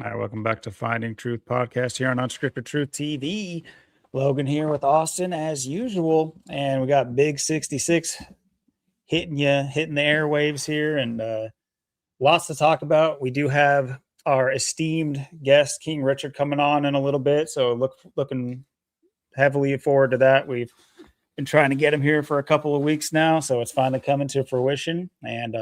All right, welcome back to Finding Truth podcast here on Unscripted Truth TV. Logan here with Austin as usual, and we got Big 66 hitting hitting the airwaves here, and lots to talk about. We do have our esteemed guest King Richard coming on in a little bit, so looking heavily forward to that. We've been trying to get him here for a couple of weeks now, so it's finally coming to fruition, and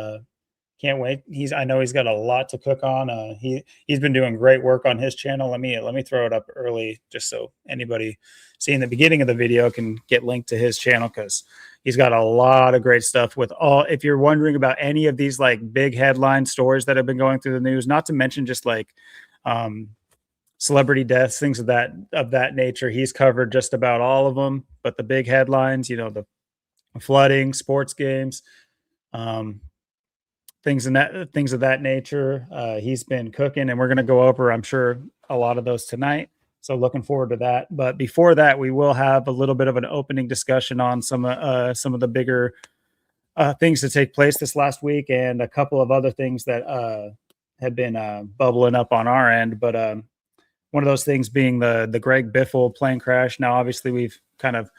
can't wait. I know he's got a lot to cook on. He's been doing great work on his channel. Let me throw it up early just so anybody seeing the beginning of the video can get linked to his channel, because he's got a lot of great stuff with all. If you're wondering about any of these like big headline stories that have been going through the news, not to mention just like celebrity deaths, things of that nature, he's covered just about all of them. But the big headlines, the flooding, sports games, things of that nature. He's been cooking, and we're going to go over, I'm sure, a lot of those tonight. So looking forward to that. But before that, we will have a little bit of an opening discussion on some of the bigger things that take place this last week, and a couple of other things that have been bubbling up on our end. But one of those things being the Greg Biffle plane crash. Now, obviously, we've kind of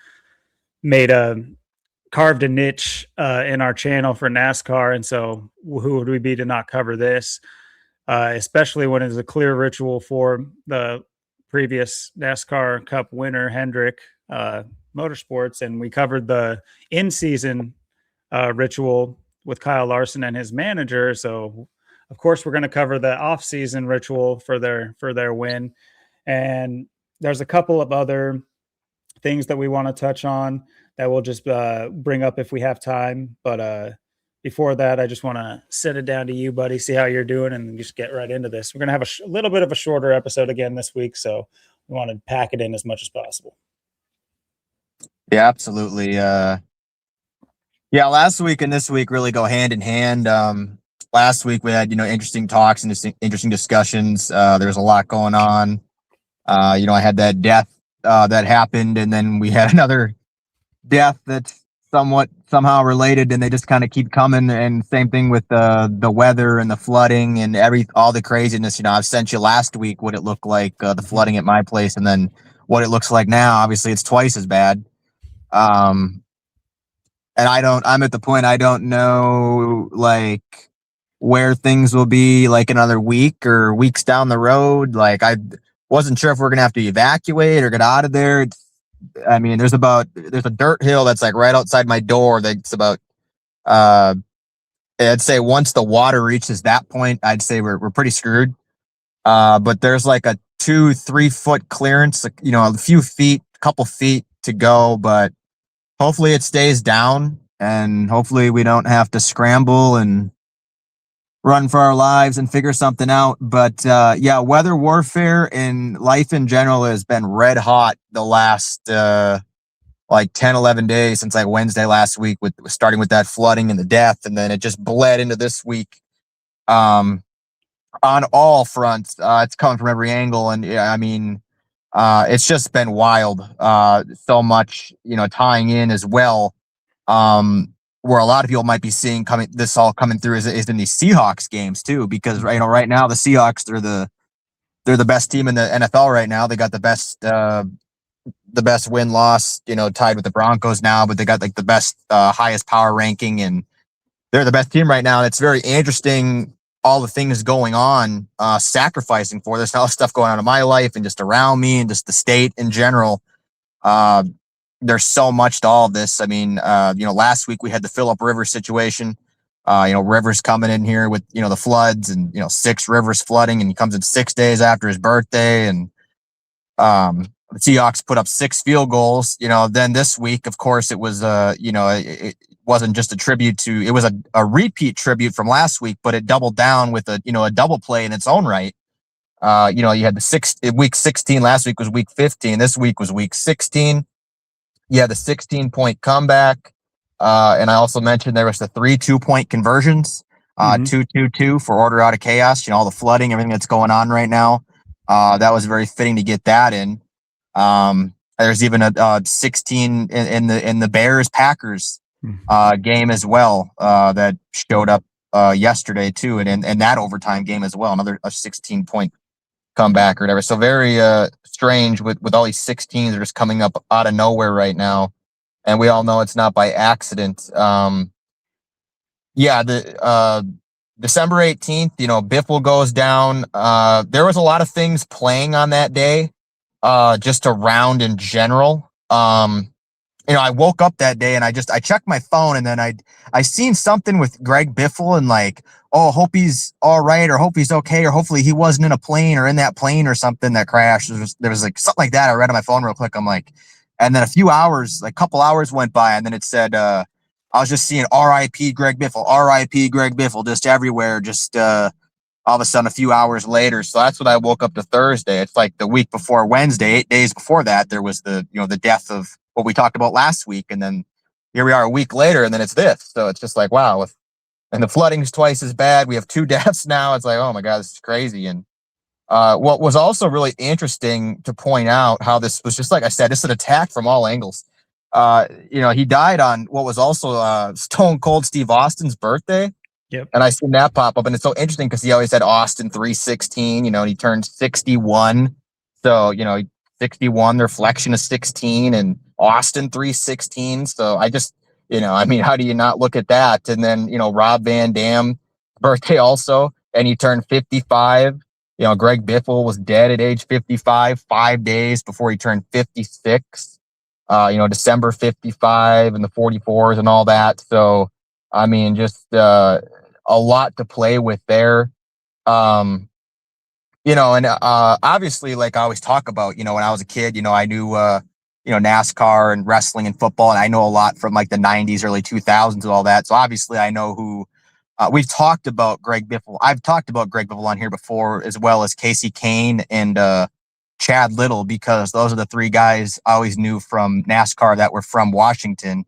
carved a niche in our channel for NASCAR, and so who would we be to not cover this, especially when it's a clear ritual for the previous NASCAR Cup winner Hendrick Motorsports, and we covered the in-season ritual with Kyle Larson and his manager. So of course we're going to cover the off-season ritual for their win, and there's a couple of other things that we want to touch on that we'll just bring up if we have time. But before that, I just want to send it down to you, buddy, see how you're doing, and just get right into this. We're going to have a little bit of a shorter episode again this week, so we want to pack it in as much as possible. Yeah, absolutely. Yeah, last week and this week really go hand in hand. Last week we had, interesting talks and interesting discussions. There was a lot going on. I had that death that happened, and then we had another death that's somehow related, and they just kind of keep coming. And same thing with the weather and the flooding and all the craziness. I've sent you last week what it looked like, the flooding at my place, and then what it looks like now. Obviously it's twice as bad. And I'm at the point, I don't know like where things will be like another week or weeks down the road. Like, I wasn't sure if we're gonna have to evacuate or get out of there. There's a dirt hill that's like right outside my door. That's about, I'd say couple the water reaches that point, I'd say we're pretty screwed. But there's like a 2-3 foot clearance, a couple feet to go, but hopefully it stays down, and hopefully we don't have to scramble and run for our lives and figure something out. But yeah, weather warfare and life in general has been red hot the last like 10-11 days, since like Wednesday last week, with starting with that flooding and the death, and then it just bled into this week on all fronts. It's coming from every angle, and it's just been wild. So much, tying in as well, where a lot of people might be seeing this all coming through is in these Seahawks games too, because right now the Seahawks, they're the best team in the NFL right now. They got the best win-loss, tied with the Broncos now, but they got like the best highest power ranking, and they're the best team right now. And it's very interesting, all the things going on, sacrificing for. There's all stuff going on in my life and just around me and just the state in general. There's so much to all of this. Last week we had the Phillip Rivers situation. Rivers coming in here with, the floods, and, 6 rivers flooding, and he comes in 6 days after his birthday. And the Seahawks put up 6 field goals. Then this week, of course, it was, it wasn't just a tribute to, it was a repeat tribute from last week, but it doubled down with a double play in its own right. You had week 16 last week was week 15. This week was week 16. You had the 16-point comeback. And I also mentioned there was the 3 2-point conversions, 2-2-2 for order out of chaos. All the flooding, everything that's going on right now. That was very fitting to get that in. There's even a 16 in the Bears Packers game as well, that showed up yesterday too, and that overtime game as well. Another 16-point comeback or whatever. So very strange with all these 16s that are just coming up out of nowhere right now. And we all know it's not by accident. The December 18th, Biffle goes down. There was a lot of things playing on that day, just around in general. I woke up that day and I checked my phone, and then I seen something with Greg Biffle and like, oh, hope he's all right, or hope he's okay, or hopefully he wasn't in a plane or in that plane or something that crashed. There was like something like that. I read on my phone real quick. I'm like, and then a couple hours went by, and then it said, I was just seeing R.I.P. Greg Biffle, R.I.P. Greg Biffle, just everywhere, just all of a sudden a few hours later. So that's what I woke up to Thursday. It's like the week before Wednesday, 8 days before that, there was the death of what we talked about last week. And then here we are a week later, and then it's this. So it's just like, wow. And the flooding's twice as bad. We have 2 deaths now. It's like, oh my God, this is crazy. And what was also really interesting to point out, how this was just, like I said, it's an attack from all angles. He died on what was also Stone Cold Steve Austin's birthday. Yep. And I seen that pop up, and it's so interesting because he always had Austin 316, and he turned 61. So, 61, the reflection of 16, and Austin 316. So I just, how do you not look at that? And then, Rob Van Dam birthday also, and he turned 55. Greg Biffle was dead at age 55, 5 days before he turned 56. December 55 and the 44s and all that. So, just a lot to play with there. Obviously, like I always talk about, when I was a kid, I knew, NASCAR and wrestling and football, and I know a lot from like the 90s, early 2000s and all that. So obviously I know who, we've talked about Greg Biffle. I've talked about Greg Biffle on here before, as well as Casey Kane and Chad Little, because those are the 3 guys I always knew from NASCAR that were from Washington.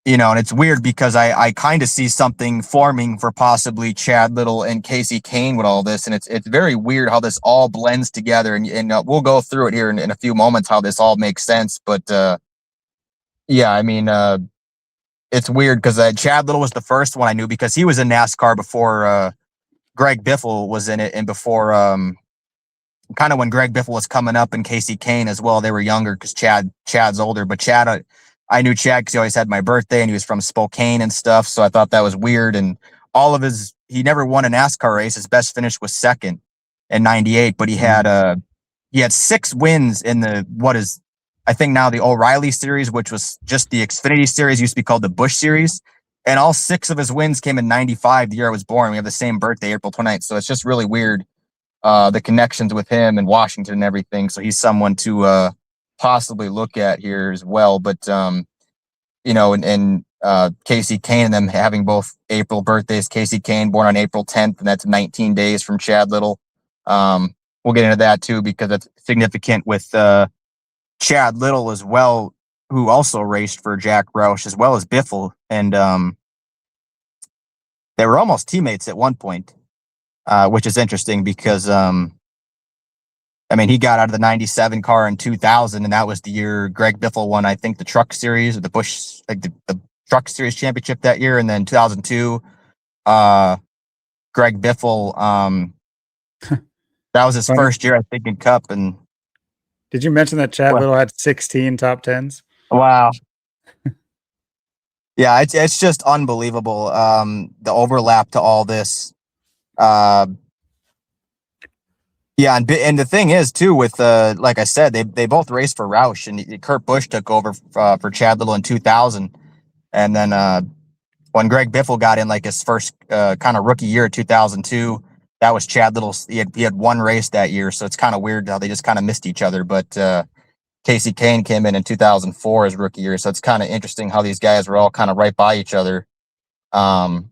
And it's weird because I kind of see something forming for possibly Chad Little and Casey Kane with all this. And it's very weird how this all blends together. And we'll go through it here in a few moments, how this all makes sense. But it's weird because Chad Little was the first one I knew, because he was in NASCAR before Greg Biffle was in it, and before kind of when Greg Biffle was coming up, and Casey Kane as well. They were younger because Chad's older, but Chad, I knew Chad because he always had my birthday, and he was from Spokane and stuff. So I thought that was weird. And he never won a NASCAR race. His best finish was second in '98, but he had 6 wins in I think now the O'Reilly series, which was just the Xfinity series, used to be called the Busch series. And all 6 of his wins came in '95, the year I was born. We have the same birthday, April 29th. So it's just really weird, the connections with him and Washington and everything. So he's someone to possibly look at here as well. But Casey Kane and them having both April birthdays. Casey Kane born on April 10th, and that's 19 days from Chad Little. We'll get into that too, because that's significant with Chad Little as well, who also raced for Jack Roush as well as Biffle, and they were almost teammates at one point, which is interesting because he got out of the 97 car in 2000, and that was the year Greg Biffle won, I think, the Truck Series, or the Busch, like the Truck Series championship that year. And then 2002, Greg Biffle, that was his first year, I think, in Cup. And did you mention that Chad Little had 16 top 10s? Wow. Yeah, it's just unbelievable, the overlap to all this. Yeah, and the thing is too, with like I said, they both raced for Roush, and Kurt Busch took over for Chad Little in 2000, and then when Greg Biffle got in, like his first kind of rookie year, 2002, that was Chad Little. He had 1 race that year, so it's kind of weird how they just kind of missed each other. But Casey Kane came in 2004 as rookie year, so it's kind of interesting how these guys were all kind of right by each other. And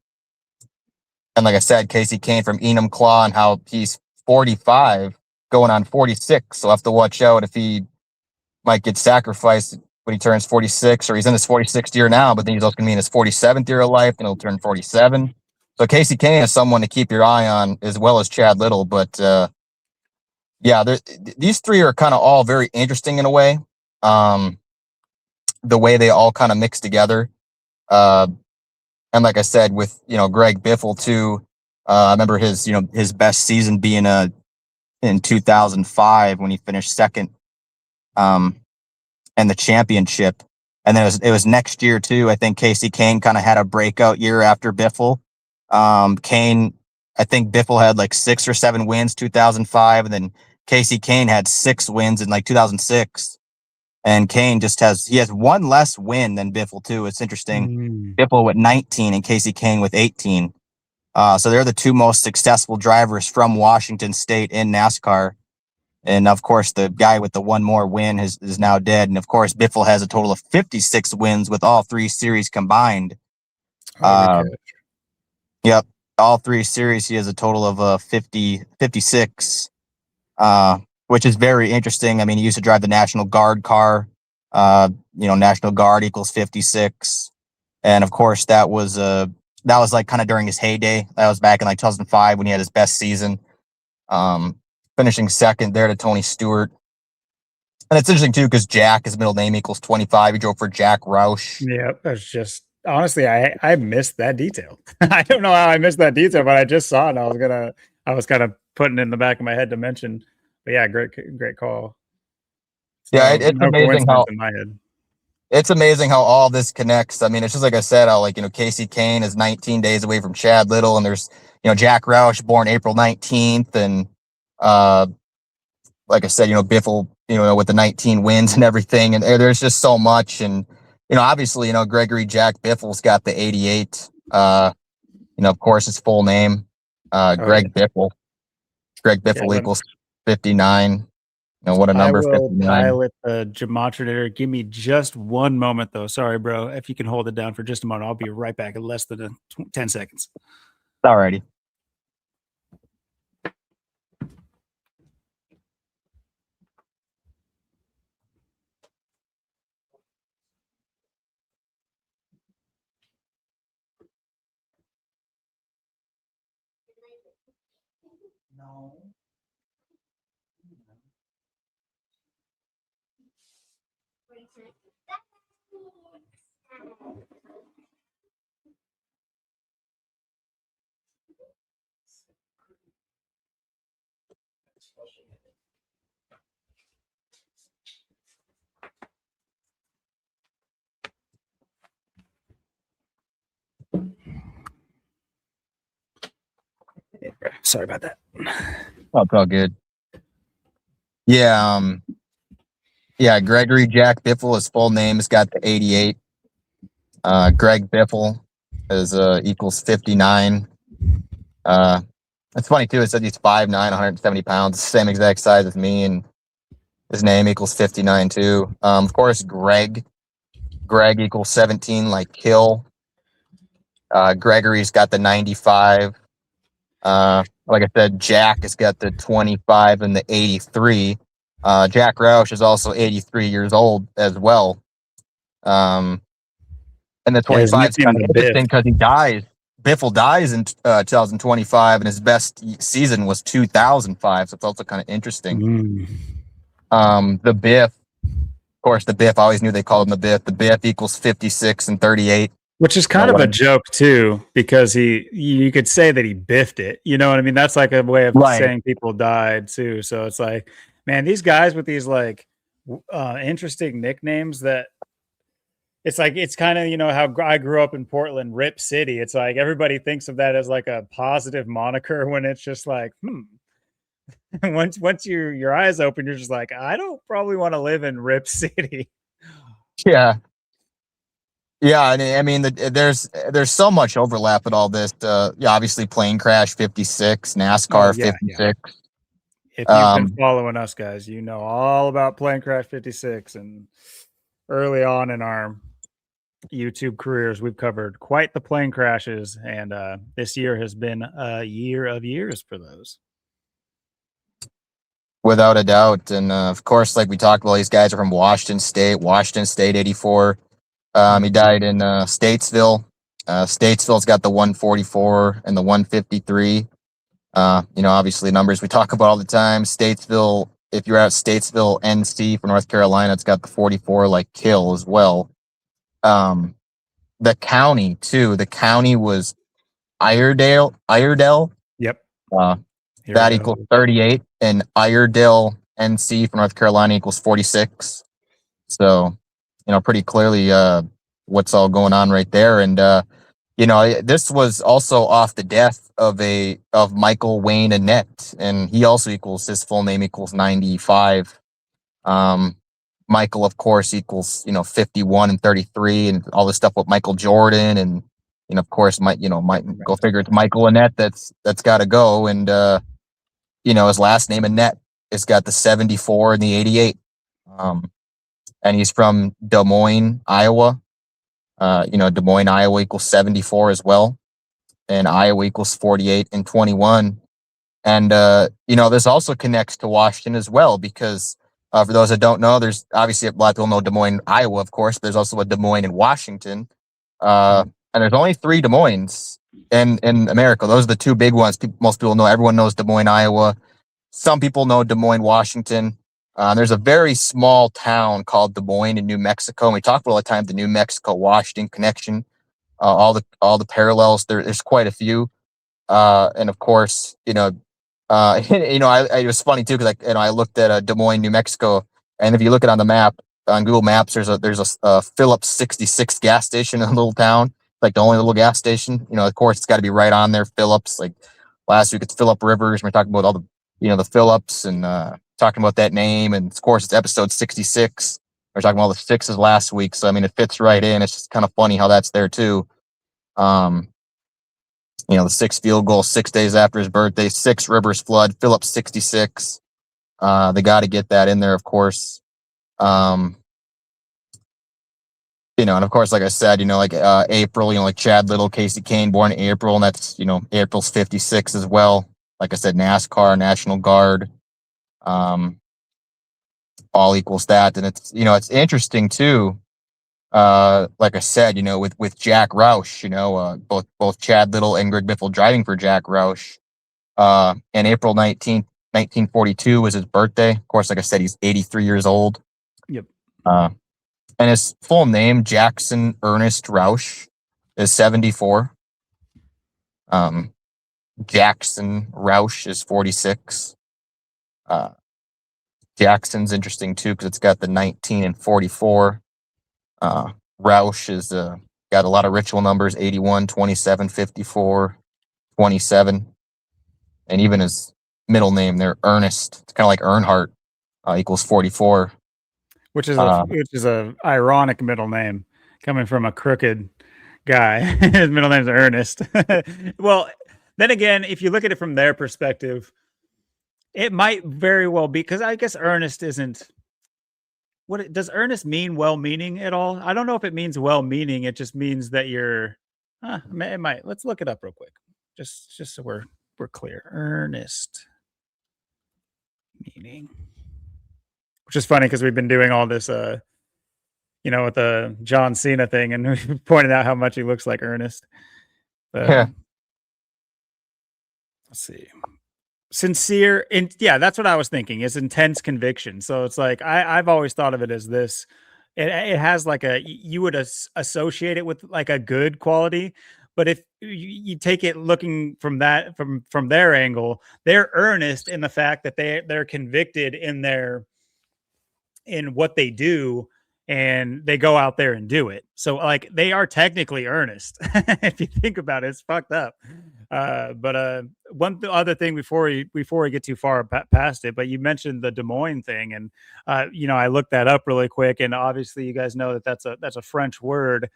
like I said, Casey Kane from Enumclaw, and how he's 45 going on 46, so I'll have to watch out if he might get sacrificed when he turns 46, or he's in his 46th year now, but then he's also going to be in his 47th year of life, and he'll turn 47. So Casey Kane is someone to keep your eye on, as well as Chad Little. But these 3 are kind of all very interesting in a way, the way they all kind of mix together. And like I said, with Greg Biffle too, I remember his best season being in 2005 when he finished second in the championship. And then it was next year too. I think Casey Kane kind of had a breakout year after Biffle. Kane, I think Biffle had like 6 or 7 wins 2005, and then Casey Kane had 6 wins in like 2006. And Kane he has one less win than Biffle too. It's interesting. Biffle with 19 and Casey Kane with 18. So they're the 2 most successful drivers from Washington State in NASCAR. And of course, the guy with the one more win is now dead. And of course, Biffle has a total of 56 wins with all 3 series combined. Yep. All 3 series, he has a total of 56, which is very interesting. I mean, he used to drive the National Guard car. National Guard equals 56. And of course, that was like kind of during his heyday. That was back in like 2005 when he had his best season. Finishing second there to Tony Stewart. And it's interesting too because Jack, his middle name equals 25. He drove for Jack Roush. Yeah, that's just honestly, I missed that detail. I don't know how I missed that detail, but I just saw it. And I was kind of putting it in the back of my head to mention. But yeah, great call. Yeah, it's amazing how in my head. It's amazing how all this connects. I mean, it's just like I said, how Casey Kane is 19 days away from Chad Little, and there's Jack Roush born April 19th, and like I said, Biffle, with the 19 wins and everything, and there's just so much. And obviously, Gregory Jack Biffle's got the 88. Of course, his full name, Greg Biffle. Greg Biffle equals 59. What a number. I will pilot the gematria there. Give me just one moment, though. Sorry, bro. If you can hold it down for just a moment, I'll be right back in less than 10 seconds. Alrighty. No. Sorry about that. Oh, it's all good. Yeah, Gregory Jack Biffle, his full name has got the 88. Greg Biffle is equals 59. It's funny too. It said he's 5'9", 170 pounds, same exact size as me, and his name equals 59 too. Of course, Greg equals 17, like Kill. Gregory's got the 95. Like I said, Jack has got the 25 and the 83. Jack Roush is also 83 years old as well. And the 25 is kind of interesting because he dies. Biffle dies in 2025, and his best season was 2005. So it's also kind of interesting. The Biff, of course, the Biff. I always knew they called him the Biff. The Biff equals 56 and 38. Which is kind of a joke too, because you could say that he biffed it. You know what I mean? That's like a way of saying people died too. So it's like, man, these guys with these like interesting nicknames that it's like, it's kind of, how I grew up in Portland, Rip City. It's like everybody thinks of that as like a positive moniker when it's just like, once your eyes open, you're just like, I don't probably want to live in Rip City. Yeah. Yeah, and I mean, there's so much overlap with all this. Obviously, Plane Crash 56, NASCAR 56. Yeah. If you've been following us, guys, you know all about Plane Crash 56. And early on in our YouTube careers, we've covered quite the plane crashes. And this year has been a year of years for those. Without a doubt. And of course, like we talked about, these guys are from Washington State 84. He died in Statesville. Statesville's got the 144 and the 153. Obviously numbers we talk about all the time. Statesville, if you're at Statesville, NC for North Carolina, it's got the 44 like Kill as well. The county too. The county was Iredell. Yep. Uh, Here we that go. equals 38, and Iredell, NC from North Carolina equals 46. So, pretty clearly what's all going on right there. And this was also off the death of Michael Wayne Annette, and he also equals, his full name equals 95. Michael, of course, equals 51 and 33, and all this stuff with Michael Jordan, and of course, might go figure, it's Michael Annette that's got to go, and his last name Annette has got the 74 and the 88, and he's from Des Moines, Iowa. Des Moines, Iowa equals 74 as well, and Iowa equals 48 and 21. And, this also connects to Washington as well, because for those that don't know, there's obviously a lot of people know Des Moines, Iowa, of course. There's also a Des Moines in Washington. And there's only 3 Des Moines in America. Those are the 2 big ones. Most people know. Everyone knows Des Moines, Iowa. Some people know Des Moines, Washington. There's a very small town called Des Moines in New Mexico. And we talk all the time, the New Mexico Washington connection, all the parallels. There's quite a few. And of course, it was funny too, because I looked at Des Moines, New Mexico, and if you look at it on the map on Google Maps, there's a Phillips 66 gas station in a little town, like the only little gas station. Of course, it's got to be right on there. Phillips, like last week, it's Phillip Rivers. We're talking about all the the Phillips, and talking about that name, and of course, it's episode 66. We're talking about all the 6s last week, so I mean, it fits right in. It's just kind of funny how that's there too. The 6 field goal 6 days after his birthday, 6 rivers flood, Phillips 66. They got to get that in there, of course. And of course, like I said, April, like Chad Little, Casey Kane, born in April, and that's, April's 56 as well. Like I said, NASCAR, National Guard, all equals that. And it's interesting too. Like I said, with Jack Roush, both Chad Little and Greg Biffle driving for Jack Roush. And April 19th, 1942 was his birthday. Of course, like I said, he's 83 years old. Yep. And his full name, Jackson Ernest Roush, is 74. Jackson Roush is 46. Jackson's interesting too, because it's got the 19 and 44. Roush is got a lot of ritual numbers: 81, 27, 54, 27. And even his middle name there, Ernest, it's kind of like Earnhardt, equals 44. Which is a ironic middle name, coming from a crooked guy. His middle name's Ernest. Well, then again, if you look at it from their perspective, it might very well be, because I guess Ernest isn't. Does Ernest mean well-meaning at all? I don't know if it means well-meaning. It just means that you're. It might. Let's look it up real quick, just so we're clear. Ernest meaning, which is funny because we've been doing all this, with the John Cena thing, and we pointed out how much he looks like Ernest. Yeah. Let's see. Sincere, yeah, that's what I was thinking, is intense conviction. So it's like, I've always thought of it as this. It has like you would associate it with like a good quality, but if you take it looking from their angle, they're earnest in the fact that they're convicted in what they do, and they go out there and do it. So like, they are technically earnest. If you think about it, it's fucked up. But one other thing before we get too far past it, but you mentioned the Des Moines thing, and I looked that up really quick, and obviously you guys know that that's a French word,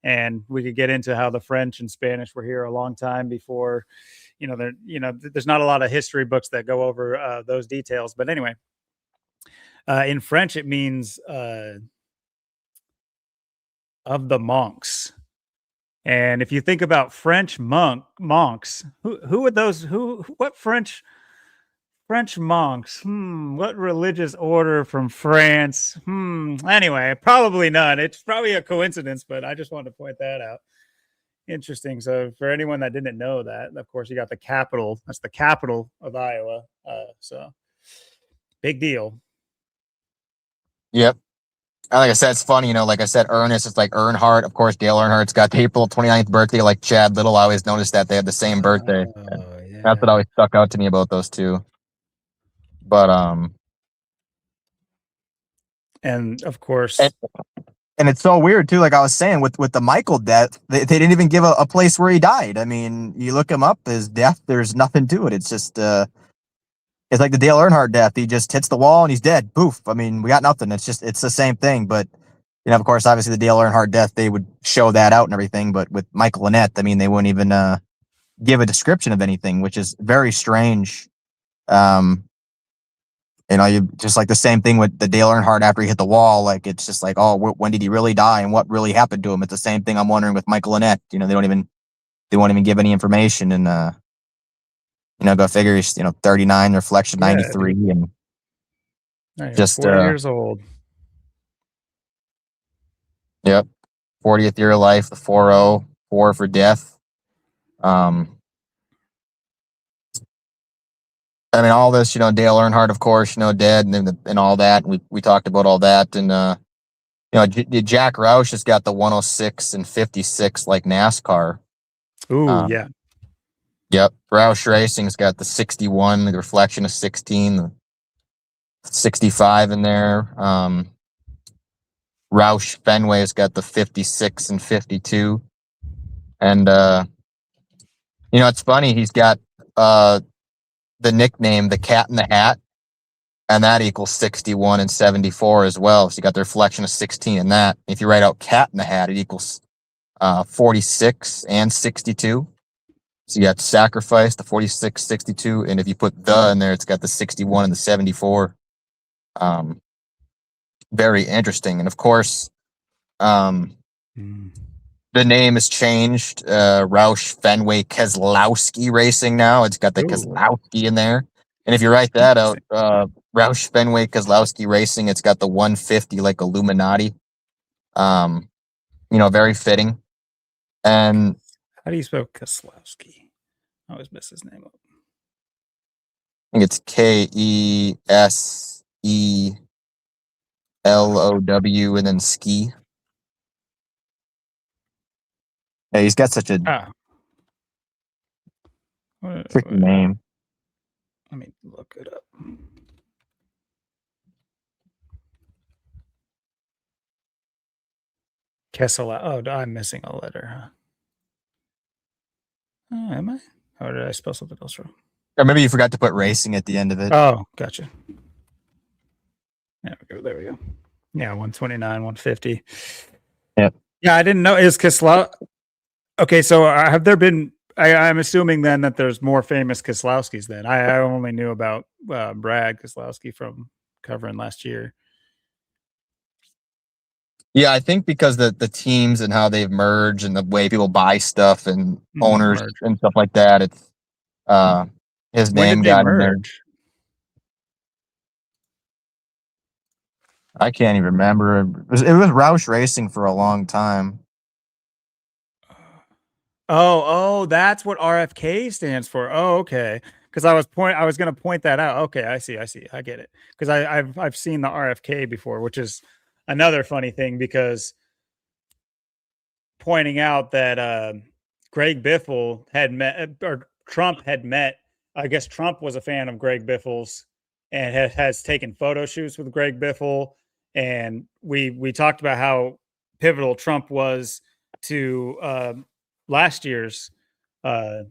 and we could get into how the French and Spanish were here a long time before, there's not a lot of history books that go over those details, but anyway, in French it means of the monks. And if you think about French monks, who would those, what French monks? What religious order from France? Anyway, probably none. It's probably a coincidence, but I just wanted to point that out. Interesting. So for anyone that didn't know that, of course, you got the capital. That's the capital of Iowa. So big deal. Yep. like I said, it's funny, you know, like I said, Ernest, it's like Earnhardt. Of course, Dale Earnhardt's got the April 29th birthday, like Chad Little. I always noticed that they had the same birthday. And Oh, that's what yeah. always stuck out to me about those two. But And of and, course, and it's so weird too. Like I was saying with the Michael death, they didn't even give a place where he died. I mean, you look him up, his death, there's nothing to it. It's just it's like the Dale Earnhardt death. He just hits the wall and he's dead. Poof. I mean, we got nothing. It's the same thing. But you know, of course, obviously the Dale Earnhardt death, they would show that out and everything. But with Michael Lynette, I mean, they wouldn't even give a description of anything, which is very strange. Um, you know, you just like the same thing with the Dale Earnhardt after he hit the wall. Like it's just like, oh, when did he really die and what really happened to him? It's the same thing I'm wondering with Michael Lynette. You know, they won't even give any information. And you know, go figure. He's 39, reflection yeah, 93, and not even just 40 years old. yep, 40th year of life, the 40, 4 for death. I mean, all this, you know, Dale Earnhardt, of course, you know, dead and all that. We talked about all that. And, you know, Jack Roush has got the 106 and 56 like NASCAR. Ooh, Um, yeah. yep. Roush Racing's got the 61, the reflection of 16, the 65 in there. Roush Fenway's got the 56 and 52. And, you know, it's funny. He's got the nickname, the Cat in the Hat. And that equals 61 and 74 as well. So you got the reflection of 16 in that. If you write out cat in the hat, it equals 46 and 62. So you got sacrifice, the 46, 62. And if you put the in there, it's got the 61 and the 74. Um, very interesting. And of course, Mm. the name has changed. Roush Fenway Keselowski Racing now. It's got the Ooh, Keselowski in there. And if you write that out, interesting. Roush Fenway Keselowski Racing, it's got the 150 like Illuminati. Um, you know, very fitting. And How do you spell Keselowski? I always mess his name up. I think it's Kesellow and then ski. Yeah, he's got such a Ah, tricky name. let me look it up. Kessel. Oh, I'm missing a letter, huh? Oh, am I? Or did I spell something else wrong? Or maybe you forgot to put racing at the end of it. Oh, gotcha. There we go. There we go. Yeah, 129, 150. Yep. Yeah, I didn't know. Is Keslow? Okay, so have there been? I'm assuming then that there's more famous Keselowskis. Then I only knew about Brad Keselowski from covering last year. Yeah, I think because the teams and how they've merged and the way people buy stuff and owners Merge. and stuff like that, it's his When name did they got in there. merge? I can't even remember. It was Roush Racing for a long time. Oh, that's what RFK stands for. Oh, okay. Because I was going to point that out. Okay, I see, I get it. Because I've seen the RFK before, which is another funny thing. Because pointing out that Greg Biffle had met, or Trump had met. I guess Trump was a fan of Greg Biffle's and has taken photo shoots with Greg Biffle. And we talked about how pivotal Trump was to last year's uh,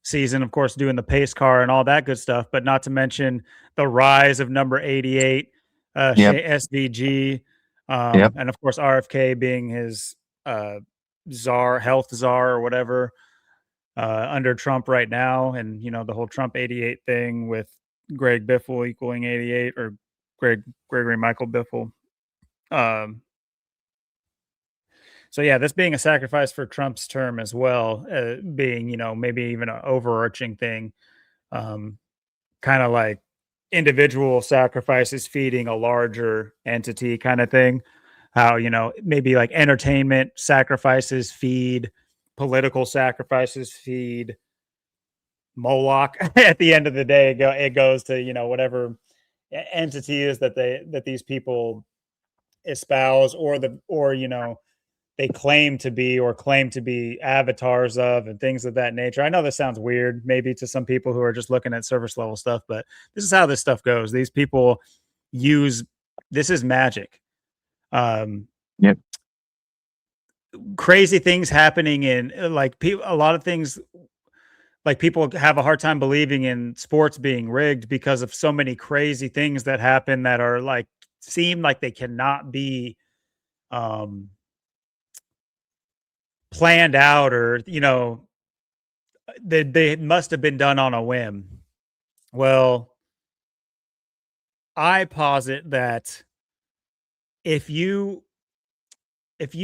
season, of course, doing the pace car and all that good stuff, but not to mention the rise of number 88, Yep. SVG, Yep. and of course, RFK being his uh, health czar or whatever under Trump right now. And, the whole Trump 88 thing with Greg Biffle equaling 88 or Gregory Michael Biffle. So yeah, this being a sacrifice for Trump's term as well, being maybe even an overarching thing, kind of like individual sacrifices feeding a larger entity kind of thing. How maybe like entertainment sacrifices feed, political sacrifices feed Moloch. At the end of the day, it goes to whatever entity is that these people espouse or they claim to be avatars of, and things of that nature. I know this sounds weird maybe to some people who are just looking at surface level stuff, but this is how this stuff goes. These people use this is magic. Yep. Crazy things happening in a lot of things, like people have a hard time believing in sports being rigged because of so many crazy things that happen that are like seem like they cannot be planned out, or they must have been done on a whim. Well, I posit that if you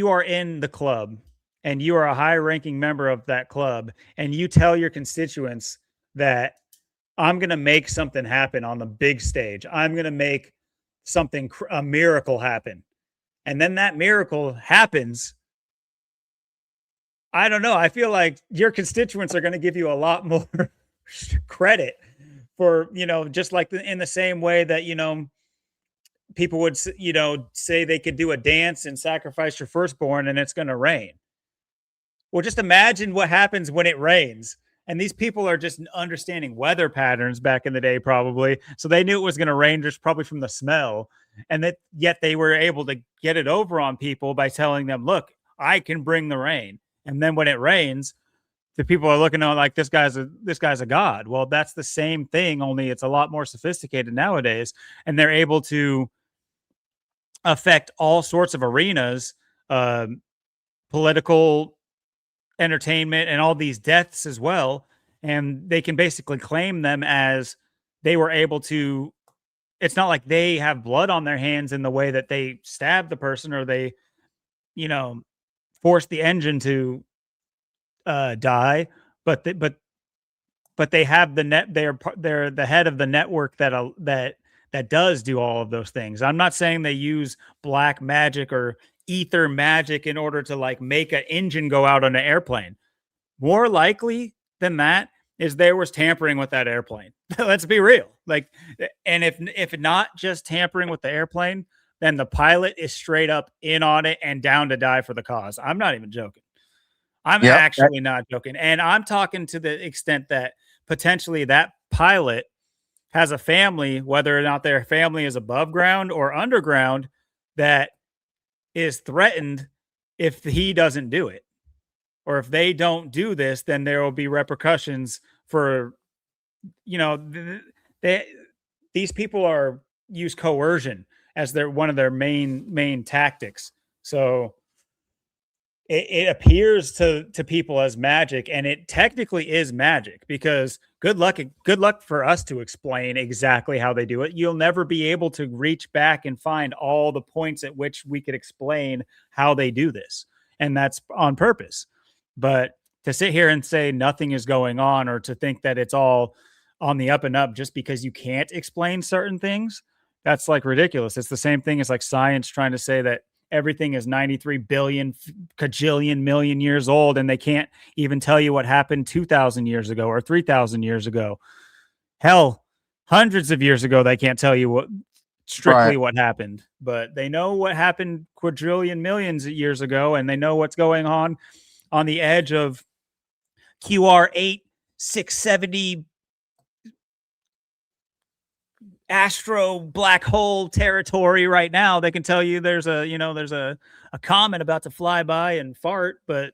are in the club and you are a high ranking member of that club and you tell your constituents that I'm going to make something happen on the big stage, I'm going to make a miracle happen, and then that miracle happens, I don't know. I feel like your constituents are going to give you a lot more credit for, just like in the same way that, people would, say they could do a dance and sacrifice your firstborn and it's going to rain. Well, just imagine what happens when it rains. And these people are just understanding weather patterns back in the day, probably. So they knew it was going to rain just probably from the smell. And that yet they were able to get it over on people by telling them, look, I can bring the rain. And then when it rains, the people are looking at like, this guy's a god. Well, that's the same thing, only it's a lot more sophisticated nowadays. And they're able to affect all sorts of arenas, political, entertainment, and all these deaths as well. And they can basically claim them as they were able to. It's not like they have blood on their hands in the way that they stabbed the person or they, forced the engine to die, but they have the net. They're the head of the network that does do all of those things. I'm not saying they use black magic or ether magic in order to like make an engine go out on an airplane. More likely than that is there was tampering with that airplane. Let's be real. Like, and if not just tampering with the airplane, then the pilot is straight up in on it and down to die for the cause. I'm not even joking. I'm actually not joking. And I'm talking to the extent that potentially that pilot has a family, whether or not their family is above ground or underground, that is threatened if he doesn't do it. Or if they don't do this, then there will be repercussions for, these people use coercion as one of their main tactics. So it appears to people as magic, and it technically is magic, because good luck for us to explain exactly how they do it. You'll never be able to reach back and find all the points at which we could explain how they do this. And that's on purpose. But to sit here and say nothing is going on, or to think that it's all on the up and up just because you can't explain certain things, that's like ridiculous. It's the same thing as like science trying to say that everything is 93 billion kajillion million years old, and they can't even tell you what happened 2,000 years ago or 3,000 years ago. Hell, hundreds of years ago, they can't tell you what happened, but they know what happened quadrillion millions of years ago, and they know what's going on the edge of QR 8670 astro black hole territory right now. They can tell you there's a comet about to fly by and fart, but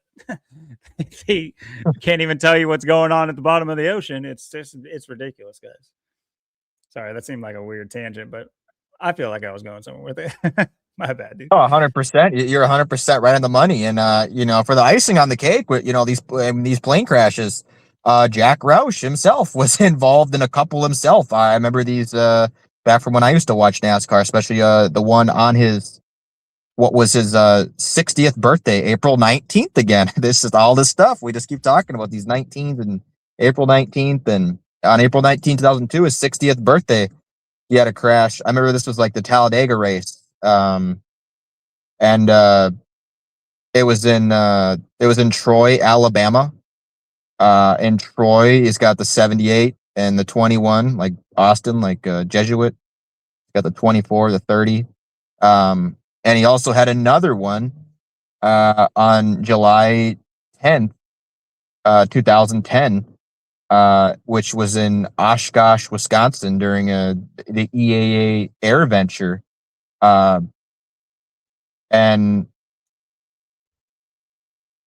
they can't even tell you what's going on at the bottom of the ocean. It's ridiculous, guys. Sorry, that seemed like a weird tangent, but I feel like I was going somewhere with it. My bad, dude. Oh, 100%. You're 100% right on the money. And, for the icing on the cake with, these plane crashes, Jack Roush himself was involved in a couple himself. I remember these back from when I used to watch NASCAR, especially the one on his 60th birthday, April 19th again. This is all this stuff. We just keep talking about these 19th and April 19th. And on April 19th, 2002, his 60th birthday, he had a crash. I remember this was like the Talladega race. And it was in Troy, Alabama. In Troy, he's got the 78 and the 21, like Austin, like Jesuit. He's got the 24, the 30. And he also had another one on July 10th, 2010, which was in Oshkosh, Wisconsin during the EAA Air Venture. And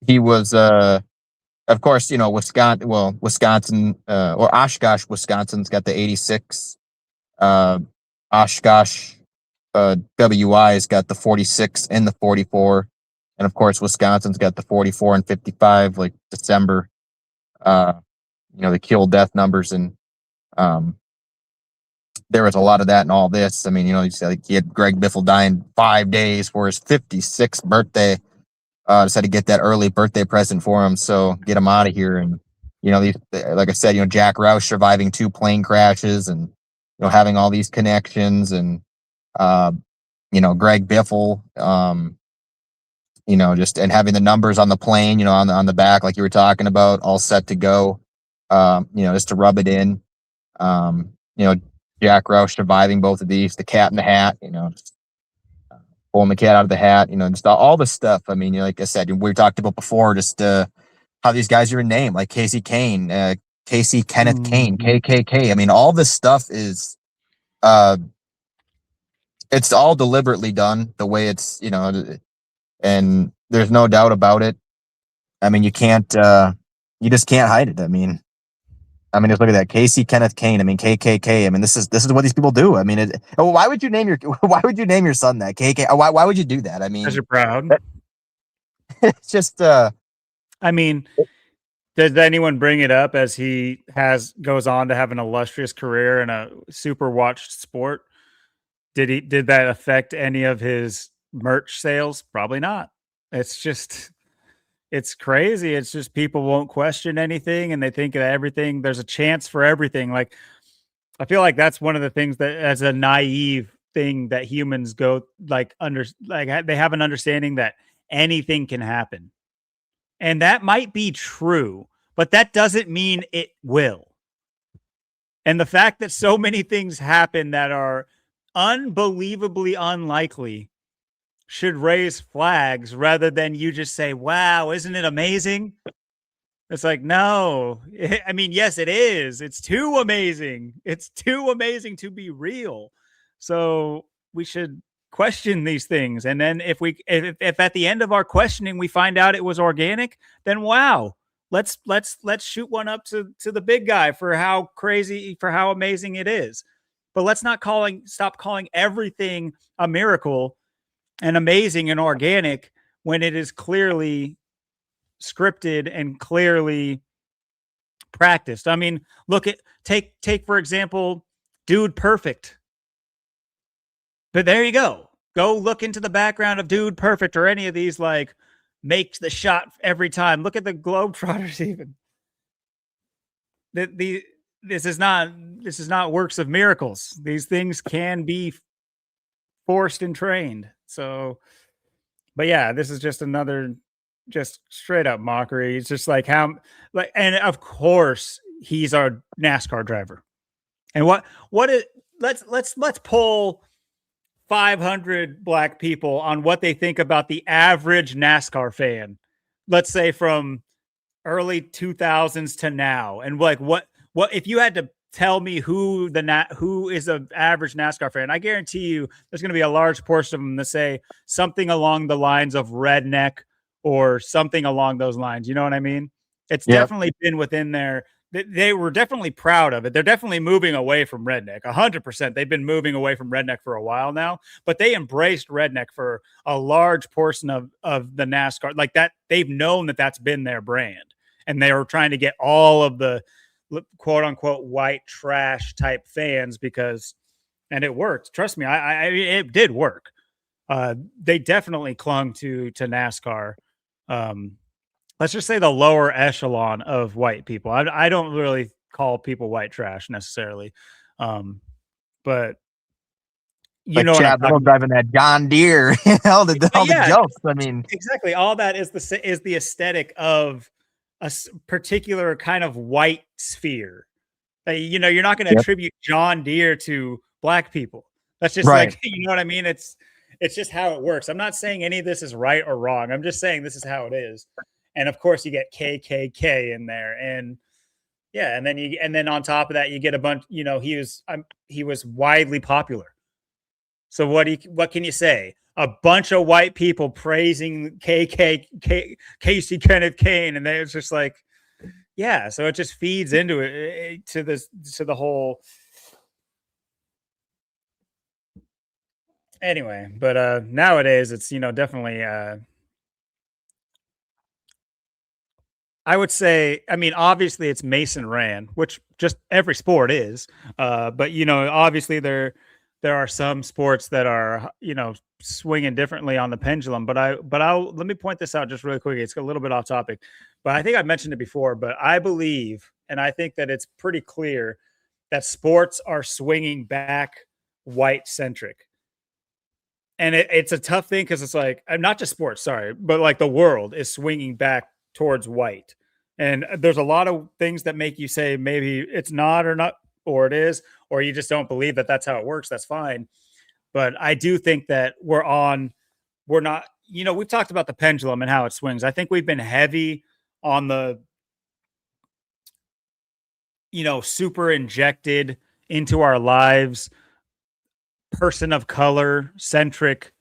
he was, of course, Wisconsin, or Oshkosh, Wisconsin's got the 86. Oshkosh WI's got the 46 and the 44. And of course, Wisconsin's got the 44 and 55, like December, the kill death numbers. And there was a lot of that in all this. I mean, you said like he had Greg Biffle dying 5 days for his 56th birthday. Just had to get that early birthday present for him. So get him out of here. And, these, like I said, Jack Roush surviving 2 plane crashes and, having all these connections and, Greg Biffle, just, and having the numbers on the plane, on the back, like you were talking about, all set to go, just to rub it in. Jack Roush surviving both of these, the cat in the hat, just pulling the cat out of the hat, just all this stuff. I mean, like I said, we talked about before, just how these guys are in name, like Casey Kane, Casey Kenneth Kane, KKK. I mean, all this stuff is, it's all deliberately done the way it's, and there's no doubt about it. I mean, you just can't hide it. I mean, just look at that, Casey Kenneth Kane. I mean, KKK. I mean, this is what these people do. I mean, why would you name your son that KK? Why would you do that? I mean, because you're proud. It's just. I mean, does anyone bring it up as he goes on to have an illustrious career in a super watched sport? Did that affect any of his merch sales? Probably not. It's crazy. It's just people won't question anything and they think that everything, there's a chance for everything. Like, I feel like that's one of the things that, as a naive thing, that humans go they have an understanding that anything can happen. And that might be true, but that doesn't mean it will. And the fact that so many things happen that are unbelievably unlikely should raise flags rather than you just say, wow, isn't it amazing? It's like, no, I mean, yes, it is. It's too amazing. It's too amazing to be real. So we should question these things. And then if at the end of our questioning, we find out it was organic, then wow, let's shoot one up to the big guy for how amazing it is. But let's not stop calling everything a miracle and amazing and organic when it is clearly scripted and clearly practiced. I mean, take for example, Dude Perfect. But there you go. Go look into the background of Dude Perfect or any of these, like, makes the shot every time. Look at the Globetrotters even. This is not works of miracles. These things can be forced and trained. So, but yeah, this is just another just straight up mockery. It's just like and of course he's our NASCAR driver. And let's pull 500 black people on what they think about the average NASCAR fan. Let's say from early 2000s to now. And like, what if you had to tell me who is an average NASCAR fan, I guarantee you there's going to be a large portion of them that say something along the lines of redneck or something along those lines. You know what I mean? It's definitely been within there. They were definitely proud of it. They're definitely moving away from redneck. 100%. They've been moving away from redneck for a while now, but they embraced redneck for a large portion of the NASCAR. Like that, they've known that that's been their brand, and they were trying to get all of the quote unquote white trash type fans and it worked. Trust me, it did work. They definitely clung to NASCAR. Let's just say the lower echelon of white people. I don't really call people white trash necessarily. But you know, Chad Little driving that John Deere, all the jokes. I mean, exactly. All that is the aesthetic of a particular kind of white sphere. You're not going to attribute John Deere to black people. That's just like, you know what I mean? It's it's just how it works. I'm not saying any of this is right or wrong. I'm just saying this is how it is. And of course, you get KKK in there, and yeah, and then on top of that, you get a bunch. He was widely popular. So what can you say? A bunch of white people praising Casey Kenneth Kane, and it's just like, yeah. So it just feeds into it to the whole. Anyway, but nowadays it's definitely. I would say, I mean, obviously it's Mason Rand, which just every sport is. But obviously there are some sports that are swinging differently on the pendulum. But let me point this out just really quickly. It's a little bit off topic, but I think I mentioned it before. But I believe, and I think that it's pretty clear that sports are swinging back white centric. And it's a tough thing because it's like, not just sports, sorry, but like the world is swinging back towards white. And there's a lot of things that make you say maybe it's not, or it is, or you just don't believe that that's how it works. That's fine. But I do think that we're not, we've talked about the pendulum and how it swings. I think we've been heavy on the, super injected into our lives, person of color centric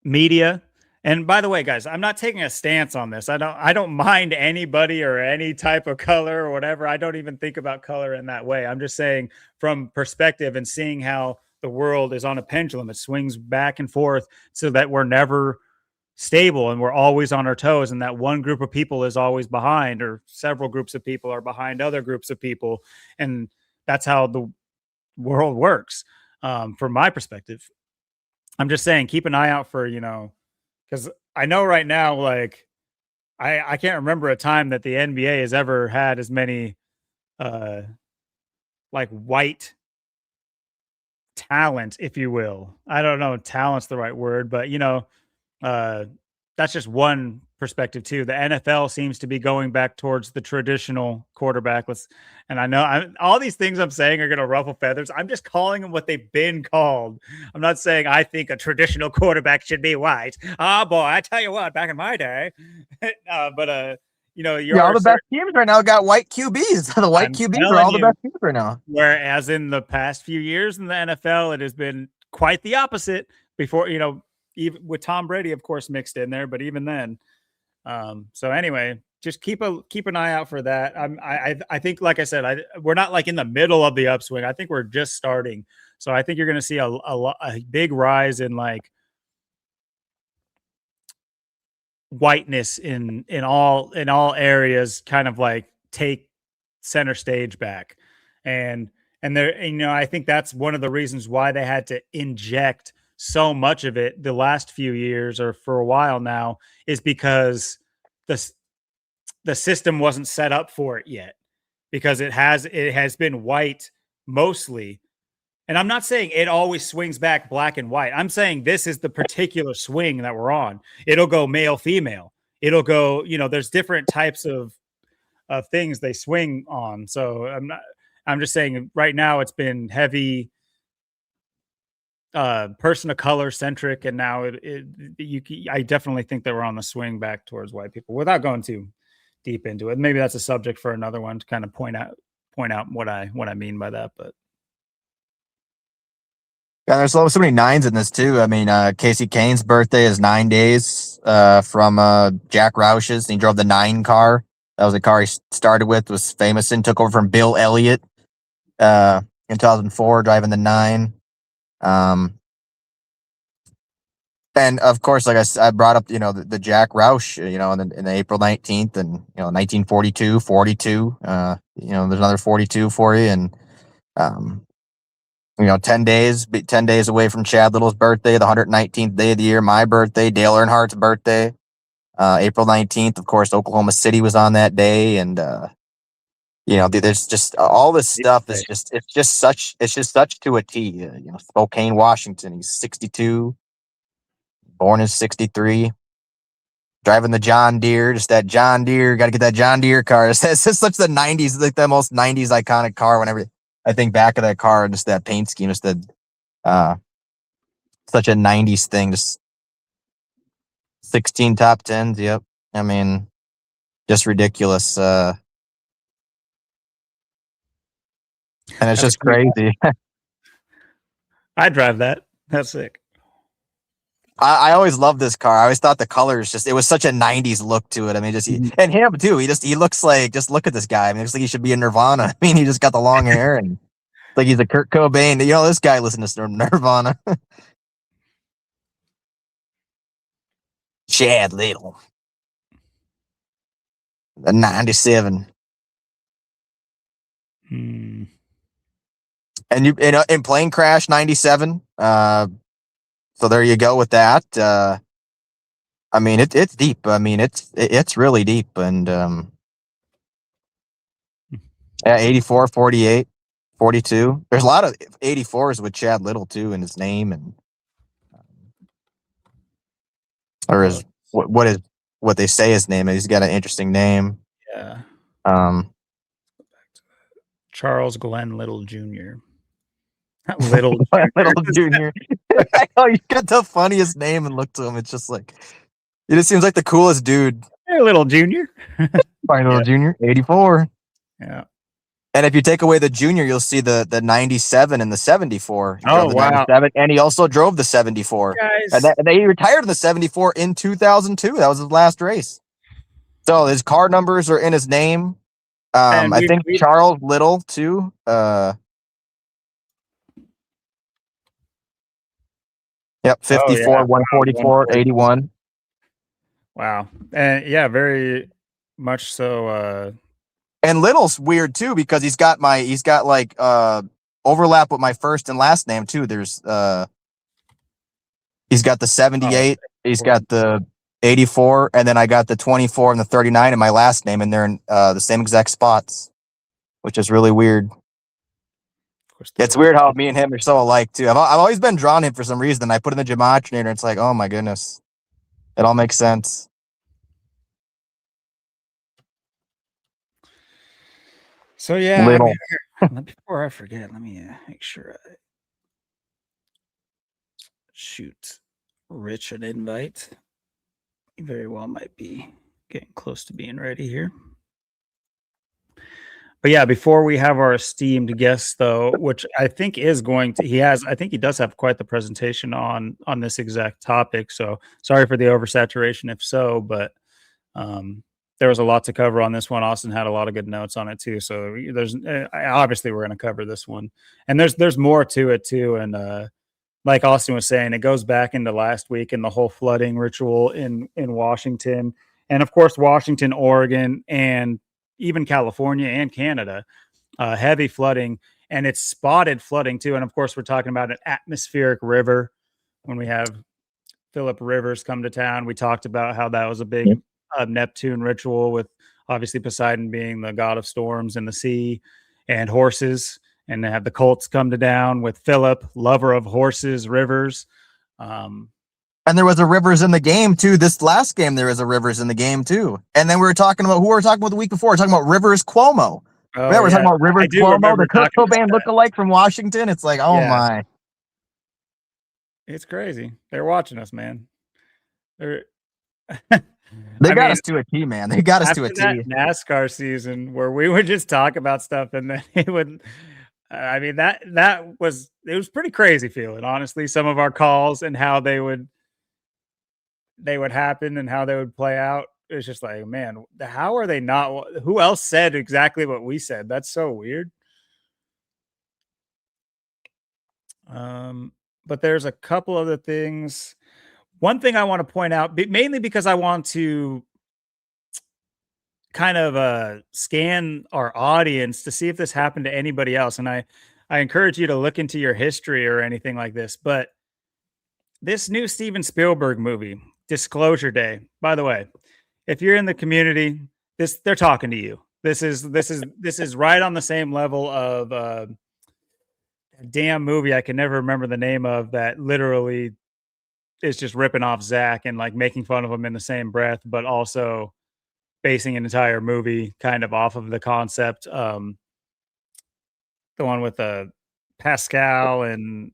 media. And by the way, guys, I'm not taking a stance on this. I don't mind anybody or any type of color or whatever. I don't even think about color in that way. I'm just saying from perspective and seeing how the world is on a pendulum. It swings back and forth so that we're never stable and we're always on our toes, and that one group of people is always behind, or several groups of people are behind other groups of people. And that's how the world works. From my perspective, I'm just saying, keep an eye out for, because I know right now, like I can't remember a time that the NBA has ever had as many like white talent, if you will. I don't know if talent's the right word, but that's just one perspective too. The NFL seems to be going back towards the traditional quarterback. And I know all these things I'm saying are going to ruffle feathers. I'm just calling them what they've been called. I'm not saying I think a traditional quarterback should be white. Oh boy, I tell you what, back in my day. But all the best teams right now got white QBs. The white QBs are all the best teams right now. Whereas in the past few years in the NFL, it has been quite the opposite. Before, even with Tom Brady, of course, mixed in there, but even then. So anyway, just keep an eye out for that. I think, like I said, we're not like in the middle of the upswing. I think we're just starting. So I think you're going to see a big rise in like whiteness in all areas, kind of like take center stage back. And there, I think that's one of the reasons why they had to inject so much of it the last few years, or for a while now, is because the system wasn't set up for it yet, because it has been white mostly. And I'm not saying it always swings back black and white. I'm saying this is the particular swing that we're on. It'll go male, female. It'll go, there's different types of things they swing on. So I'm just saying right now it's been heavy person of color centric, and now I definitely think that we're on the swing back towards white people, without going too deep into it. Maybe that's a subject for another one to kind of point out what I mean by that. But yeah, there's so many nines in this too. I mean, Casey Kane's birthday is 9 days from Jack Roush's. He drove the 9 car. That was the car he started with, was famous and took over from Bill Elliott in 2004, driving the 9. And of course, like I brought up, the Jack Roush, in the April 19th, and 1942, 42. There's another 42 for you, and 10 days away from Chad Little's birthday, the 119th day of the year, my birthday, Dale Earnhardt's birthday, April 19th. Of course, Oklahoma City was on that day, and there's just all this stuff is it's just such to a T. Spokane, Washington, he's 62, born in 63, driving the John Deere, just that John Deere, got to get that John Deere car. It's just such the 90s, like the most 90s iconic car. Whenever I think back of that car, just that paint scheme, just Such a 90s thing. Just 16 top 10s. Yep. I mean, just ridiculous. And it's That's a just cool car. crazy. I drive that. That's sick. I always loved this car. I always thought the colors it was such a 90s look to it. I mean, and him too. He looks like, just look at this guy. I mean, it looks like he should be in Nirvana. I mean, he just got the long hair and like he's a Kurt Cobain. You know, this guy listens to Nirvana. Chad Little. The 97. Hmm. And in Plane Crash 97. So there you go with that. I mean, it's deep. I mean, it's really deep. And yeah, 84, 48, 42. There's a lot of 84s with Chad Little too in his name, and or his what they say his name is. He's got an interesting name. Yeah. Um, Charles Glenn Little Jr. Little Little Junior. I know, you got the funniest name, and look to him. It's just like, it just seems like the coolest dude. Hey, Little Junior. Little Junior, 84. Yeah. And if you take away the junior, you'll see the 97 and the 74. He drove the 97, and he also drove the 74. Guys. And he retired in the 74 in 2002. That was his last race. So his car numbers are in his name. I think Charles Little too. Yep, 54, 144, 81. Wow. And yeah, very much so. And Little's weird too, because he's got like overlap with my first and last name too. There's he's got the 78, he's got the 84, and then I got the 24 and the 39 in my last name, and they're in the same exact spots, which is really weird. It's weird how me and him are so alike too. I've always been drawn to him for some reason. I put in the gematria, and it's like, oh my goodness, it all makes sense. So yeah, Little. Before I forget, let me make sure I shoot Rich an invite. He very well might be getting close to being ready here. But yeah, before we have our esteemed guest, though, which I think is going to, I think he does have quite the presentation on this exact topic. So sorry for the oversaturation, if so, but there was a lot to cover on this one. Austin had a lot of good notes on it too. So there's obviously we're going to cover this one, and there's more to it too. And like Austin was saying, it goes back into last week and the whole flooding ritual in Washington, and of course Washington, Oregon, and even California and Canada, heavy flooding, and it's spotted flooding too. And of course, we're talking about an atmospheric river. When we have Philip Rivers come to town, we talked about how that was a big Neptune ritual, with obviously Poseidon being the god of storms and the sea and horses. And they have the Colts come to town with Philip, lover of horses, rivers. And there was a Rivers in the game too. This last game, there was a Rivers in the game too. And then we were talking about who we were talking about the week before. We're talking about Rivers Cuomo. Oh, we're talking about Rivers Cuomo, the Kurt Cobain lookalike from Washington. It's like, oh my. It's crazy. They're watching us, man. They got us to a T, man. They got us to a T. That NASCAR season where we would just talk about stuff, and then it would. I mean, it was pretty crazy feeling, honestly. Some of our calls and how they would happen and how they would play out. It's just like, man, how are they not? Who else said exactly what we said? That's so weird. But there's a couple other things. One thing I want to point out, mainly because I want to kind of scan our audience to see if this happened to anybody else. And I encourage you to look into your history or anything like this. But this new Steven Spielberg movie, Disclosure Day, by the way, if you're in the community, they're talking to you. This is right on the same level of a damn movie I can never remember the name of, that literally is just ripping off Zach and like making fun of him in the same breath, but also basing an entire movie kind of off of the concept. The one with Pascal and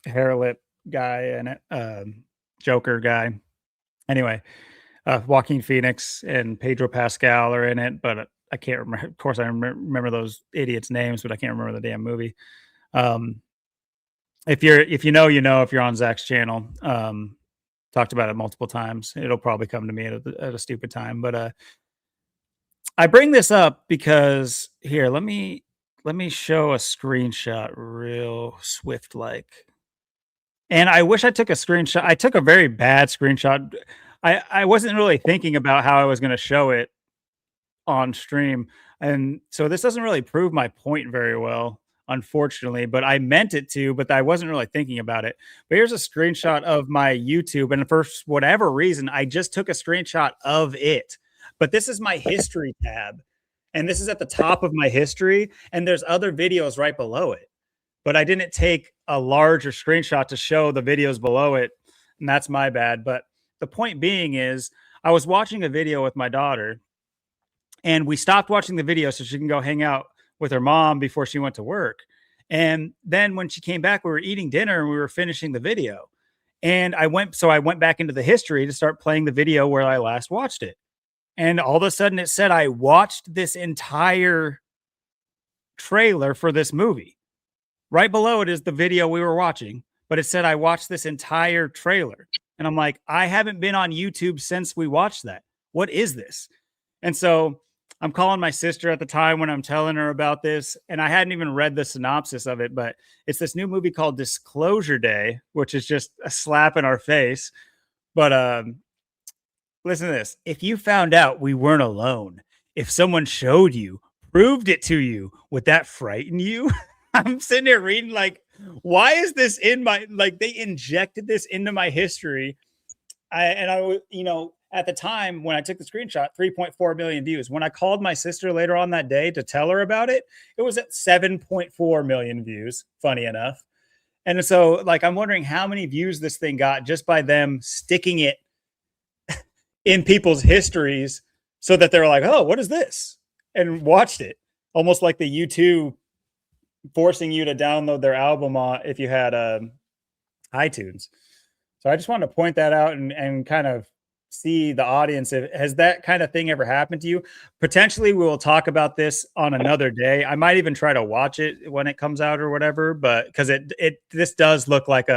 hairlip guy in it, Joker guy. Anyway, Joaquin Phoenix and Pedro Pascal are in it, but I can't remember. Of course, I remember those idiots' names, but I can't remember the damn movie. If you know, if you're on Zach's channel, talked about it multiple times. It'll probably come to me at a stupid time, but I bring this up because here, let me show a screenshot real swift like. And I wish I took a screenshot. I took a very bad screenshot. I wasn't really thinking about how I was going to show it on stream. And so this doesn't really prove my point very well, unfortunately, but I meant it to, but I wasn't really thinking about it. But here's a screenshot of my YouTube. And for whatever reason, I just took a screenshot of it. But this is my history tab. And this is at the top of my history. And there's other videos right below it. But I didn't take a larger screenshot to show the videos below it. And that's my bad. But the point being is I was watching a video with my daughter and we stopped watching the video so she can go hang out with her mom before she went to work. And then when she came back, we were eating dinner and we were finishing the video. And I went back into the history to start playing the video where I last watched it. And all of a sudden it said I watched this entire trailer for this movie. Right below it is the video we were watching, but it said I watched this entire trailer. And I'm like, I haven't been on YouTube since we watched that. What is this? And so I'm calling my sister at the time when I'm telling her about this, and I hadn't even read the synopsis of it, but it's this new movie called Disclosure Day, which is just a slap in our face. But listen to this. If you found out we weren't alone, if someone showed you, proved it to you, would that frighten you? I'm sitting there reading like, why is this in my, like they injected this into my history. At the time when I took the screenshot, 3.4 million views. When I called my sister later on that day to tell her about it, it was at 7.4 million views, funny enough. And so like, I'm wondering how many views this thing got just by them sticking it in people's histories so that they're like, oh, what is this? And watched it. Almost like the YouTube forcing you to download their album on if you had iTunes. So I just wanted to point that out and kind of see the audience. Has that kind of thing ever happened to you? Potentially we will talk about this on another day. I might even try to watch it when it comes out or whatever, but because this does look like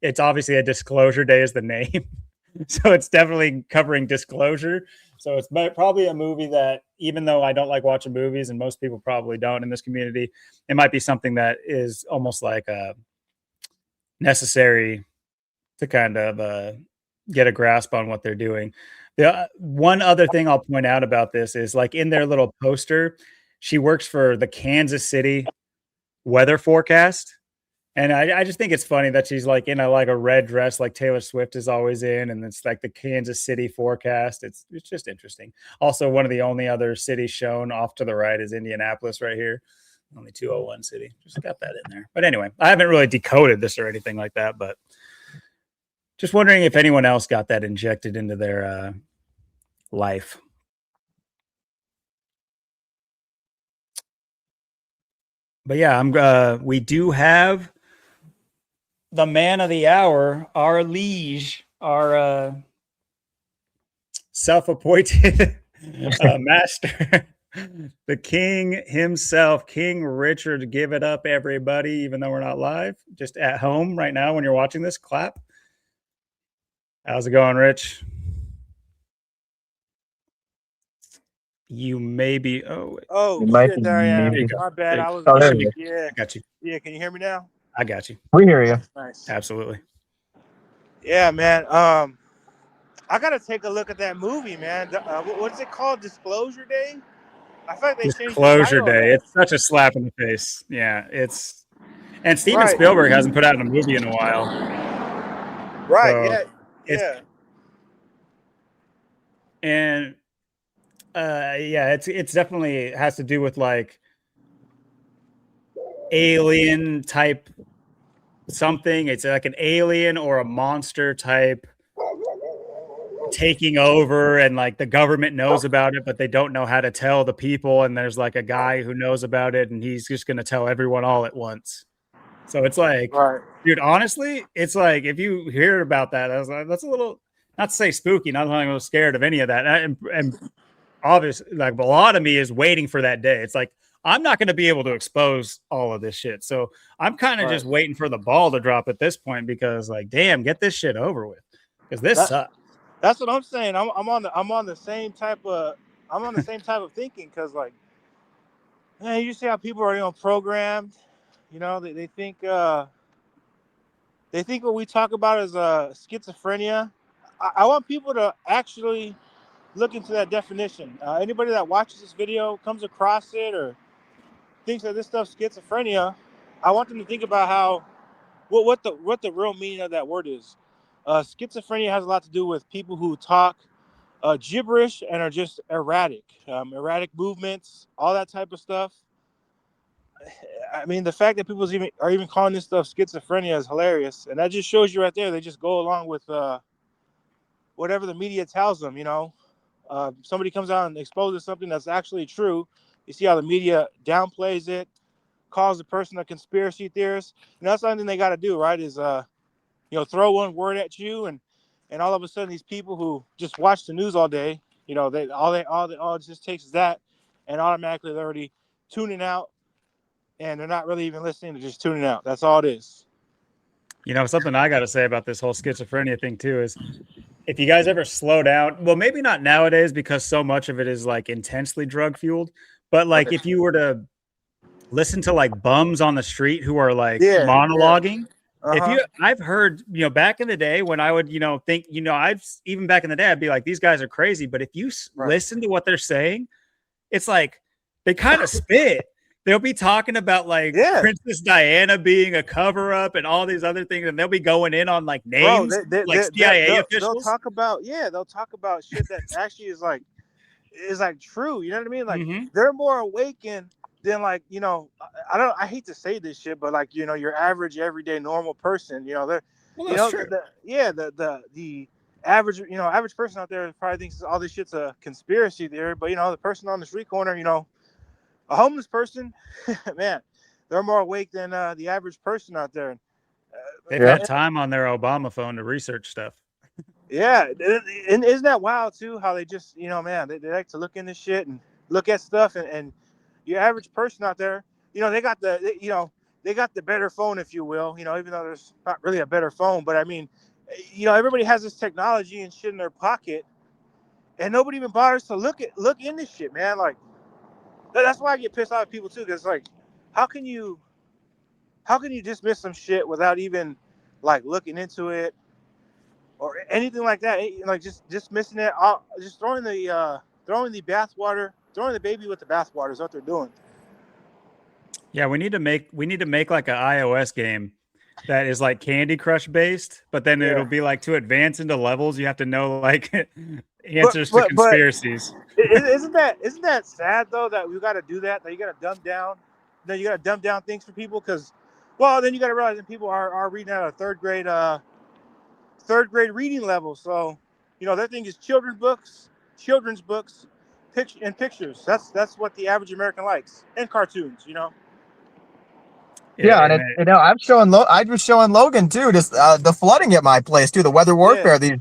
it's obviously a disclosure day is the name. So it's definitely covering disclosure. So it's probably a movie that, even though I don't like watching movies, and most people probably don't in this community, it might be something that is almost like necessary to kind of get a grasp on what they're doing. The one other thing I'll point out about this is like in their little poster, she works for the Kansas City weather forecast. And I just think it's funny that she's like in a red dress like Taylor Swift is always in, and it's like the Kansas City forecast. It's just interesting. Also, one of the only other cities shown off to the right is Indianapolis right here. Only 201 city. Just got that in there. But anyway, I haven't really decoded this or anything like that, but just wondering if anyone else got that injected into their life. But yeah, we do have the man of the hour, our liege, our self-appointed master, the king himself, King Richard. Give it up, everybody, even though we're not live, just at home right now when you're watching this, clap. How's it going, Rich? You may be. Oh, might shit, be there I am. muted. My bad. I was. Oh, there you Yeah, I got you. yeah. Can you hear me now? I got you. We hear you. Nice. Absolutely. Yeah, man. I gotta take a look at that movie, man. What is it called? Disclosure Day. I feel like they changed the Disclosure title of Day. that. It's such a slap in the face. Yeah, and Steven Right. Spielberg hasn't put out a movie in a while. Right. So, Yeah. it's- Yeah. And yeah, it's definitely has to do with like alien type something. It's like an alien or a monster type taking over, and like the government knows about it, but they don't know how to tell the people. And there's like a guy who knows about it, and he's just going to tell everyone all at once. So it's like Right. Dude, honestly, it's like if you hear about that, I was like, that's a little, not to say spooky, not that I'm a little scared of any of that. And obviously, like a lot of me is waiting for that day. It's like I'm not going to be able to expose all of this shit, so I'm kind of just waiting for the ball to drop at this point because, like, damn, get this shit over with because this sucks. That's what I'm saying. I'm on the same type of thinking because, like, man, you see how people are programmed. They think what we talk about is schizophrenia. I want people to actually look into that definition. Anybody that watches this video comes across it or thinks that this stuff's schizophrenia, I want them to think about how what the real meaning of that word is. Schizophrenia has a lot to do with people who talk gibberish and are just erratic movements, all that type of stuff. I mean, the fact that people are even calling this stuff schizophrenia is hilarious, and that just shows you right there. They just go along with whatever the media tells them. Somebody comes out and exposes something that's actually true. You see how the media downplays it, calls the person a conspiracy theorist. That's something they got to do, right? Is throw one word at you, and all of a sudden these people who just watch the news all day, all it just takes is that, and automatically they're already tuning out, and they're not really even listening, they're just tuning out. That's all it is. Something I got to say about this whole schizophrenia thing too is if you guys ever slow down, well, maybe not nowadays because so much of it is like intensely drug fueled, but like if you were to listen to like bums on the street who are like monologuing. I've heard, back in the day when I would, think, even back in the day, I'd be like, these guys are crazy. But if you listen to what they're saying, it's like they kind of spit. They'll be talking about like Princess Diana being a cover up and all these other things. And they'll be going in on like names, like CIA officials. They'll talk about shit that actually is like true. You know what I mean? Like they're more awakened than like, I hate to say this shit, but like, your average everyday normal person, they're, the average person out there probably thinks all this shit's a conspiracy theory, but the person on the street corner, a homeless person, man, they're more awake than the average person out there. They've had time on their Obama phone to research stuff. Yeah, and isn't that wild too? How they just, man, they like to look into shit and look at stuff, and your average person out there, they got the better phone, if you will, even though there's not really a better phone, but I mean, everybody has this technology and shit in their pocket, and nobody even bothers to look into shit, man. Like, that's why I get pissed off at people too, because like, how can you dismiss some shit without even like looking into it or anything like that? Like just dismissing it, just throwing the baby with the bathwater is what they're doing. Yeah, we need to make like an iOS game that is like Candy Crush based, but then it'll be like to advance into levels, you have to know like answers to conspiracies. Isn't that sad though that we got to do that? That you got to dumb down. That you got to dumb down things for people because, well, then you got to realize that people are reading at a third grade reading level. So, their thing is children's books, and pictures. That's what the average American likes, and cartoons. Yeah, and I was showing Logan too, just the flooding at my place too, the weather warfare, these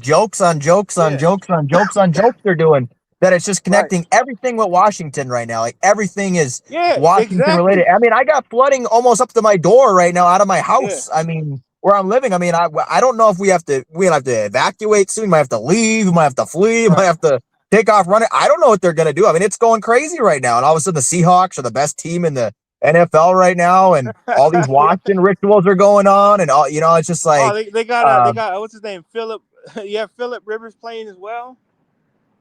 jokes on jokes on jokes on jokes on jokes they're doing. That it's just connecting everything with Washington right now. Like everything is Washington related. I mean, I got flooding almost up to my door right now out of my house. I mean, where I'm living. I mean, I don't know if we have to evacuate soon. We might have to leave. We might have to flee. We might have to take off running. I don't know what they're gonna do. I mean, it's going crazy right now. And all of a sudden, the Seahawks are the best team in the NFL right now, and all these Washington rituals are going on, and all it's just like they got what's his name, Philip. You have Philip Rivers playing as well.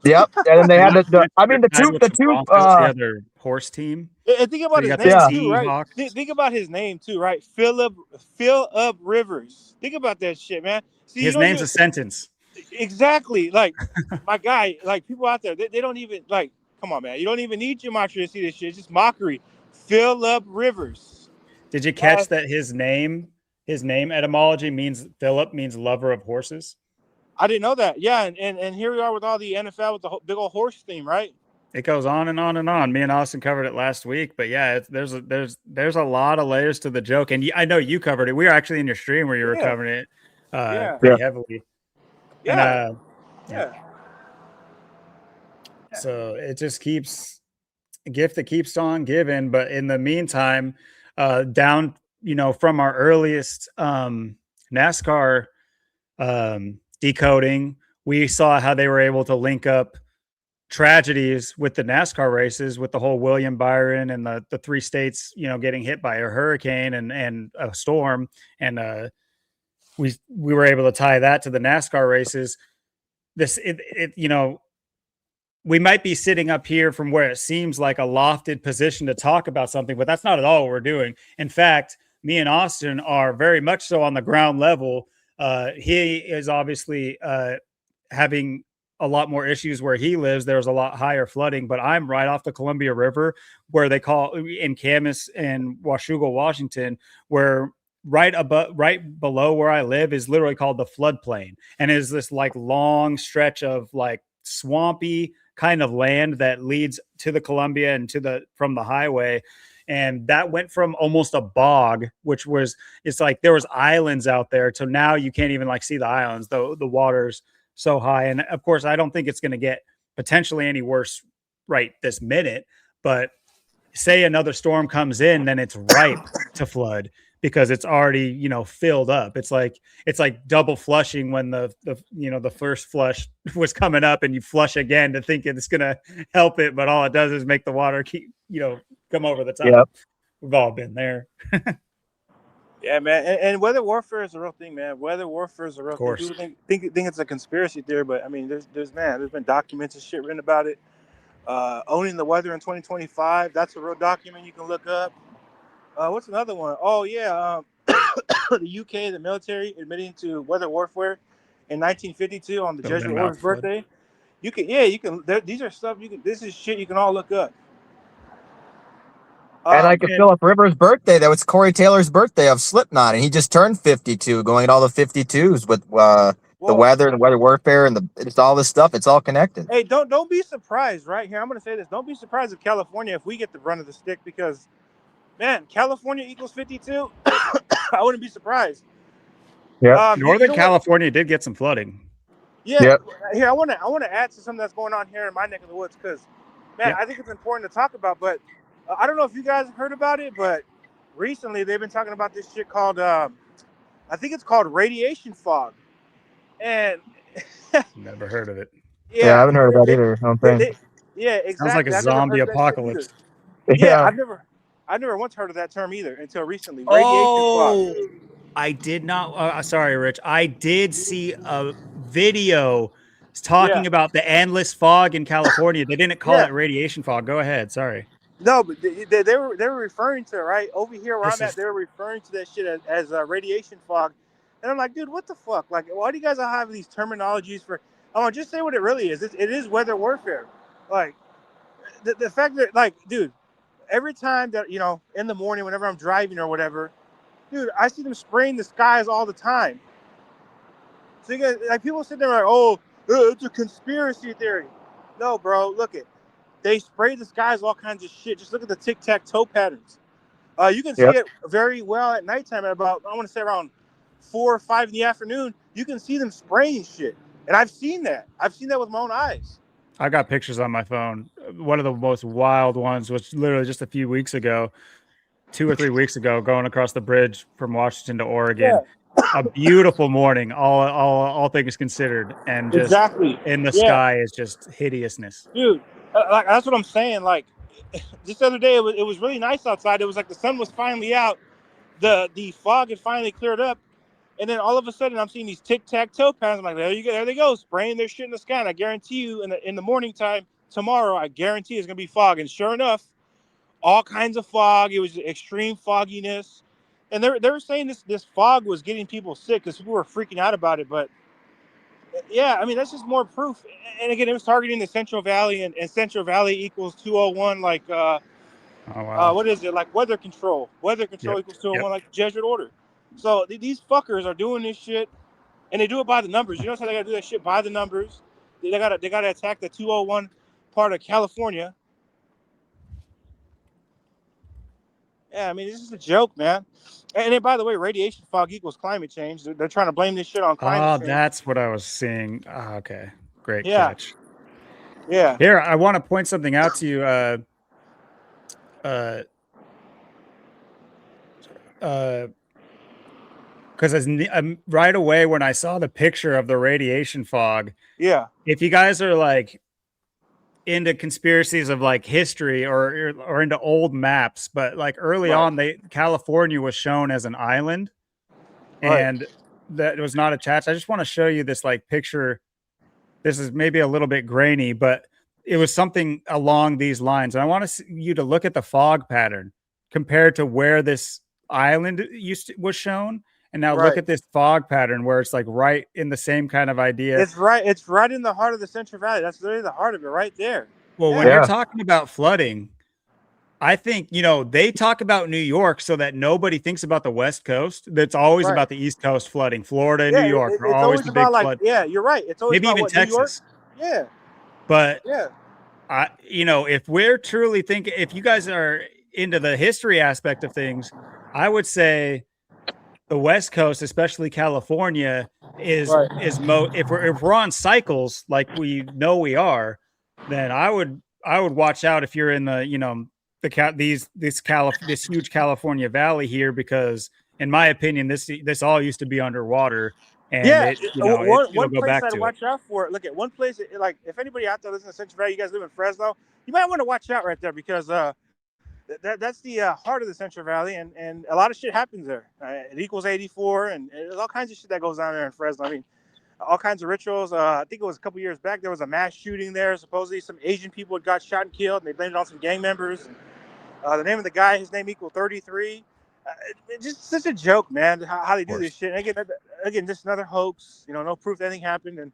Yep, and then they had the other horse team. And think about his name too, right? Think about his name too, right? Philip Rivers. Think about that shit, man. See, his name's a sentence. Exactly. Like my guy, like people out there, they don't even like. Come on, man. You don't even need gematria to see this shit. It's just mockery. Philip Rivers. Did you catch that his name etymology means Philip means lover of horses? I didn't know that. Yeah, and here we are with all the NFL with the big old horse theme, right? It goes on and on and on. Me and Austin covered it last week, but yeah, there's a lot of layers to the joke, and I know you covered it. We were actually in your stream where you were covering it pretty heavily. Yeah. And Yeah. so it just keeps a gift that keeps on giving. But in the meantime, down from our earliest NASCAR decoding, we saw how they were able to link up tragedies with the NASCAR races, with the whole William Byron and the three states, getting hit by a hurricane and a storm. And we were able to tie that to the NASCAR races. We might be sitting up here from where it seems like a lofted position to talk about something, but that's not at all what we're doing. In fact, me and Austin are very much so on the ground level. He is obviously having a lot more issues where he lives. There's a lot higher flooding, but I'm right off the Columbia River, where they call in Camas and Washougal, Washington, where right below where I live is literally called the floodplain, and is this like long stretch of like swampy kind of land that leads to the Columbia and from the highway. And that went from almost a bog, it's like there was islands out there, to now you can't even like see the islands, though the water's so high. And of course, I don't think it's going to get potentially any worse right this minute, but say another storm comes in, then it's ripe to flood, because it's already, filled up. It's like double flushing when the first flush was coming up, and you flush again to think it's going to help it. But all it does is make the water keep, come over the top. Yep. We've all been there. Yeah, man. And weather warfare is a real thing, man. Weather warfare is a real thing. People think it's a conspiracy theory, but I mean, there's been documents and shit written about it. Owning the weather in 2025, that's a real document you can look up. What's another one? Oh yeah, the UK, the military admitting to weather warfare in 1952 on the Jesuit Order's birthday. You can. These are stuff you can. This is shit you can all look up. And I could fill up River's birthday. That was Corey Taylor's birthday of Slipknot, and he just turned 52. Going at all the 52s with the weather, the weather warfare, and it's all this stuff. It's all connected. Hey, don't be surprised, right here. I'm going to say this. Don't be surprised if California, if we get the run of the stick, because, man, California equals 52. I wouldn't be surprised. Yeah. Northern California did get some flooding. Yeah. Yep. Here, I want to add to something that's going on here in my neck of the woods, because, man, I think it's important to talk about. But I don't know if you guys have heard about it, but recently they've been talking about this shit called, I think it's called radiation fog. And never heard of it. Yeah, I haven't heard of that either. Yeah, exactly. Sounds like a zombie apocalypse. Yeah, I've never once heard of that term either until recently. Radiation fog. I did not. Sorry, Rich. I did see a video talking about the endless fog in California. They didn't call it radiation fog. Go ahead. Sorry. No, but they were referring to it, right over here where I'm at. They were referring to that shit as radiation fog, and I'm like, dude, what the fuck? Like, why do you guys all have these terminologies for? I want to just say what it really is. It is weather warfare. Like, the fact that, like, dude, every time that in the morning, whenever I'm driving or whatever, dude, I see them spraying the skies all the time. So you guys, like, people sit there like, oh, it's a conspiracy theory. No, bro, look it. They spray the skies all kinds of shit. Just look at the tic-tac-toe patterns. You can see it very well at nighttime at about, I want to say around 4 or 5 in the afternoon. You can see them spraying shit. And I've seen that. I've seen that with my own eyes. I got pictures on my phone. One of the most wild ones was literally just a few weeks ago, 2 or 3 weeks ago, going across the bridge from Washington to Oregon. A beautiful morning, all things considered, and just in the sky is just hideousness. Dude, like, that's what I'm saying. Like, this other day, it was really nice outside. It was like the sun was finally out. The fog had finally cleared up. And then all of a sudden, I'm seeing these tic-tac-toe patterns. I'm like, there they go, spraying their shit in the sky. And I guarantee you, in the morning time tomorrow, I guarantee it's going to be fog. And sure enough, all kinds of fog. It was extreme fogginess. And they were saying this fog was getting people sick because people were freaking out about it. But, yeah, I mean, that's just more proof. And again, it was targeting the Central Valley, and Central Valley equals 201, like, what is it? Like weather control. Weather control equals 201, like the Jesuit order. So these fuckers are doing this shit, and they do it by the numbers. You know how they gotta do that shit by the numbers? They gotta attack the 201 part of California. Yeah, I mean, this is a joke, man. And then, by the way, radiation fog equals climate change. They're trying to blame this shit on climate Oh, change. that's what I was seeing. Oh, okay. Great Yeah. catch. Yeah. Here, I want to point something out to you. Because right away when I saw the picture of the radiation fog, Yeah. if you guys are like into conspiracies of like history or into old maps, but like early Right. on, California was shown as an island, Right. and that was not attached. I just want to show you this like picture. This is maybe a little bit grainy, but it was something along these lines. And I want you to look at the fog pattern compared to where this island was shown. And now look Right. at this fog pattern where it's like right in the same kind of idea. It's right in the heart of the Central Valley. That's literally the heart of it right there. Well, when Yeah. you're talking about flooding, I think, they talk about New York so that nobody thinks about the West Coast. That's always Right. about the East Coast flooding. Florida and Yeah, New York are it's always always the big about flood. yeah, you're right. It's always Maybe about even what, New York? Texas. Yeah. But Yeah. if we're truly thinking, if you guys are into the history aspect of things, I would say the West Coast, especially California, is Right. if we're on cycles like we know we are, then I would watch out if you're in the this huge California Valley here, because in my opinion this all used to be underwater, and Yeah, it'll one go place back I'd to it. watch out for. Look at one place, like if anybody out there listening to Central Valley, you guys live in Fresno, you might want to watch out right there, because that's the heart of the Central Valley, and a lot of shit happens there. It equals 84, and there's all kinds of shit that goes on there in Fresno. I mean, all kinds of rituals. I think it was a couple years back, there was a mass shooting there. Supposedly some Asian people had got shot and killed, and they blamed it on some gang members. The name of the guy, his name equal 33. It's just such a joke, man, how they do this shit. And again, just another hoax. No proof that anything happened. And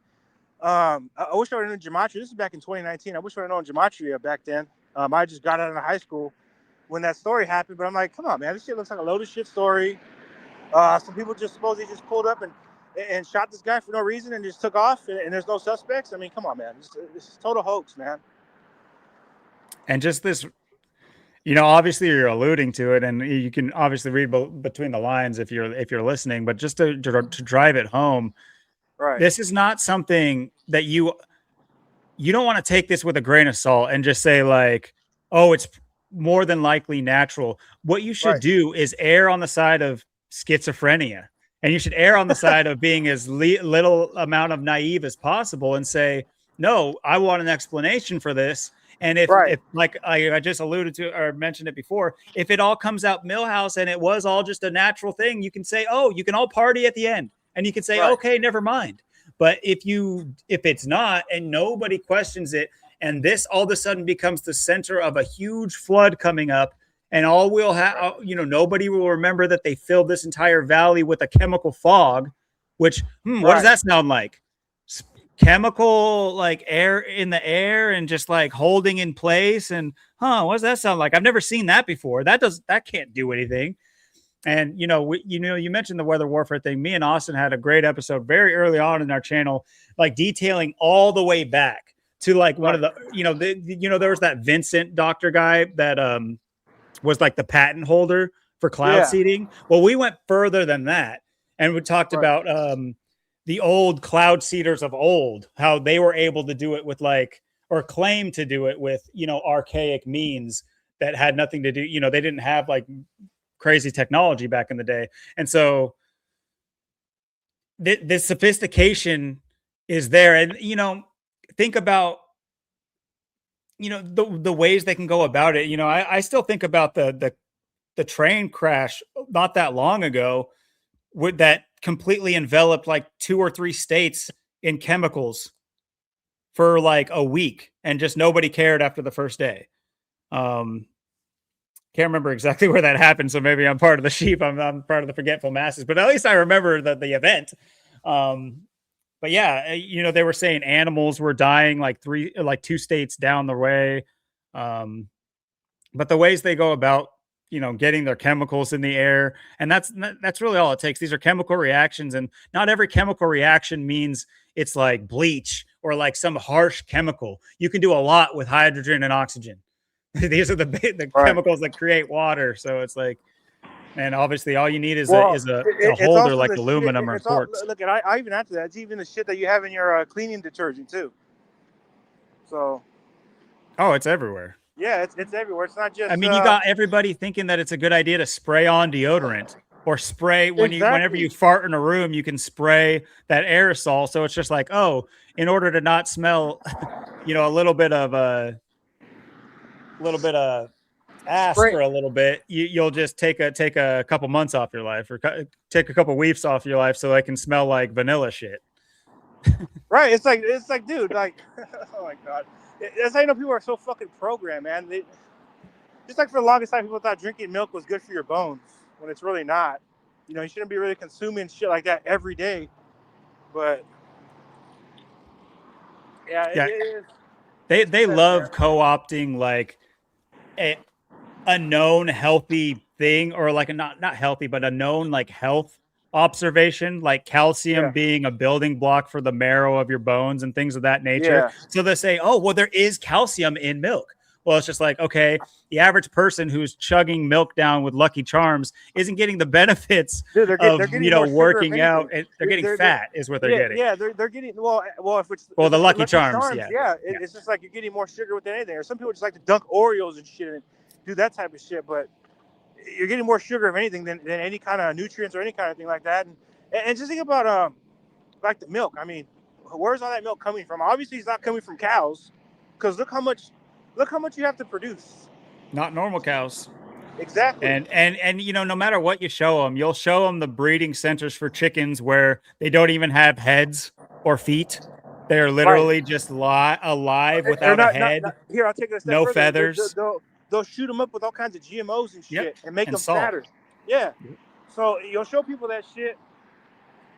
I wish I would have known gematria. This is back in 2019. I wish I would have known gematria back then. I just got out of high school when that story happened. But I'm like, come on, man, this shit looks like a load of shit story. Some people just supposedly just pulled up and shot this guy for no reason and just took off, and there's no suspects. I mean, come on, man. This is total hoax, man. And just this, obviously you're alluding to it, and you can obviously read between the lines if you're listening, but just to drive it home, right? This is not something that you don't want to take this with a grain of salt and just say like, oh, it's more than likely natural. What you should do is err on the side of schizophrenia, and you should err on the side of being as little amount of naive as possible and say, no, I want an explanation for this. And if like I just alluded to or mentioned it before, if it all comes out Millhouse and it was all just a natural thing, you can say, oh, you can all party at the end, and you can say, okay, never mind. But if it's not, and nobody questions it, and this all of a sudden becomes the center of a huge flood coming up, and all we'll have, nobody will remember that they filled this entire valley with a chemical fog, which, what does that sound like? Chemical, like air in the air and just like holding in place. And what does that sound like? I've never seen that before. That can't do anything. And you mentioned the weather warfare thing. Me and Austin had a great episode very early on in our channel, like detailing all the way back to like one of the, there was that Vincent doctor guy that was like the patent holder for cloud seeding. Well, we went further than that, and we talked about the old cloud seeders of old, how they were able to do it with or claim to do it with, archaic means that had nothing to do, they didn't have like crazy technology back in the day. And so this sophistication is there. And, think about, the ways they can go about it. I still think about the train crash not that long ago that completely enveloped like 2 or 3 states in chemicals for like a week, and just nobody cared after the first day. Can't remember exactly where that happened, so maybe I'm part of the sheep. I'm part of the forgetful masses, but at least I remember the event. But yeah, they were saying animals were dying like 2 states down the way. But the ways they go about, getting their chemicals in the air, and that's really all it takes. These are chemical reactions, and not every chemical reaction means it's like bleach or like some harsh chemical. You can do a lot with hydrogen and oxygen. These are the chemicals that create water. So it's like, and obviously all you need is a it's holder also like the aluminum shit, or it's all, quartz. look, and I even after that, it's even the shit that you have in your cleaning detergent too. So Oh, it's everywhere. yeah, it's everywhere. It's not just. I mean, you got everybody thinking that it's a good idea to spray on deodorant or spray whenever you fart in a room, you can spray that aerosol. So it's just like, oh, in order to not smell, a little bit of ass Spray. for a little bit, you'll just take a couple months off your life, or take a couple weeks off your life, so I can smell like vanilla shit. Right. It's like, dude, like, oh my god, that's how you know people are so fucking programmed, man. Just like for the longest time, people thought drinking milk was good for your bones when it's really not. You shouldn't be really consuming shit like that every day. But yeah, Yeah, it is. they love co-opting like a known healthy thing, or like a not healthy, but a known like health observation, like calcium being a building block for the marrow of your bones and things of that nature. Yeah. So they say, oh, well, there is calcium in milk. Well, it's just like, okay, the average person who's chugging milk down with Lucky Charms isn't getting the benefits Dude, they're getting more working sugar, out. They're getting fat is what they're getting. Yeah, they're getting the if Lucky Charms. It's just like you're getting more sugar with anything. Or some people just like to dunk Oreos and shit and do that type of shit. But you're getting more sugar of anything than any kind of nutrients or any kind of thing like that. And just think about like the milk. I mean, where's all that milk coming from? Obviously, it's not coming from cows, because look how much you have to produce. Not normal cows. Exactly. And no matter what you show them, you'll show them the breeding centers for chickens where they don't even have heads or feet. They're literally just alive without a head. Here, I'll take it a step no further. feathers. They'll shoot them up with all kinds of GMOs and shit and make them salt. fatter. Yeah. So you'll show people that shit,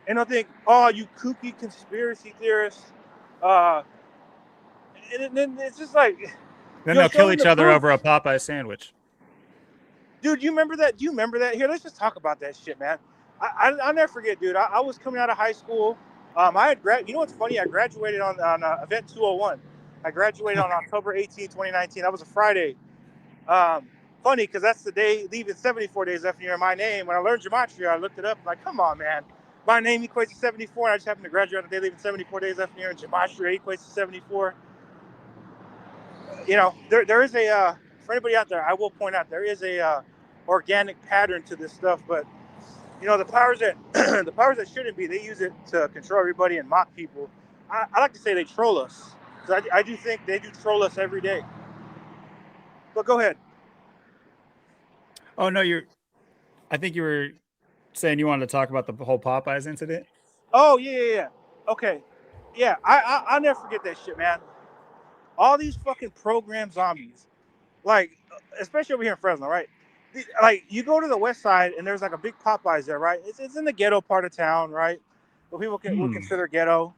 and they'll think, "Oh, you kooky conspiracy theorists." And then it's just like, then they'll kill each other over a Popeye sandwich. Dude, you remember that? Do you remember that? Here, let's just talk about that shit, man. I'll never forget, dude. I was coming out of high school. I had you know what's funny? I graduated on event 201. I graduated on October 18, 2019. That was a Friday. Funny, because that's the day leaving 74 days after you're in my name. When I learned gematria, I looked it up. Like, come on, man. My name equates to 74. And I just happened to graduate on the day leaving 74 days after you're in gematria equates to 74. There is a for anybody out there, I will point out there is a organic pattern to this stuff, but the powers that shouldn't be, they use it to control everybody and mock people. I like to say they troll us. So I do think they do troll us every day. But go ahead. Oh no, I think you were saying you wanted to talk about the whole Popeyes incident. Oh yeah. Okay. Yeah, I'll never forget that shit, man. All these fucking program zombies, like, especially over here in Fresno, right? Like, you go to the west side and there's like a big Popeyes there, right? It's in the ghetto part of town, right? What people would consider ghetto.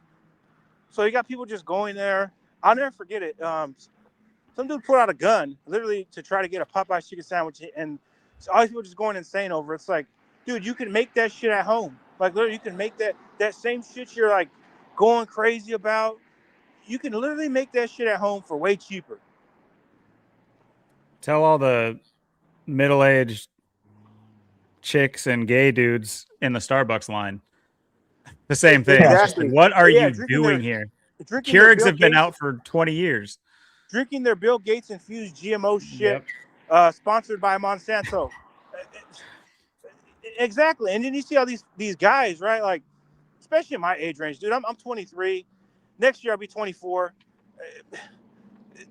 So you got people just going there. I'll never forget it. Some dude pulled out a gun, literally, to try to get a Popeyes chicken sandwich, and all these people just going insane over it. It's like, dude, you can make that shit at home. Like, literally, you can make that same shit you're like going crazy about. You can literally make that shit at home for way cheaper. Tell all the middle-aged chicks and gay dudes in the Starbucks line the same thing. Exactly. What are you doing here? Keurigs have been out for 20 years. Drinking their Bill Gates infused GMO shit, sponsored by Monsanto. Exactly. And then you see all these guys, right? Like, especially in my age range, dude. I'm 23. Next year I'll be 24.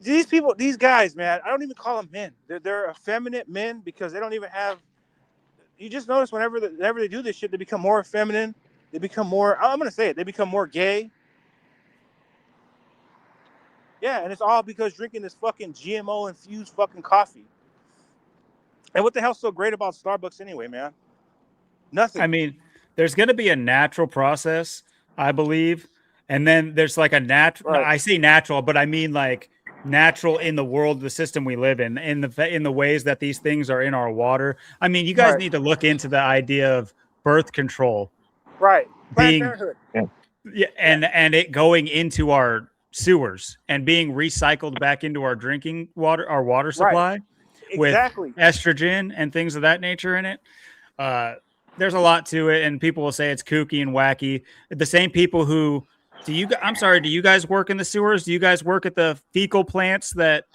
These guys, man, I don't even call them men. They're effeminate men, because they don't even have. You just notice whenever they do this shit, they become more feminine. They become more. I'm gonna say it. They become more gay. Yeah, and it's all because drinking this fucking GMO infused fucking coffee. And what the hell's so great about Starbucks anyway, man? Nothing. I mean, there's going to be a natural process, I believe. And then there's like a natural, Right. I say natural, but I mean like natural in the world, the system we live in the ways that these things are in our water. I mean, you guys need to look into the idea of birth control. Right. Planned Being Parenthood. Yeah, and it going into our sewers and being recycled back into our drinking water, our water Right. supply, with Exactly. estrogen and things of that nature in it. There's a lot to it, and people will say it's kooky and wacky. The same people who I'm sorry, do you guys work in the sewers? Do you guys work at the fecal plants that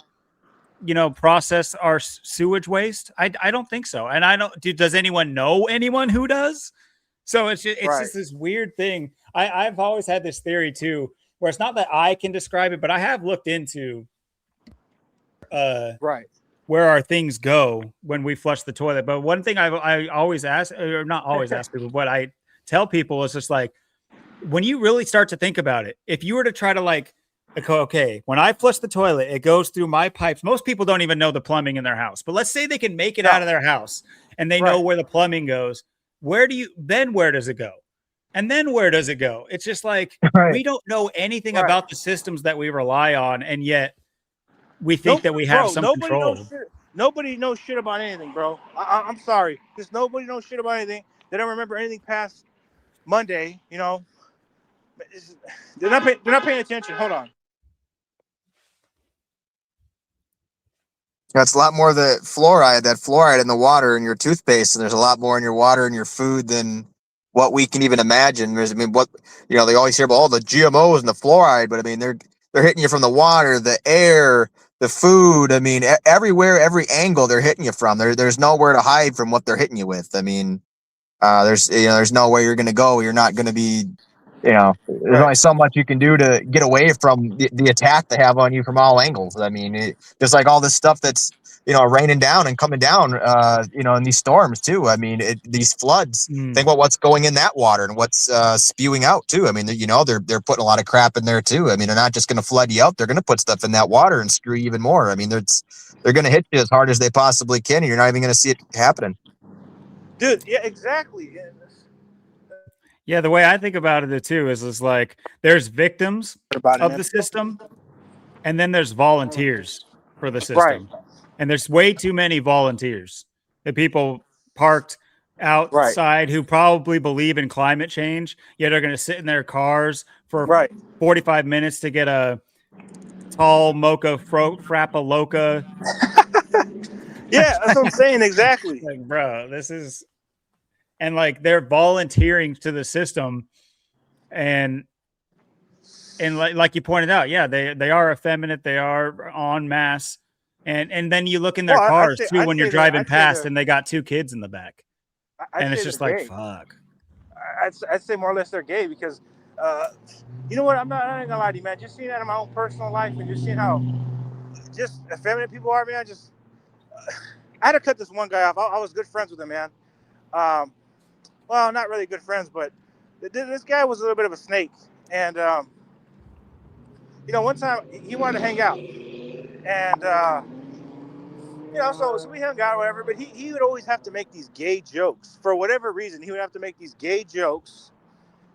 process our sewage waste? I don't think so, and I don't. Does anyone know anyone who does? So it's just this weird thing. I've always had this theory too, where it's not that I can describe it, but I have looked into Right. where our things go when we flush the toilet. But one thing I always ask, or not always ask people, but I tell people is just like, when you really start to think about it, if you were to try to like, okay, when I flush the toilet, it goes through my pipes. Most people don't even know the plumbing in their house, but let's say they can make it out of their house and they know where the plumbing goes. Where does it go? And then where does it go? It's just like, we don't know anything about the systems that we rely on. And yet we think that we have some control. Nobody knows shit about anything, bro. I'm sorry. Just nobody knows shit about anything. They don't remember anything past Monday, you know. They're not paying attention. Hold on. That's a lot more that fluoride in the water in your toothpaste, and there's a lot more in your water and your food than what we can even imagine. They always hear about the GMOs and the fluoride, but I mean, they're hitting you from the water, the air, the food. I mean, everywhere, every angle they're hitting you from. There's nowhere to hide from what they're hitting you with. I mean, there's nowhere you're going to go. You're not going to be, there's only so much you can do to get away from the attack they have on you from all angles. I mean, just like all this stuff that's, raining down and coming down, in these storms too. I mean, these floods, think about what's going in that water and what's spewing out too. I mean, they're putting a lot of crap in there too. I mean, they're not just going to flood you out. They're going to put stuff in that water and screw you even more. I mean, they're going to hit you as hard as they possibly can, and you're not even going to see it happening. Dude, yeah, exactly. Yeah, the way I think about it too is like there's victims of the system, and then there's volunteers for the system. Right. And there's way too many volunteers. The people parked outside who probably believe in climate change, yet are going to sit in their cars for 45 minutes to get a tall mocha frappa loca. Yeah, that's what I'm saying. Exactly. Like, bro, this is... And like they're volunteering to the system, and like you pointed out, yeah, they are effeminate, they are en masse, and then you look in their cars too when you're driving past, and they got two kids in the back, and it's just like gay. Fuck. I'd say more or less they're gay because, you know what? I ain't gonna lie to you, man. Just seeing that in my own personal life, and just seeing how just effeminate people are, man. I had to cut this one guy off. I was good friends with him, man. Well, not really good friends, but this guy was a little bit of a snake. And, one time he wanted to hang out. And, so we hung out or whatever, but he would always have to make these gay jokes. For whatever reason, he would have to make these gay jokes.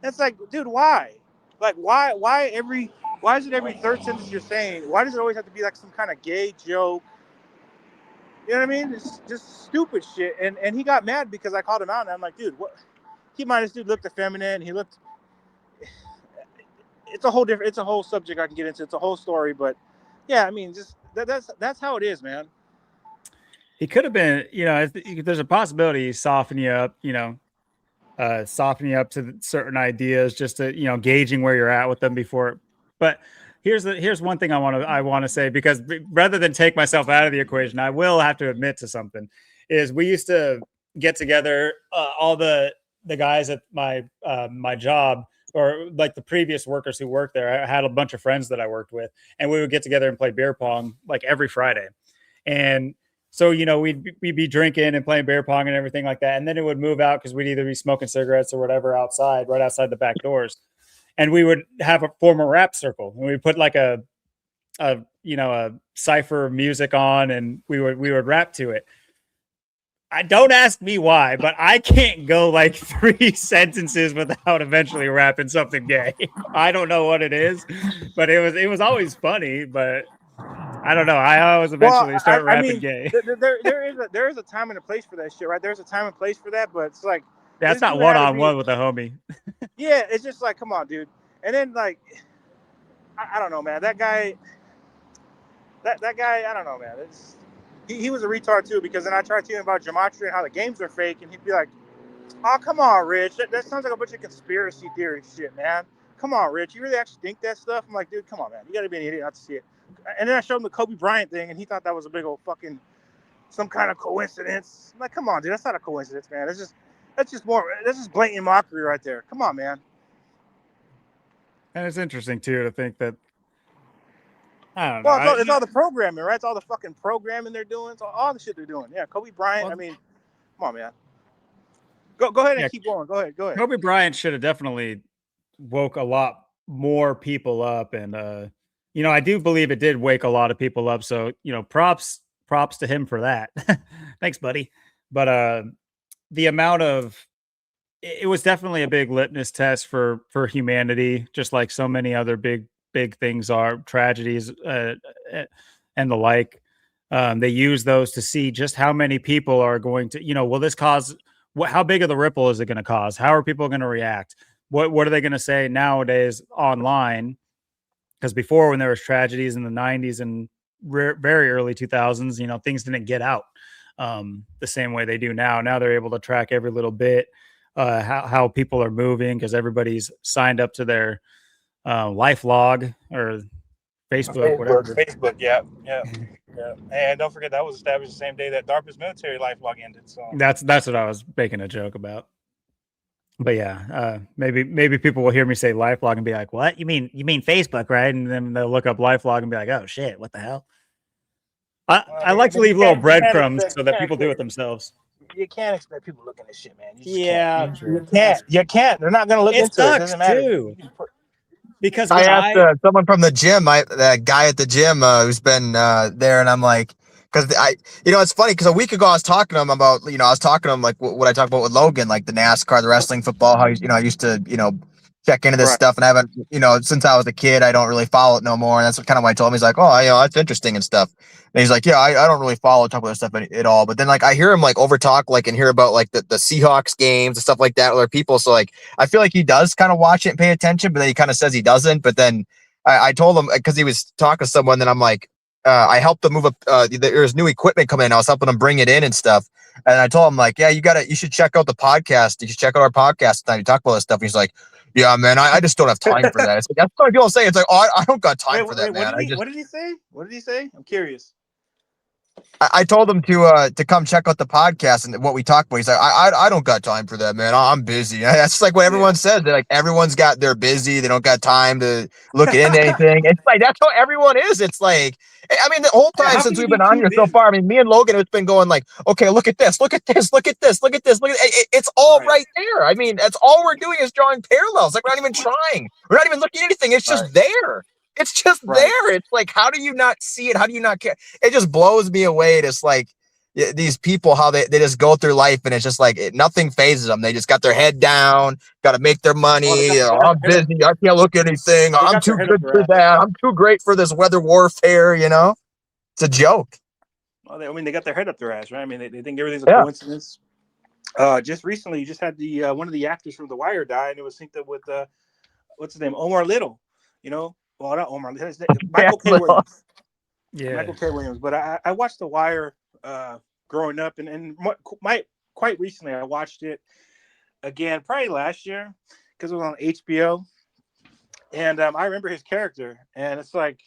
And it's like, dude, why? Like, why is it every third sentence you're saying? Why does it always have to be like some kind of gay joke? You know what I mean? It's just stupid shit. And he got mad because I called him out, and I'm like, dude, what? Keep in mind, this dude looked effeminate. He looked... It's a whole subject I can get into. It's a whole story, but yeah, I mean, just that's how it is, man. He could have been, there's a possibility he's softening you up, softening you up to certain ideas, just to, gauging where you're at with them before. But here's one thing I want to say, because rather than take myself out of the equation, I will have to admit to something. Is we used to get together, all the guys at my job, or like the previous workers who worked there. I had a bunch of friends that I worked with, and we would get together and play beer pong like every Friday. And so, we'd be drinking and playing beer pong and everything like that. And then it would move out because we'd either be smoking cigarettes or whatever right outside the back doors. And we would form a rap circle, and we'd put like a cipher music on, and we would rap to it. I don't ask me why, but I can't go like 3 sentences without eventually rapping something gay. I don't know what it is, but it was always funny. But I don't know. I always eventually start rapping gay. There is a time and a place for that shit, right? There's a time and place for that, but it's like that's not one-on-one with a homie. Yeah, it's just like, come on, dude. And then like, I don't know, man. That guy, I don't know, man. He was a retard too, because then I tried to him about gematria and how the games are fake, and he'd be like, "Oh, come on, Rich. That sounds like a bunch of conspiracy theory shit, man. Come on, Rich. You really actually think that stuff?" I'm like, dude, come on, man. You got to be an idiot not to see it. And then I showed him the Kobe Bryant thing, and he thought that was a big old fucking some kind of coincidence. I'm like, come on, dude. That's not a coincidence, man. That's just blatant mockery right there. Come on, man. And it's interesting too to think that, I don't know. Well, it's all the programming, right? It's all the fucking programming they're doing. It's all the shit they're doing. Yeah, Kobe Bryant. I mean, come on, man. Go ahead and keep going. Go ahead. Kobe Bryant should have definitely woke a lot more people up, and I do believe it did wake a lot of people up. So props to him for that. Thanks, buddy. But the amount of it was definitely a big litmus test for humanity, just like so many other big things are, tragedies and the like. They use those to see just how many people are going to, will this cause, how big of the ripple is it going to cause? How are people going to react? What are they going to say nowadays online? Because before, when there was tragedies in the 90s and very early 2000s, things didn't get out the same way they do now. Now they're able to track every little bit, how people are moving, because everybody's signed up to their life log or Facebook, whatever. Facebook, yeah. And don't forget, that was established the same day that DARPA's military life log ended. So that's what I was making a joke about. But yeah, maybe people will hear me say LifeLog and be like, "What? You mean Facebook, right?" And then they'll look up LifeLog and be like, "Oh shit, what the hell?" I like to leave little breadcrumbs so that people do it themselves. You can't expect people looking at shit, man. You can't. They're not going to look into it. It doesn't matter. Too. Because I asked someone from the gym, that guy at the gym who's been there, and I'm like, because it's funny, because a week ago I was talking to him about, I was talking to him like what I talked about with Logan, like the NASCAR, the wrestling, football, how I used to check into this stuff, and I haven't, since I was a kid, I don't really follow it no more, and that's kind of what I told him. He's like, oh, that's interesting and stuff. And he's like, yeah, I don't really talk about this stuff at all. But then like I hear him like over talk, like, and hear about like the Seahawks games and stuff like that with other people. So like I feel like he does kind of watch it and pay attention, but then he kind of says he doesn't. But then I told him, because he was talking to someone, then I'm like, I helped him move up. There's new equipment coming in. I was helping him bring it in and stuff. And I told him like, yeah, you should check out the podcast. You should check out our podcast. And you talk about this stuff. And he's like, yeah, man, I just don't have time for that. It's like, that's what people say. It's like, oh, I don't got time for that, man. What did he say? What did he say? I'm curious. I told him to come check out the podcast and what we talk about. He's like, I don't got time for that, man. I'm busy. That's like what everyone says. They're like, they're busy. They don't got time to look into anything. It's like, that's how everyone is. It's like, I mean, the whole time since we've been on here so far, I mean, me and Logan have been going like, okay, look at this, look at this, look at this, look at this, look at it. It's all right there. I mean, that's all we're doing is drawing parallels. Like, we're not even trying. We're not even looking at anything. It's just there. It's just there. It's like, how do you not see it? How do you not care? It just blows me away. It's like these people, how they just go through life, and it's just like nothing phases them. They just got their head down, got to make their money. I'm busy. I can't look at anything. I'm too good for that. I'm too great for this weather warfare. It's a joke. Well, they got their head up their ass, right? I mean, they think everything's a coincidence. Just recently, you just had the one of the actors from The Wire die, and it was synced up with what's his name, Omar Little. Well, not Omar. Michael K. Williams. Yeah, Michael K. Williams. But I watched The Wire growing up, and quite recently I watched it again, probably last year, because it was on HBO. And I remember his character, and it's like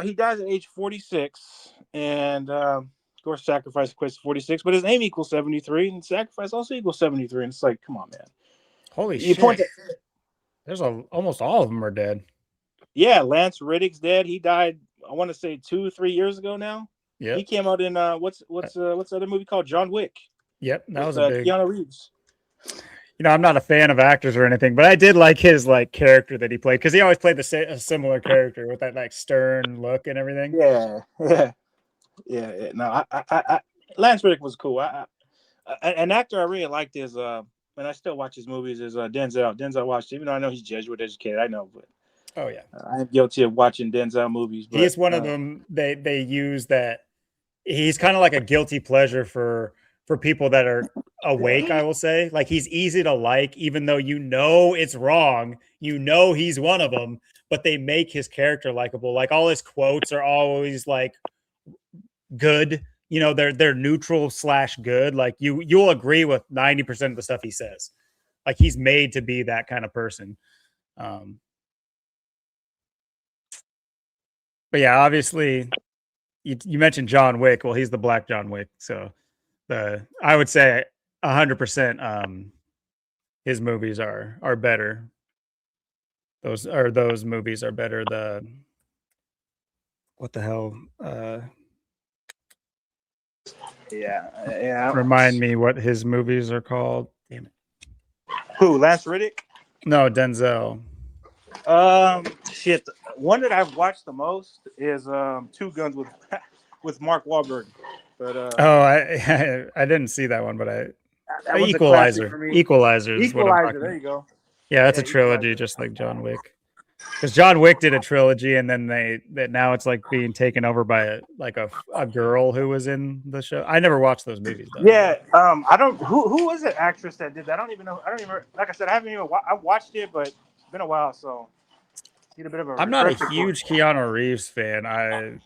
he dies at age 46, and of course sacrifice equates to 46, but his name equals 73, and sacrifice also equals 73. And it's like, come on, man. Holy shit. There's almost all of them are dead. Yeah, Lance Reddick's dead. He died, I want to say 2-3 years ago now. Yeah. He came out in what's the other movie called? John Wick. Yep, that was a big Keanu Reeves. I'm not a fan of actors or anything, but I did like his character that he played, because he always played a similar character with that stern look and everything. Yeah. No, I Lance Reddick was cool. An actor I really liked is and I still watch his movies, is Denzel. Denzel Washington, even though I know he's Jesuit educated, I know, but oh yeah, I am guilty of watching Denzel movies. But, he's one of them. They use that. He's kind of like a guilty pleasure for for people that are awake, I will say. Like, he's easy to like, even though it's wrong. He's one of them, but they make his character likable. Like, all his quotes are always like good. They're neutral / good. Like, you'll agree with 90% of the stuff he says. Like, he's made to be that kind of person. But yeah, obviously, you mentioned John Wick. Well, he's the Black John Wick, so I would say 100%. His movies are better. Those movies are better. What the hell? Yeah. Remind me what his movies are called. Damn it. Who? Lance Riddick? No, Denzel. Shit. One that I've watched the most is Two Guns with Mark Wahlberg. But I didn't see that one, but that was Equalizer. Equalizer is what I'm talking there you go. Yeah, that's a trilogy, just like John Wick. Because John Wick did a trilogy, and then now it's like being taken over by a girl who was in the show. I never watched those movies though. Yeah, I don't. Who was the actress that did that? I don't even know. I don't even. Like I said, I haven't even. I watched it, but it's been a while, so need a bit of a. I'm not a huge Keanu Reeves fan.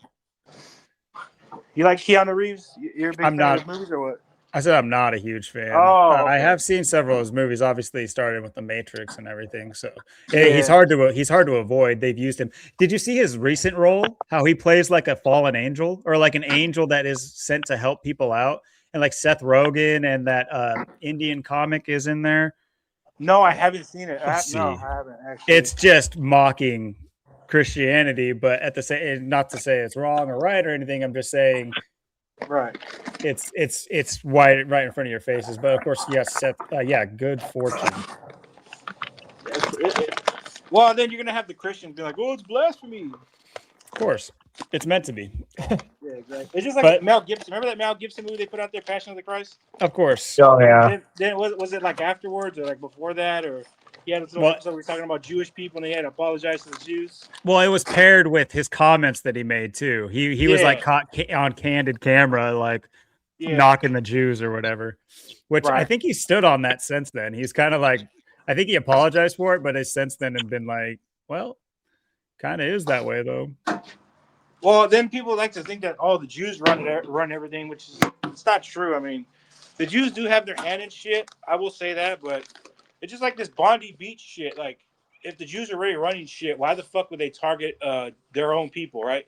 You like Keanu Reeves? You're a big I'm fan not. of his movies or what? I said I'm not a huge fan. Oh, okay. I have seen several of his movies. Obviously, started with The Matrix and everything. So Yeah. he's hard to avoid. They've used him. Did you see his recent role? How he plays like a fallen angel, or like an angel that is sent to help people out, and like Seth Rogen and that Indian comic is in there. No, I haven't seen it. No, I haven't actually. It's just mocking Christianity, but at the same, not to say it's wrong or right or anything. I'm just saying. Right. It's right in front of your faces. But of course, yes, Seth, good fortune. Well, then you're gonna have the Christians be like, "Oh, it's blasphemy." Of course, it's meant to be. Yeah, exactly. It's just like Mel Gibson. Remember that Mel Gibson movie they put out there, Passion of the Christ? Of course. Oh yeah. Then was it like afterwards or like before that, or he had a little episode we're talking about Jewish people and they had to apologize to the Jews? Well, it was paired with his comments that he made too. He was like caught on candid camera, like knocking the Jews or whatever. Which I think he stood on that since then. He's kind of like, I think he apologized for it, but has since then have been like, well, kind of is that way though. Well, then people like to think that the Jews run everything, which is it's not true. I mean, the Jews do have their hand in shit. I will say that, but it's just like this Bondi Beach shit. Like, if the Jews are already running shit, why the fuck would they target their own people, right?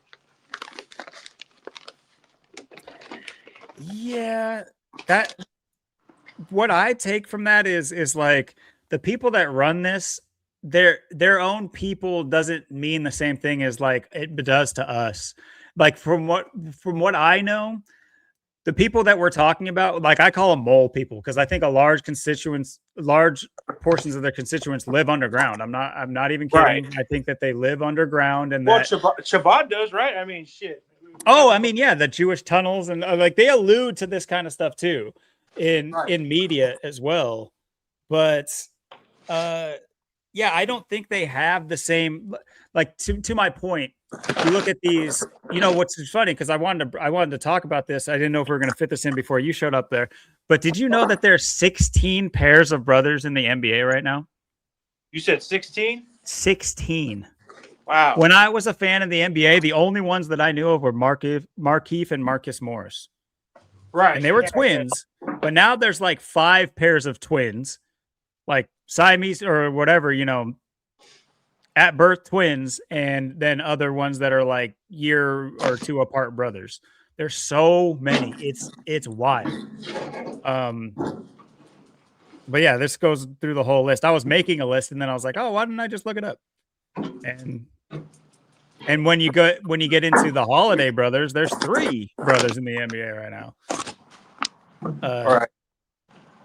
Yeah, that what I take from that is like the people that run this, their own people doesn't mean the same thing as like it does to us. Like from what I know, the people that we're talking about, like I call them mole people because I think large portions of their constituents live underground. I'm not even kidding. Right. I think that they live underground, and Shabbat does, right? I mean, shit. Oh, I mean, yeah, the Jewish tunnels and like they allude to this kind of stuff too in media as well. But yeah, I don't think they have the same. Like to my point, you look at these. You know what's funny because I wanted to talk about this. I didn't know if we were going to fit this in before you showed up there. But did you know that there's 16 pairs of brothers in the NBA right now? You said 16? 16. Wow. When I was a fan of the NBA, the only ones that I knew of were Markieff and Marcus Morris. Right. And they were twins, but now there's like 5 pairs of twins, like Siamese or whatever, at birth twins, and then other ones that are like year or 2 apart brothers. There's so many. It's wild. But yeah, this goes through the whole list. I was making a list and then I was like, oh, why didn't I just look it up? And when you get into the Holiday brothers, there's 3 brothers in the NBA right now. All right.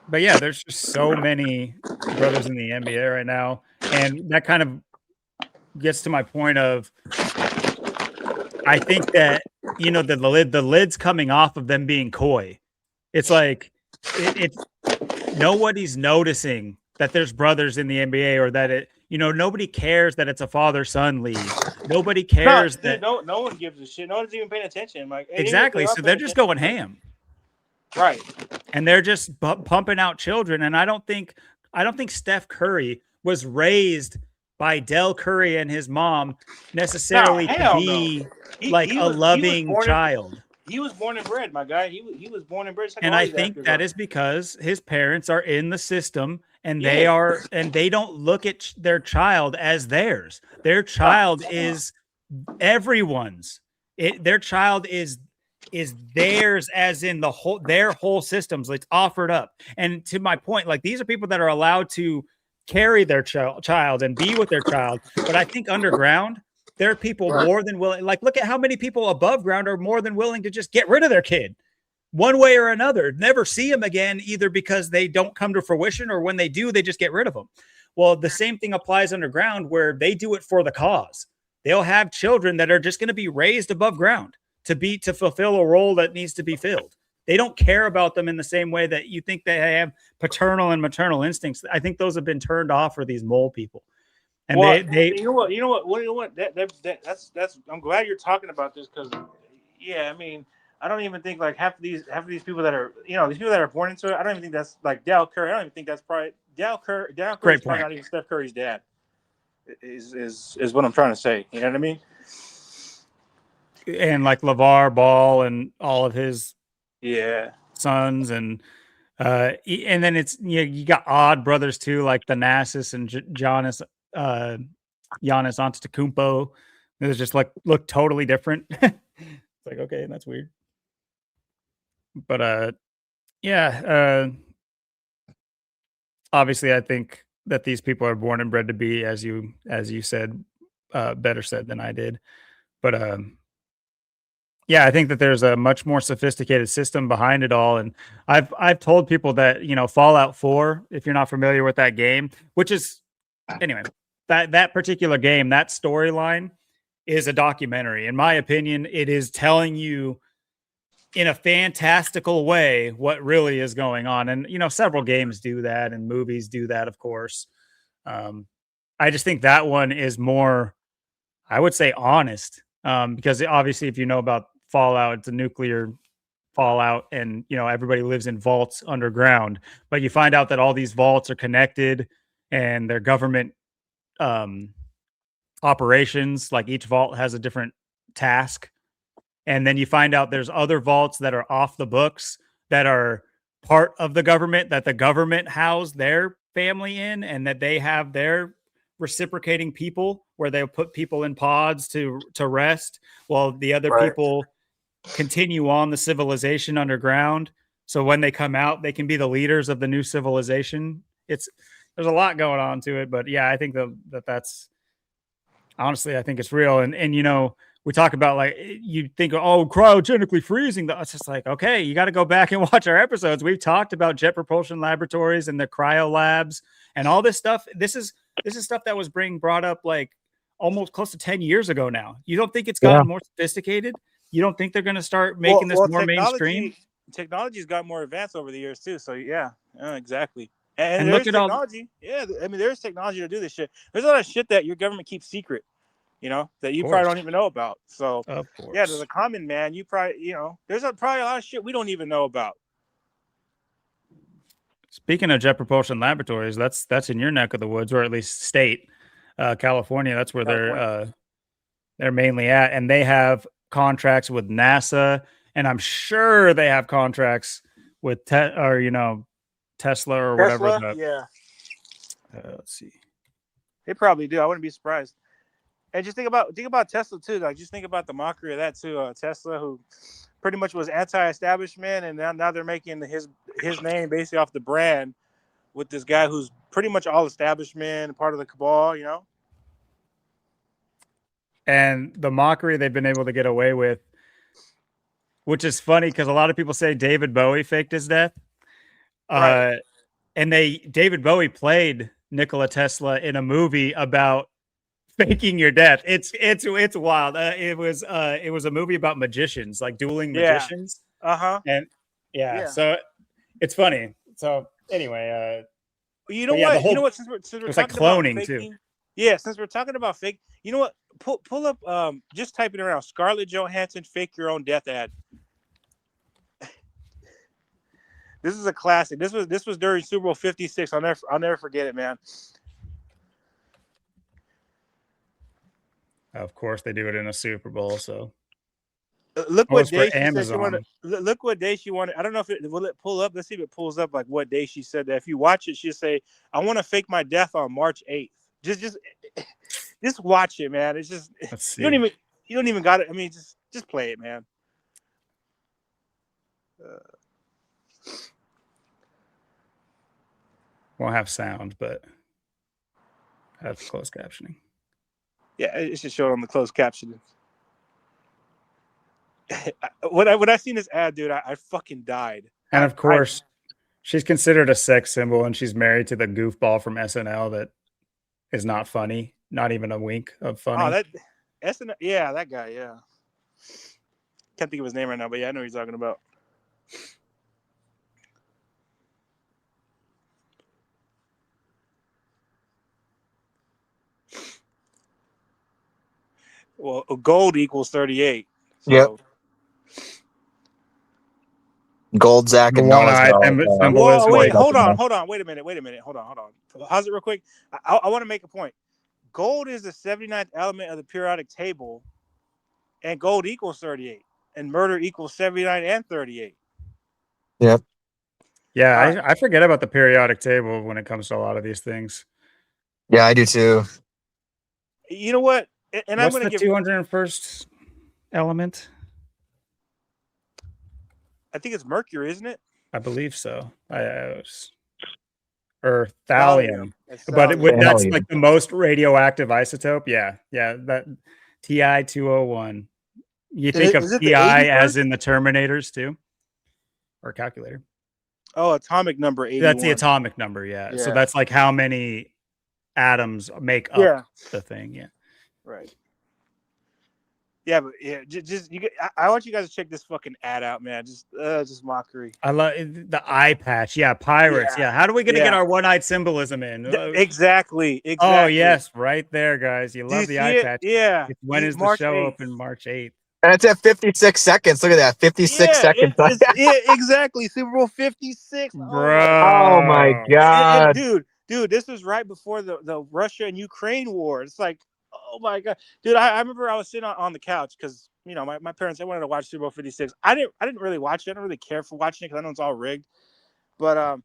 But yeah, there's just so many brothers in the NBA right now, and that kind of gets to my point of I think that the lid's coming off of them being coy. It's like it's nobody's noticing that there's brothers in the NBA or that nobody cares that it's a father-son league. Nobody cares no one gives a shit. No one's even paying attention. Like exactly. So they're just going ham. Right. and they're just pumping out children. And I don't think Steph Curry was raised by Del Curry and his mom No, necessarily to hell no. be like a He was loving born child. he was born and bred, my guy. He was born and bred. Just like And all I these think actors that are. is because his parents are in the system and Yeah. they don't look at their child as theirs. Their No, child no. is everyone's. Their child is theirs, as in their whole systems. It's offered up. And to my point, like, these are people that are allowed to carry their child and be with their child. But I think underground, there are people Right. more than willing. Like, look at how many people above ground are more than willing to just get rid of their kid one way or another, never see them again, either because they don't come to fruition, or when they do, they just get rid of them. Well, the same thing applies underground, where they do it for the cause. They'll have children that are just going to be raised above ground to fulfill a role that needs to be filled. They don't care about them in the same way that you think they have paternal and maternal instincts. I think those have been turned off for these mole people. And Well, they you know what? That's. I'm glad you're talking about this, because, yeah, I mean, I don't even think like half of these people that are, these people that are born into it. I don't even think that's like Dell Curry. I don't even think that's probably Dell Curry. Dell Curry's Great probably point. not even Steph Curry's dad. Is what I'm trying to say. You know what I mean? And like LeVar Ball and all of his Yeah. sons, and then it's, you got odd brothers too, like the Nassus and Giannis Antetokounmpo. It was just like look totally different. It's like, okay, that's weird. But yeah, obviously I think that these people are born and bred to be, as you said, better said than I did. But yeah, I think that there's a much more sophisticated system behind it all. And I've told people that, Fallout 4, if you're not familiar with that game, which is, anyway, that particular game, that storyline is a documentary. In my opinion, it is telling you in a fantastical way what really is going on. And, several games do that and movies do that, of course. I just think that one is more, I would say, honest, because obviously, if you know about Fallout, it's a nuclear fallout, and everybody lives in vaults underground. But you find out that all these vaults are connected, and they're government operations. Like, each vault has a different task, and then you find out there's other vaults that are off the books that are part of the government, that the government house their family in, and that they have their reciprocating people where they'll put people in pods to rest, while the other Right. people continue on the civilization underground. So when they come out, they can be the leaders of the new civilization. There's a lot going on to it, but yeah, I think that's honestly, I think it's real. And we talk about, like, you think, oh, cryogenically freezing. It's just like, okay, you got to go back and watch our episodes. We've talked about Jet Propulsion Laboratories and the cryo labs and all this stuff. This is stuff that was brought up like almost close to 10 years ago now. You don't think it's gotten more sophisticated? You don't think they're going to start making this more mainstream? Technology's got more advanced over the years too. So yeah, exactly. And And there's look at all, technology. Yeah, I mean, there's technology to do this shit. There's a lot of shit that your government keeps secret, that you probably don't even know about. So of yeah, course. there's a common man. You probably, there's probably a lot of shit we don't even know about. Speaking of Jet Propulsion Laboratories, that's in your neck of the woods, or at least state, California. That's where they're mainly at, and they have contracts with NASA, and I'm sure they have contracts with Tesla or whatever. Yeah, Let's see. they probably do. I wouldn't be surprised. And just think about Tesla too. Like, just think about the mockery of that too. Tesla, who pretty much was anti-establishment, and now they're making his name basically off the brand with this guy who's pretty much all establishment, part of the cabal. And the mockery they've been able to get away with, which is funny because a lot of people say David Bowie faked his death. Right. And David Bowie played Nikola Tesla in a movie about faking your death. It's wild. It was a movie about magicians, like dueling magicians. And yeah, so it's funny. So anyway, you know yeah, what? Since we're it was like talking about cloning faking, too. yeah, since we're talking about fake, you know what? Pull up, just type it around. Scarlett Johansson fake your own death ad. This is a classic. This was during Super Bowl 56. I'll never forget it, man. Of course, they do it in a Super Bowl. So Look oh, what it's for day she said she wanted. Amazon. Look what day she wanted. I don't know if it will it pull up. Let's see if it pulls up like what day she said that. If you watch it, she'll say, "I want to fake my death on March 8th." Just watch it, man. It's just Let's you don't see. even got it. I mean, just play it, man. Won't have sound, but have closed captioning. Yeah, it should show it on the closed captioning. When I seen this ad, dude, I fucking died. And of course, she's considered a sex symbol, and she's married to the goofball from SNL that is not funny, not even a wink of funny. Oh, that SNL, yeah, that guy, yeah. Can't think of his name right now, but yeah, I know who you're talking about. Well, gold equals 38. So. Yep. Gold, Zach, The and one-eyed Noah's. symbol Whoa, is wait, wait. hold on. Wait a minute. Hold on. How's it real quick? I want to make a point. Gold is the 79th element of the periodic table, and gold equals 38, and murder equals 79 and 38. Yep. Yeah, Right. I forget about the periodic table when it comes to a lot of these things. Yeah, I do too. You know what? And I'm What's going to the give 201st element? I think it's mercury, isn't it? I believe so. Or thallium. But that's Thallium. like the most radioactive isotope. Yeah. That TI 201. You think of Is it the TI 81st? as in the Terminators too, or calculator? Oh, atomic number 81. That's the atomic number. Yeah. So that's like how many atoms make up the thing. Yeah. Right. Yeah, but yeah, I want you guys to check this fucking ad out, man. Just mockery. I love the eye patch. Yeah, pirates. Yeah. How do we gonna get our one-eyed symbolism in? Exactly. Oh yes, right there, guys. You love the eye it? patch. Yeah. When is the March show 8th. open? March 8th. And it's at 56 seconds. Look at that. 56 seconds. Exactly. Super Bowl 56. Oh my God. Dude, this was right before the Russia and Ukraine war. It's like, oh my God. Dude, I remember I was sitting on the couch because, you know, my parents, they wanted to watch Super Bowl 56. I didn't really watch it. I don't really care for watching it because I know it's all rigged. But,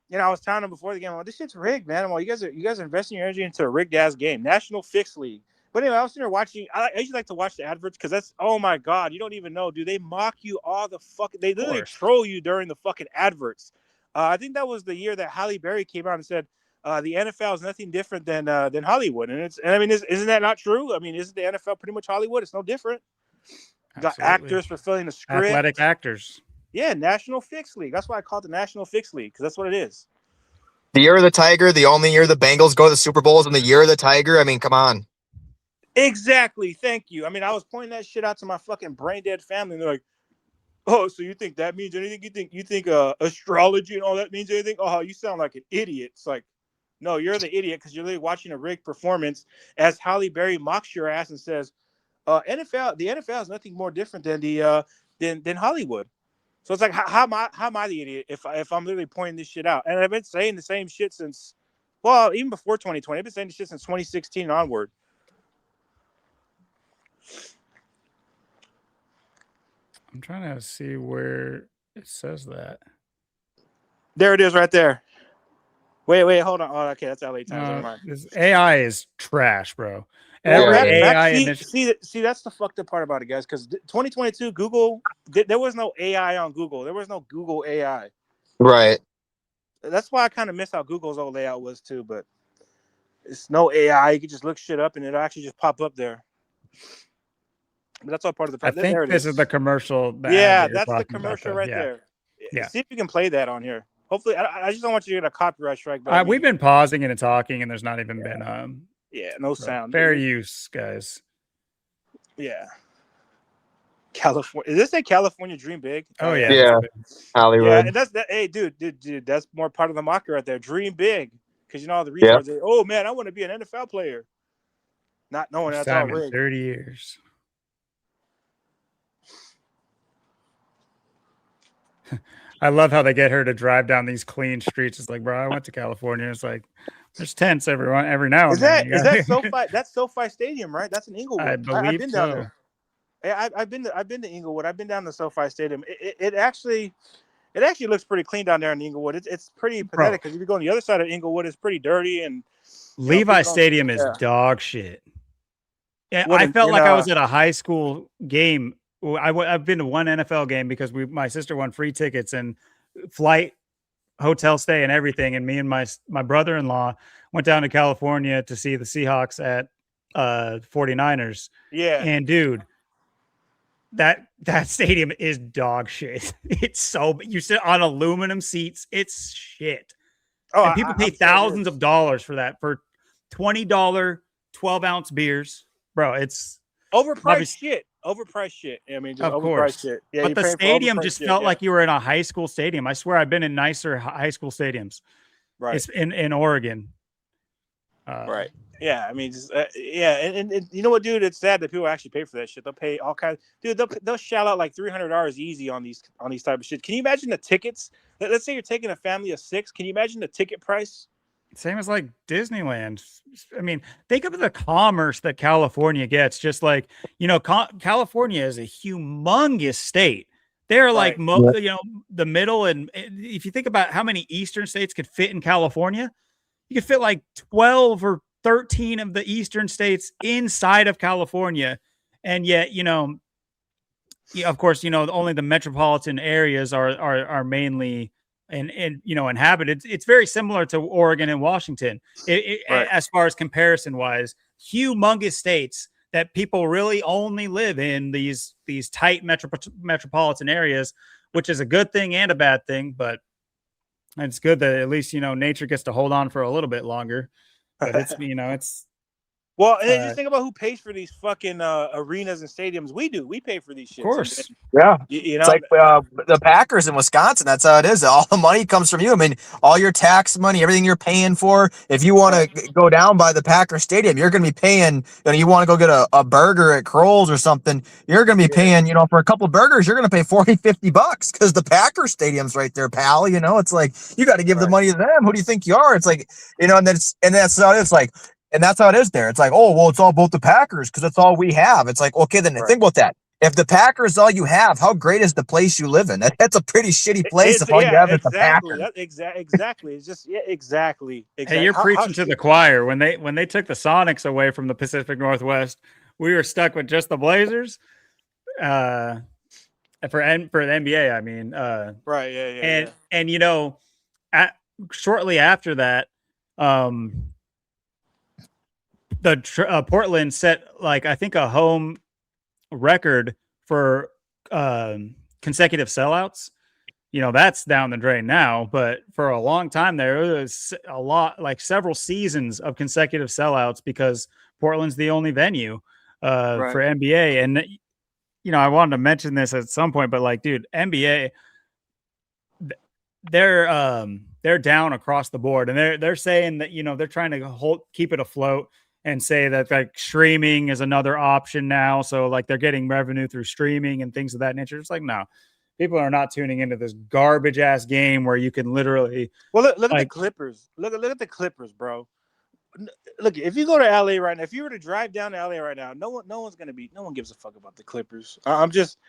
you know, I was telling them before the game, well, this shit's rigged, man. Well, you guys are investing your energy into a rigged ass game. National Fixed League. But anyway, I was sitting there watching. I usually like to watch the adverts because that's, oh my God, you don't even know, dude. They mock you all the fucking, they literally troll you during the fucking adverts. I think that was the year that Halle Berry came out and said, the NFL is nothing different than Hollywood. And I mean, isn't that not true? I mean, isn't the NFL pretty much Hollywood? It's no different. Got actors fulfilling the script. Athletic actors. Yeah, National Fixed League. That's why I call it the National Fixed League, because that's what it is. The year of the Tiger, the only year the Bengals go to the Super Bowl is in the year of the Tiger. I mean, come on. Exactly. Thank you. I mean, I was pointing that shit out to my fucking brain dead family, and they're like, "Oh, so you think that means anything? You think astrology and all that means anything? Oh, you sound like an idiot." It's like, no, you're the idiot because you're really watching a rigged performance as Halle Berry mocks your ass and says, the NFL is nothing more different than than Hollywood." So it's like, how am I the idiot if I'm literally pointing this shit out? And I've been saying the same shit since, well, even before 2020. I've been saying this shit since 2016 onward. I'm trying to see where it says that. There it is right there. Wait, hold on. Oh, okay, that's LA Times. Never mind. This AI is trash, bro. See, that's the fucked up part about it, guys. Because 2022, Google, there was no AI on Google. There was no Google AI. Right. That's why I kind of miss how Google's old layout was too. But it's no AI. You can just look shit up and it'll actually just pop up there. But that's all part of the problem. I think this is the commercial. That's the commercial right there. Yeah. See if you can play that on here. Hopefully, I just don't want you to get a copyright strike. But we've been pausing and talking, and there's not even been no sound. Fair use, guys. Yeah. California. Is this a California Dream Big? Oh yeah. Yeah. Hollywood. Yeah, and that's that. Hey, dude, that's more part of the mockery right there. Dream big, because you know all the retards. Say, oh man, I want to be an NFL player. Not knowing that's all rigged. 30 years. I love how they get her to drive down these clean streets. It's like, bro, I went to California. It's like there's tents every now and then. Is that SoFi? That's SoFi Stadium, right? That's in Inglewood. I I've believe been so. down there. I've been to Inglewood. I've been down to SoFi Stadium. It actually looks pretty clean down there in Inglewood. It's pretty pathetic because if you go on the other side of Inglewood, it's pretty dirty and Levi Stadium is dog shit. Yeah, I felt like I was at a high school game. I've been to one NFL game because my sister won free tickets and flight, hotel stay, and everything. And me and my brother-in-law went down to California to see the Seahawks at 49ers. Yeah. And dude, that stadium is dog shit. It's so you sit on aluminum seats. It's shit. Oh, and people pay thousands of dollars for that for $20 12-ounce beers. Bro, it's overpriced shit. Overpriced shit. I mean, just overpriced shit. Yeah, but the stadium just felt like you were in a high school stadium. I swear I've been in nicer high school stadiums. Right. It's in Oregon. Right. Yeah. I mean, just, yeah. And you know what, dude? It's sad that people actually pay for that shit. They'll pay all kinds. Dude, they'll shell out like $300 easy on these type of shit. Can you imagine the tickets? Let's say you're taking a family of 6. Can you imagine the ticket price? Same as like Disneyland. I mean, think of the commerce that California gets. Just like, California is a humongous state. They're like, the middle. And if you think about how many eastern states could fit in California, you could fit like 12 or 13 of the eastern states inside of California. And yet, of course, only the metropolitan areas are mainly and inhabited. It's very similar to Oregon and Washington as far as comparison wise. Humongous states that people really only live in these tight metropolitan areas, which is a good thing and a bad thing. But it's good that at least nature gets to hold on for a little bit longer. But it's it's. Well, and just think about who pays for these fucking arenas and stadiums. We do. We pay for these shit. Of course. Yeah. It's like the Packers in Wisconsin. That's how it is. All the money comes from you. I mean, all your tax money, everything you're paying for. If you want to go down by the Packers Stadium, you're going to be paying, you want to go get a burger at Kroll's or something, you're going to be paying, for a couple of burgers, you're going to pay $40-$50 because the Packers Stadium's right there, pal. It's like, you got to give the money to them. Who do you think you are? It's like, and that's how it's like. And that's how it is there. It's like, oh, well, it's all about the Packers because that's all we have. It's like, okay, then think about that. If the Packers is all you have, how great is the place you live in? That's a pretty shitty place if all you have is the Packers. Exactly. It's just, exactly. Hey, you're preaching to the choir. When they took the Sonics away from the Pacific Northwest, we were stuck with just the Blazers. For the NBA, I mean. Right, yeah. And shortly after that, the Portland set I think a home record for consecutive sellouts. That's down the drain now, but for a long time there was a lot, several seasons of consecutive sellouts because Portland's the only venue for NBA. And I wanted to mention this at some point, but dude, NBA, they're down across the board, and they're saying that they're trying to keep it afloat. And say that streaming is another option now. So they're getting revenue through streaming and things of that nature. It's like, no, people are not tuning into this garbage ass game where you can literally. Well, look at the Clippers. Look at the Clippers, bro. Look, if you go to LA right now, if you were to drive down to LA right now, no one gives a fuck about the Clippers. I'm just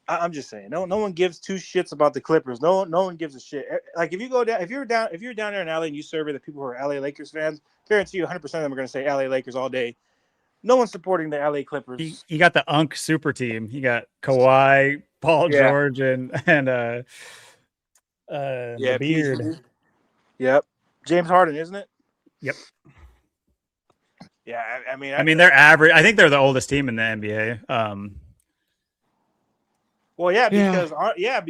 saying, no one gives two shits about the Clippers. No one gives a shit. If you're down there in LA and you survey the people who are LA Lakers fans, guarantee you 100% of them are going to say LA Lakers all day. No one's supporting the LA Clippers. You got the Unk super team. You got Kawhi, Paul George, and the Beard. Yep, James Harden, isn't it? Yep. Yeah, I mean they're average. I think they're the oldest team in the NBA. Well, yeah, because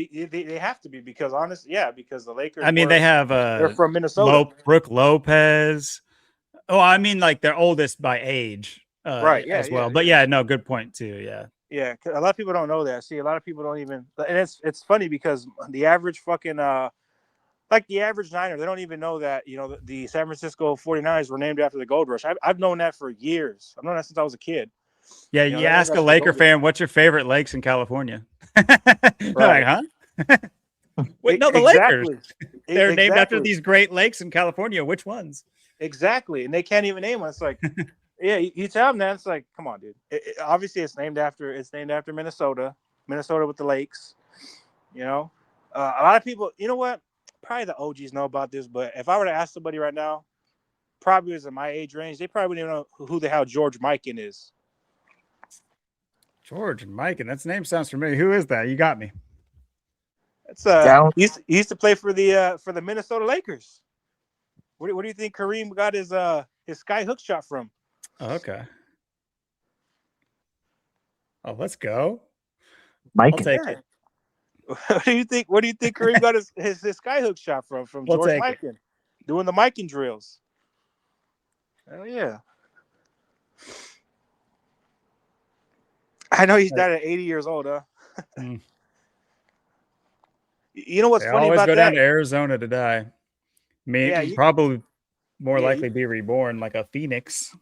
they have to be because because the Lakers. I mean, they have they're from Minnesota. Brooke Lopez. Oh, I mean, they're oldest by age, right? Yeah, as well. But no, good point too. Yeah, yeah. A lot of people don't know that. See, a lot of people don't even, and it's funny because the average fucking the average Niner, they don't even know that the San Francisco 49ers were named after the Gold Rush. I've known that for years. I've known that since I was a kid. Yeah, you ask a Laker fan, what's your favorite lakes in California? Right. Huh? Wait, no, the Lakers. Exactly. They're named after Exactly. these great lakes in California. Which ones? Exactly, and they can't even name one. It's like, yeah, you tell them that. It's like, come on, dude. Obviously, it's named after Minnesota with the lakes. You know, a lot of people. You know what? Probably the OGs know about this, but if I were to ask somebody right now, probably is in my age range, they probably wouldn't even know who the hell George Mikan is. George Mikan. That name sounds familiar. Who is that? You got me. It's Yeah. he used to play for the Minnesota Lakers. What do you think Kareem got his sky hook shot from? Okay. Oh, let's go. Mike. I'll take it. What do you think Kareem got his sky hook shot from We'll George take it. Mikan doing the Mikan drills? Hell yeah. I know he's died at 80 years old, huh? Mm. You know what's They funny always about go that? down to Arizona to die. Probably more likely be reborn like a phoenix.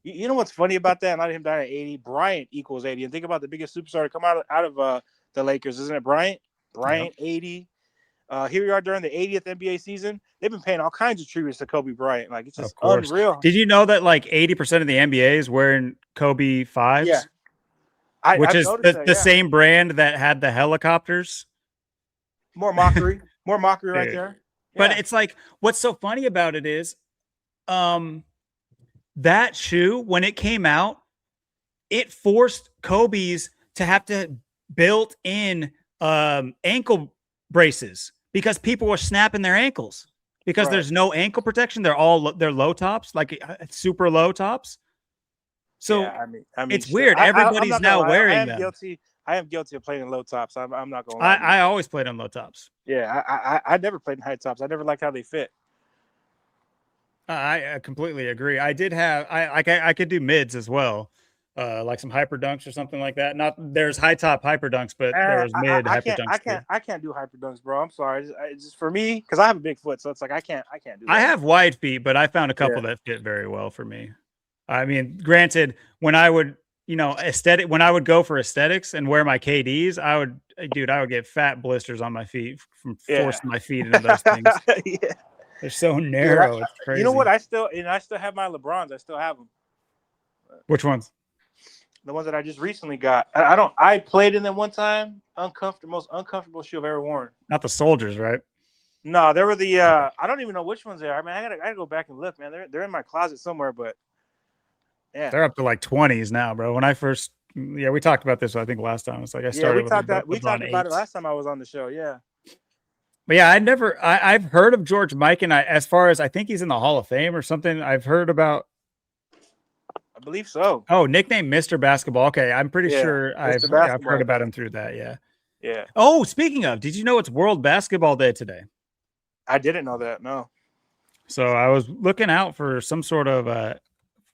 You know what's funny about that? Not him dying at 80. Bryant equals 80. And think about the biggest superstar to come out of the Lakers, isn't it? Bryant, Yep. 80. Here we are during the 80th NBA season. They've been paying all kinds of tributes to Kobe Bryant. Like, it's just unreal. Did you know that like 80% of the NBA is wearing Kobe 5s? Yeah. Which I've is noticed the same brand that had the helicopters. More mockery. More mockery right there. Yeah. But it's like, what's so funny about it is that shoe, when it came out, it forced Kobe's to have to build in ankle braces because people were snapping their ankles because there's no ankle protection. They're low tops, like super low tops. So yeah, I mean, it's weird. Everybody's now wearing them. I am guilty of playing in low tops. I'm not gonna lie. I always played on low tops. Yeah, I never played in high tops. I never liked how they fit. I completely agree. I did have I could do mids as well, like some hyper dunks or something like that. Not there's high top hyper dunks, but there was mid hyper dunks. I can't do hyper dunks, bro. I'm sorry. It's just for me because I have a big foot, so it's like I can't do that. I have wide feet, but I found a couple that fit very well for me. I mean, granted, when I would, when I would go for aesthetics and wear my KDs, I would get fat blisters on my feet from forcing my feet into those things. Yeah. They're so narrow. It's crazy. You know what? I still have my LeBrons. I still have them. Which ones? The ones that I just recently got. I played in them one time. Most uncomfortable shoe I've ever worn. Not the Soldiers, right? No, they were the. I don't even know which ones they are. I mean, I gotta go back and look, man. They're in my closet somewhere, but yeah, they're up to like 20s now, bro. When I first, we talked about this. I think last time it's like I started. We talked about it last time I was on the show. Yeah. But yeah, I've heard of George Mikan. As far as I think he's in the Hall of Fame or something. I've heard about. I believe so. Oh, nickname Mr. Basketball. Okay, I'm pretty sure I've heard about him through that. Yeah. Yeah. Oh, speaking of, did you know it's World Basketball Day today? I didn't know that. No. So I was looking out for some sort of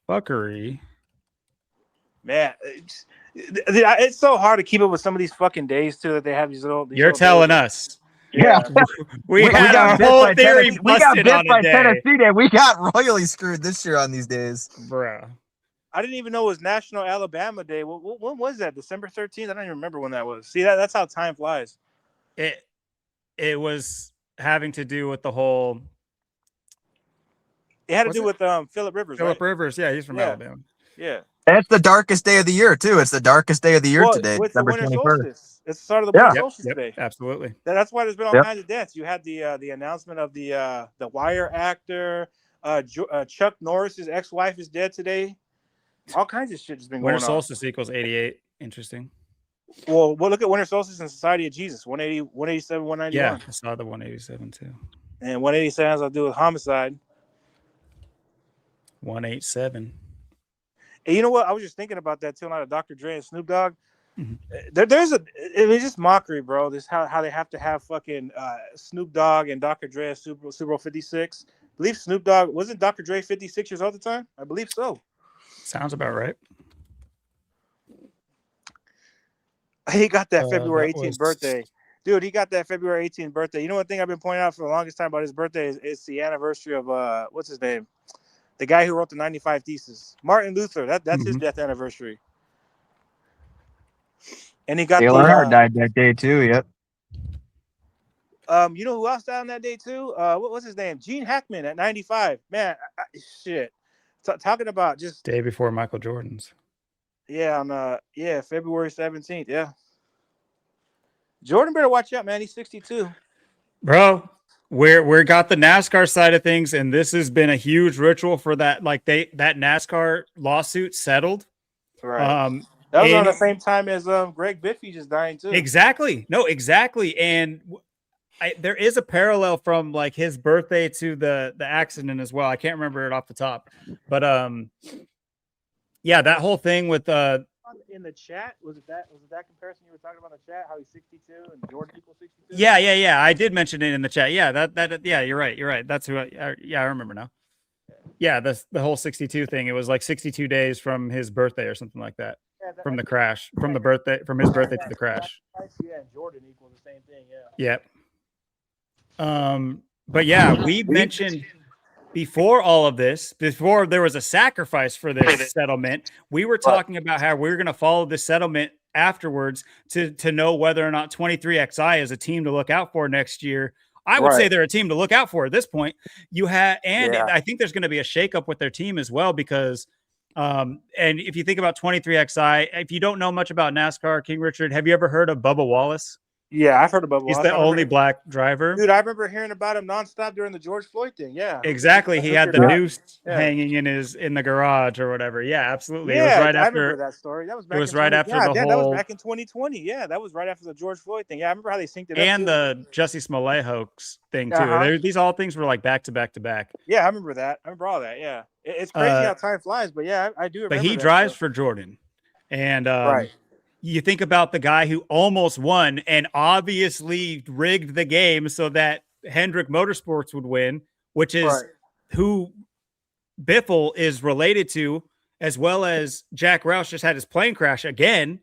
fuckery. Man, it's so hard to keep up with some of these fucking days too that they have these little. You're telling us. Yeah, we had our whole theory busted on a day. Tennessee Day. We got royally screwed this year on these days, bro. I didn't even know it was National Alabama Day. When was that? December 13th? I don't even remember when that was. See, that's how time flies. It was having to do with the whole. It had to do with Phillip Rivers. Phillip Rivers, yeah, he's from Alabama. Yeah. And it's the darkest day of the year too. It's the darkest day of the year today. It's the winter 21st. solstice. It's the start of the winter solstice today. Absolutely. That's why there's been all kinds of deaths. You had the announcement of the Wire actor. Chuck Norris's ex-wife is dead today. All kinds of shit has been going on. Winter solstice equals 88. Interesting. Well, look at winter solstice and Society of Jesus. 180, 187, 191. Yeah, I saw the 187 too. And 187 has to do with homicide. 187. And you know what? I was just thinking about that too. Not a Dr. Dre and Snoop Dogg. Mm-hmm. It's just mockery, bro. This how they have to have fucking Snoop Dogg and Dr. Dre Super Bowl 56. I believe Snoop Dogg wasn't Dr. Dre 56 years old at the time. I believe so. Sounds about right. He got that February 18th birthday. Dude, he got that February 18th birthday. You know one thing I've been pointing out for the longest time about his birthday is the anniversary of what's his name? The guy who wrote the 95 Thesis. Martin Luther. That's his death anniversary. And he got Dale Earnhardt died that day too, yep. You know who else died on that day too? What's his name? Gene Hackman at 95. Man, shit. Talking about just Day before Michael Jordan's. on February 17th. Yeah. Jordan better watch out, man. He's 62. Bro, we're got the NASCAR side of things, and this has been a huge ritual for that. Like that NASCAR lawsuit settled. Right. That was and on the same time as Greg Biffy just dying too. exactly. No, exactly. And there is a parallel from like his birthday to the accident as well. I can't remember it off the top, but yeah, that whole thing with in the chat, was it that comparison you were talking about in the chat? How he's 62 and Jordan equals 62? Yeah. I did mention it in the chat. Yeah, that yeah, you're right. That's who. I remember now. Yeah, the whole 62 thing. It was like 62 days from his birthday or something like that. Yeah, From the crash, from his birthday to the crash. Yeah, and Jordan equals the same thing. Yeah. But yeah, we mentioned before all of this, before there was a sacrifice for this settlement, we were talking about how we were going to follow the settlement afterwards to know whether or not 23XI is a team to look out for next year. I would say they're a team to look out for at this point. I think there's going to be a shakeup with their team as well because and if you think about 23XI, if you don't know much about NASCAR, King Richard, have you ever heard of Bubba Wallace? Yeah, I've heard about. He's the only black driver. Dude, I remember hearing about him nonstop during the George Floyd thing. Yeah, exactly. He had the noose hanging in the garage or whatever. Yeah, absolutely. Yeah, it was right I after remember that story. That was back. It was right after the whole. That was back in 2020. Yeah, that was right after the George Floyd thing. Yeah, I remember how they synced it up. And the Jussie Smollett hoax thing too. These all things were like back to back to back. Yeah, I remember that. I remember all that. Yeah, it's crazy how time flies. But yeah, I do remember. But he drives for Jordan, and you think about the guy who almost won and obviously rigged the game so that Hendrick Motorsports would win, which is who Biffle is related to, as well as Jack Roush just had his plane crash again,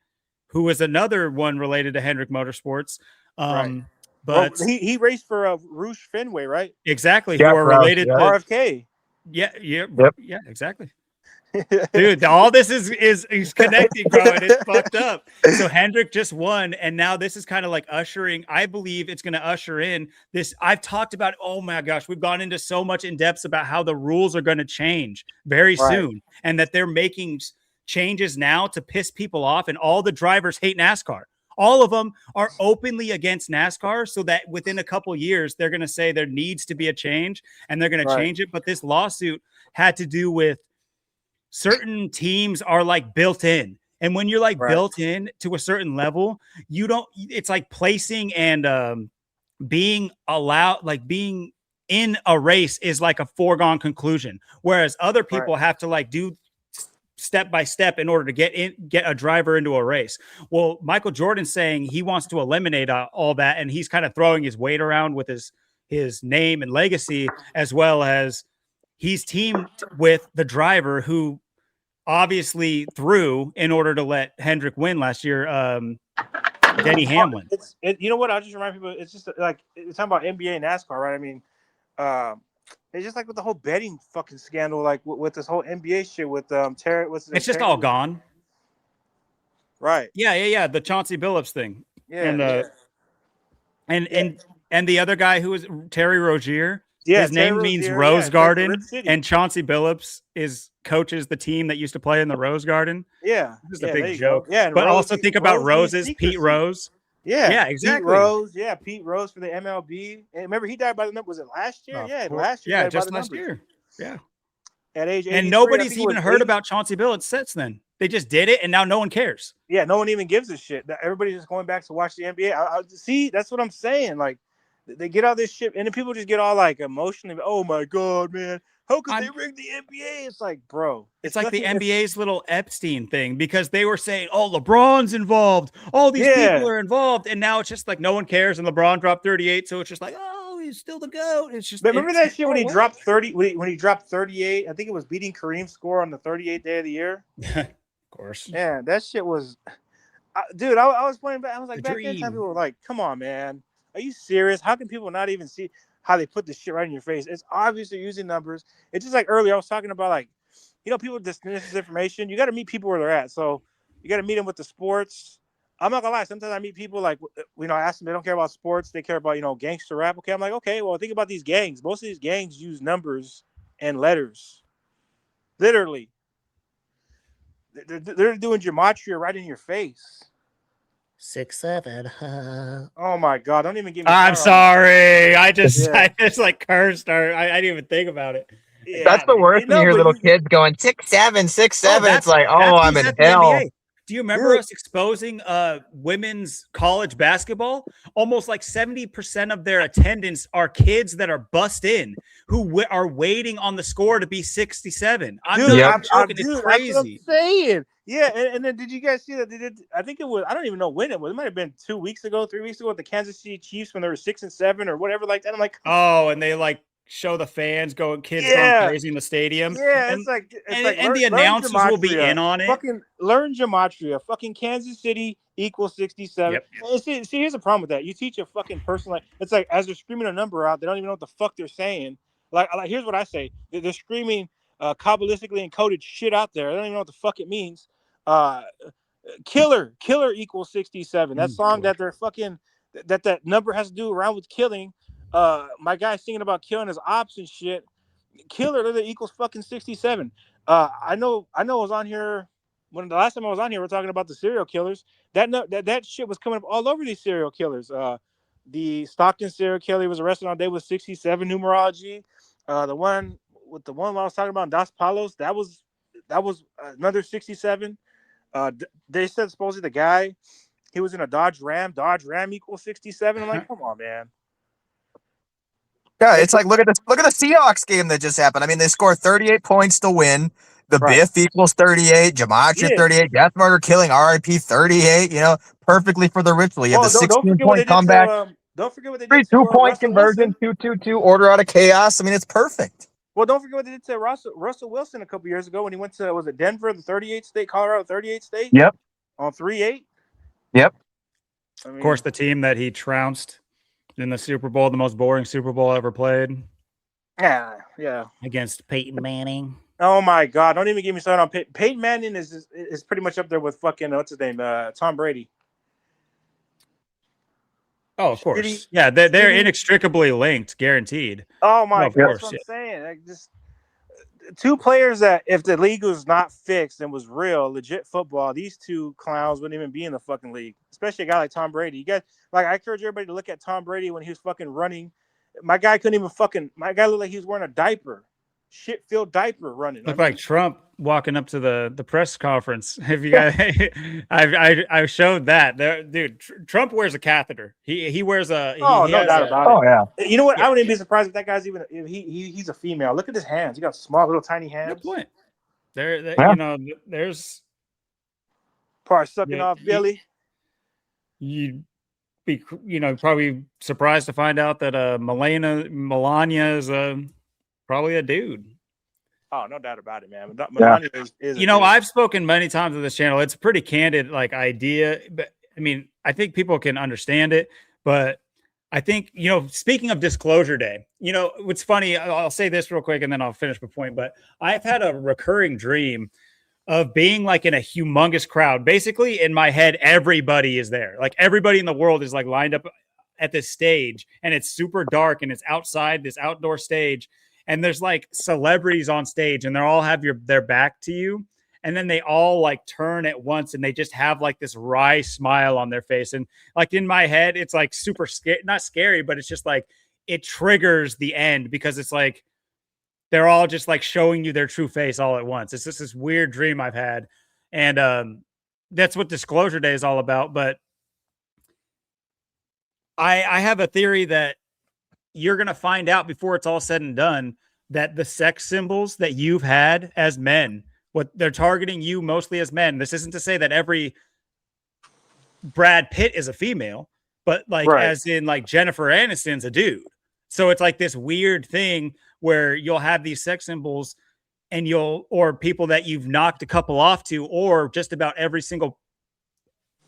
who was another one related to Hendrick Motorsports. But he raced for Roush Fenway, right? Exactly. Jack who are related to RFK. Yeah, exactly. Dude, all this is connected, bro, and it's fucked up. So Hendrick just won, and now this is kind of like ushering. I believe it's going to usher in this. I've talked about. Oh my gosh, we've gone into so much in depth about how the rules are going to change very soon, and that they're making changes now to piss people off, and all the drivers hate NASCAR. All of them are openly against NASCAR, so that within a couple years they're going to say there needs to be a change, and they're going to change it. But this lawsuit had to do with certain teams are like built in. And when you're like built in to a certain level, it's like placing and being allowed, like being in a race is like a foregone conclusion. Whereas other people have to like do step by step in order to get a driver into a race. Well, Michael Jordan's saying he wants to eliminate all that. And he's kind of throwing his weight around with his name and legacy, as well as he's teamed with the driver who obviously threw in order to let Hendrick win last year, Denny Hamlin. You know what? I'll just remind people, it's just like, it's talking about NBA and NASCAR, right? I mean, it's just like with the whole betting fucking scandal, like with this whole NBA shit with Terry. It's just all gone. Right. Yeah. The Chauncey Billups thing. Yeah. And the other guy who was Terry Rozier. Yeah, his name means Rose Garden, and Chauncey Billups coaches the team that used to play in the Rose Garden. Yeah, this is a big joke. Yeah, but also think about Roses, Pete Rose. Yeah, exactly. Pete Rose, Pete Rose for the MLB. And remember, he died by the number. Was it last year? Last year. Yeah, just last year. Yeah, at age 83, and nobody's even heard about Chauncey Billups since then. They just did it, and now no one cares. Yeah, no one even gives a shit. Everybody's just going back to watch the NBA. I see, that's what I'm saying. Like, they get all this shit, and then people just get all like emotionally. Oh my god, man! How could they rig the NBA? It's like, bro, it's like the NBA's little Epstein thing, because they were saying, "Oh, LeBron's involved. All these people are involved," and now it's just like no one cares. And LeBron dropped 38, so it's just like, oh, he's still the GOAT. It's just. But remember that shit when he dropped 30? When he dropped 38, I think it was beating Kareem's score on the 38th day of the year. Of course. Yeah, that shit was, dude. I was playing back. I was like, back then, people were like, "Come on, man. Are you serious? How can people not even see how they put this shit right in your face?" It's obvious they're using numbers. It's just like earlier I was talking about, like, people dismiss this information. You got to meet people where they're at. So you got to meet them with the sports. I'm not gonna lie. Sometimes I meet people like, I ask them, they don't care about sports. They care about, gangster rap. Okay, I'm like, okay, well, think about these gangs. Most of these gangs use numbers and letters. Literally, they're doing gematria right in your face. 6'7". Oh my god! Don't even get me I'm started on that. sorry. I Yeah. just like cursed. Or I didn't even think about it. Yeah, That's the worst when you hear but little kids going 6'7", 6'7". It's like, oh, that's I'm who's in at the hell. NBA. Do you remember us exposing women's college basketball? Almost like 70% of their attendance are kids that are bussed in who are waiting on the score to be 67. I'm dude, not even joking. It's dude, that's what I'm crazy. saying. Yeah, and then did you guys see that they did? I think it was. I don't even know when it was. It might have been 2 weeks ago, 3 weeks ago with the Kansas City Chiefs when they were 6-7 or whatever like that. I'm like, Oh, and they like show the fans kids going yeah, crazy in the stadium. yeah. And It's like and the learn announcers will be gematria. in on it. Fucking learn gematria. Fucking Kansas City equals 67. Yep. And see, here's the problem with that. You teach a fucking person like it's like as they're screaming a number out, they don't even know what the fuck they're saying. Like here's what I say. They're screaming kabbalistically encoded shit out there. I don't even know what the fuck it means. Uh, killer equals 67. That song that they're fucking that number has to do around with killing. My guy singing about killing his ops and shit. Killer literally equals fucking 67. I know I was on here when the last time I was on here, we're talking about the serial killers. That shit was coming up all over these serial killers. The Stockton serial killer was arrested on day with 67 numerology. The one I was talking about, Dos Palos, that was another 67. They said supposedly the guy, he was in a Dodge Ram. Dodge Ram equals 67. I'm like, come on, man. Yeah, it's like look at the Seahawks game that just happened. I mean, they scored 38 points to win. The Right. Biff equals 38, Gematria 38, Death Murder Killing RIP 38. Perfectly for the ritual. You have the Don't forget what they 16-point did comeback, to don't forget what they did to 2-point Russell conversion, Wilson. 2-2-2, order out of chaos. I mean, it's perfect. Well, don't forget what they did to Russell Wilson a couple years ago when he went to, was it Denver, the 38th state, Colorado 38th state? Yep. On 3-8. Yep. I mean, Of course, the team that he trounced in the Super Bowl, the most boring Super Bowl ever played. Yeah. Against Peyton Manning. Oh my God! Don't even get me started on Peyton Manning is pretty much up there with fucking what's his name, Tom Brady. Oh, of course. Yeah, they're inextricably linked, guaranteed. Oh my God, course, that's what I'm saying. Like, just two players that if the league was not fixed and was real, legit football, these two clowns wouldn't even be in the fucking league. Especially a guy like Tom Brady. You guys, like, I encourage everybody to look at Tom Brady when he was fucking running. My guy looked like he was wearing a diaper. Shit-filled diaper running. Looked like Trump walking up to the press conference. If you guys, I showed that there, dude. Trump wears a catheter. He wears a. No doubt about it. Oh yeah. You know what? I wouldn't be surprised if that guy's even if he's a female. Look at his hands. He got small, little, tiny hands. Good point. There, Yeah. there's Probably sucking off Billy. You'd be, probably surprised to find out that Melania is probably a dude. Oh, no doubt about it, man. Melania is I've spoken many times on this channel. It's a pretty candid idea, but I mean, I think people can understand it. But I think, speaking of disclosure day, what's funny, I'll say this real quick and then I'll finish my point. But I've had a recurring dream of being like in a humongous crowd. Basically, in my head, everybody is there. Like everybody in the world is like lined up at this stage, and it's super dark and it's outside this outdoor stage. And there's like celebrities on stage and they all have their back to you. And then they all like turn at once and they just have like this wry smile on their face. And like in my head, it's like super scary, not scary, but it's just like, it triggers the end because it's like, they're all just like showing you their true face all at once. It's just this weird dream I've had. And that's what Disclosure Day is all about. But I have a theory that you're going to find out before it's all said and done that the sex symbols that you've had as men, what they're targeting you mostly as men. This isn't to say that every Brad Pitt is a female, but like as in like Jennifer Aniston's a dude. So it's like this weird thing where you'll have these sex symbols and or people that you've knocked a couple off to, or just about every single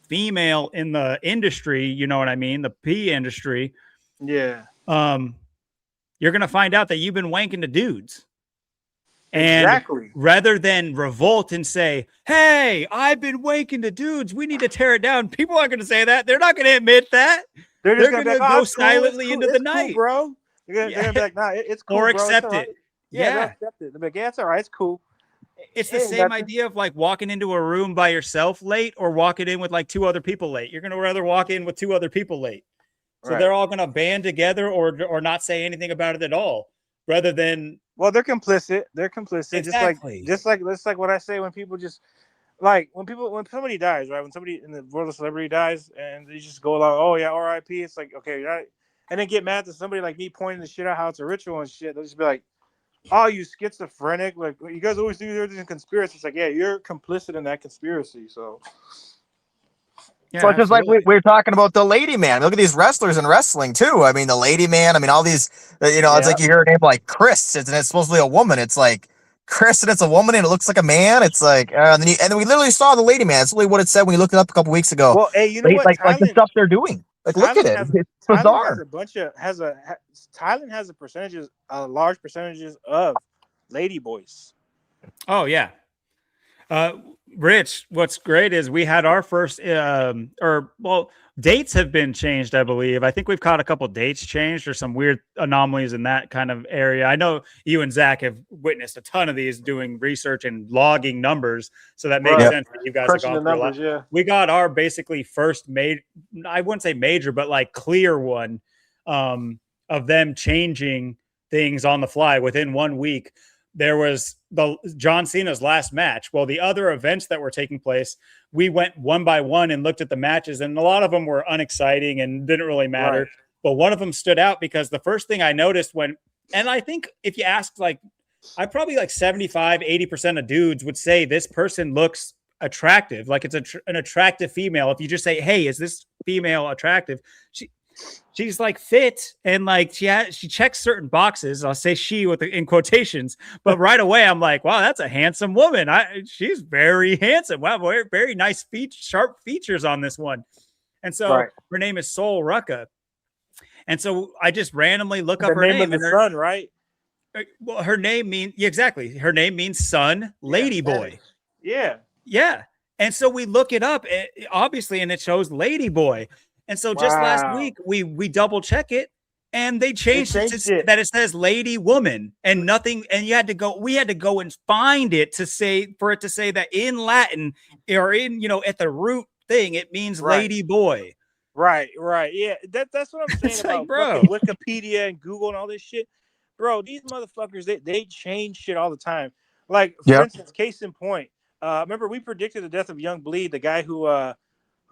female in the industry, you know what I mean? The P industry. Yeah. You're going to find out that you've been wanking to dudes. And Exactly. rather than revolt and say, hey, I've been wanking to dudes, we need to tear it down. People aren't going to say that. They're not going to admit that. They're just They're gonna going be like, to "Oh, go it's cool. It's silently cool. into the It's cool, night. bro." They're Yeah. gonna be like, "Nah, it's cool, Or bro. It's accept all right." it. Yeah, they'll Yeah. accept it. They'll be like, "Yeah, it's all right. It's cool." It's the Ain't same nothing. idea of like walking into a room by yourself late or walking in with like two other people late. You're going to rather walk in with two other people late. So Right. they're all going to band together or not say anything about it at all, rather than Well, they're complicit. They're complicit. exactly. Just like what I say when people just like when somebody dies, right? When somebody in the world of celebrity dies, and they just go along, "Oh yeah, R.I.P." It's like, okay, you're not, and then get mad to somebody like me pointing the shit out how it's a ritual and shit. They'll just be like, "Oh, you schizophrenic! Like you guys always do everything conspiracy." It's like, yeah, you're complicit in that conspiracy. So Yeah, So it's just like absolutely. we're talking about the lady man. Look at these wrestlers in wrestling too. I mean, the lady man. I mean, all these. It's yeah. like you hear a name like Chris, and it's supposedly a woman. It's like Chris, and it's a woman, and it looks like a man. It's like, and then we literally saw the lady man. That's really what it said when you looked it up a couple weeks ago. Well, hey, you know what? Like the stuff they're doing. Like, look at it. It's Thailand has bizarre. a bunch of Thailand has a large percentages of lady boys. Oh yeah. Rich, what's great is we had our first, dates have been changed, I believe. I think we've caught a couple dates changed or some weird anomalies in that kind of area. I know you and Zach have witnessed a ton of these doing research and logging numbers. So that makes Right. sense that you guys have Crunching gone the through a lot. numbers, yeah. We got our basically first I wouldn't say major, but like clear one of them changing things on the fly within 1 week. There was the John Cena's last match. Well, the other events that were taking place, we went one by one and looked at the matches, and a lot of them were unexciting and didn't really matter. Right. But one of them stood out because the first thing I noticed and I think if you ask, like, I probably like 75, 80% of dudes would say this person looks attractive. Like it's an attractive female. If you just say, hey, is this female attractive? She's like fit and like she checks certain boxes. I'll say she in quotations, but right away I'm like, wow, that's a handsome woman. She's very handsome. Wow, very, very nice sharp features on this one. And so her name is Sol Rucka. And so I just randomly look up her name of the sun, right? Well, her name means exactly. Her name means son, lady boy. Yeah. Yeah. And so we look it up, obviously, and it shows lady boy. And so just last week, we double check it and they changed it that it says lady woman and nothing. And we had to go and find it for it to say that in Latin or in, at the root thing, it means lady boy. Right. Yeah. That's what I'm saying about like, bro. Wikipedia and Google and all this shit. Bro, these motherfuckers, they change shit all the time. Like, for instance, case in point, remember we predicted the death of Young Bleed, the guy who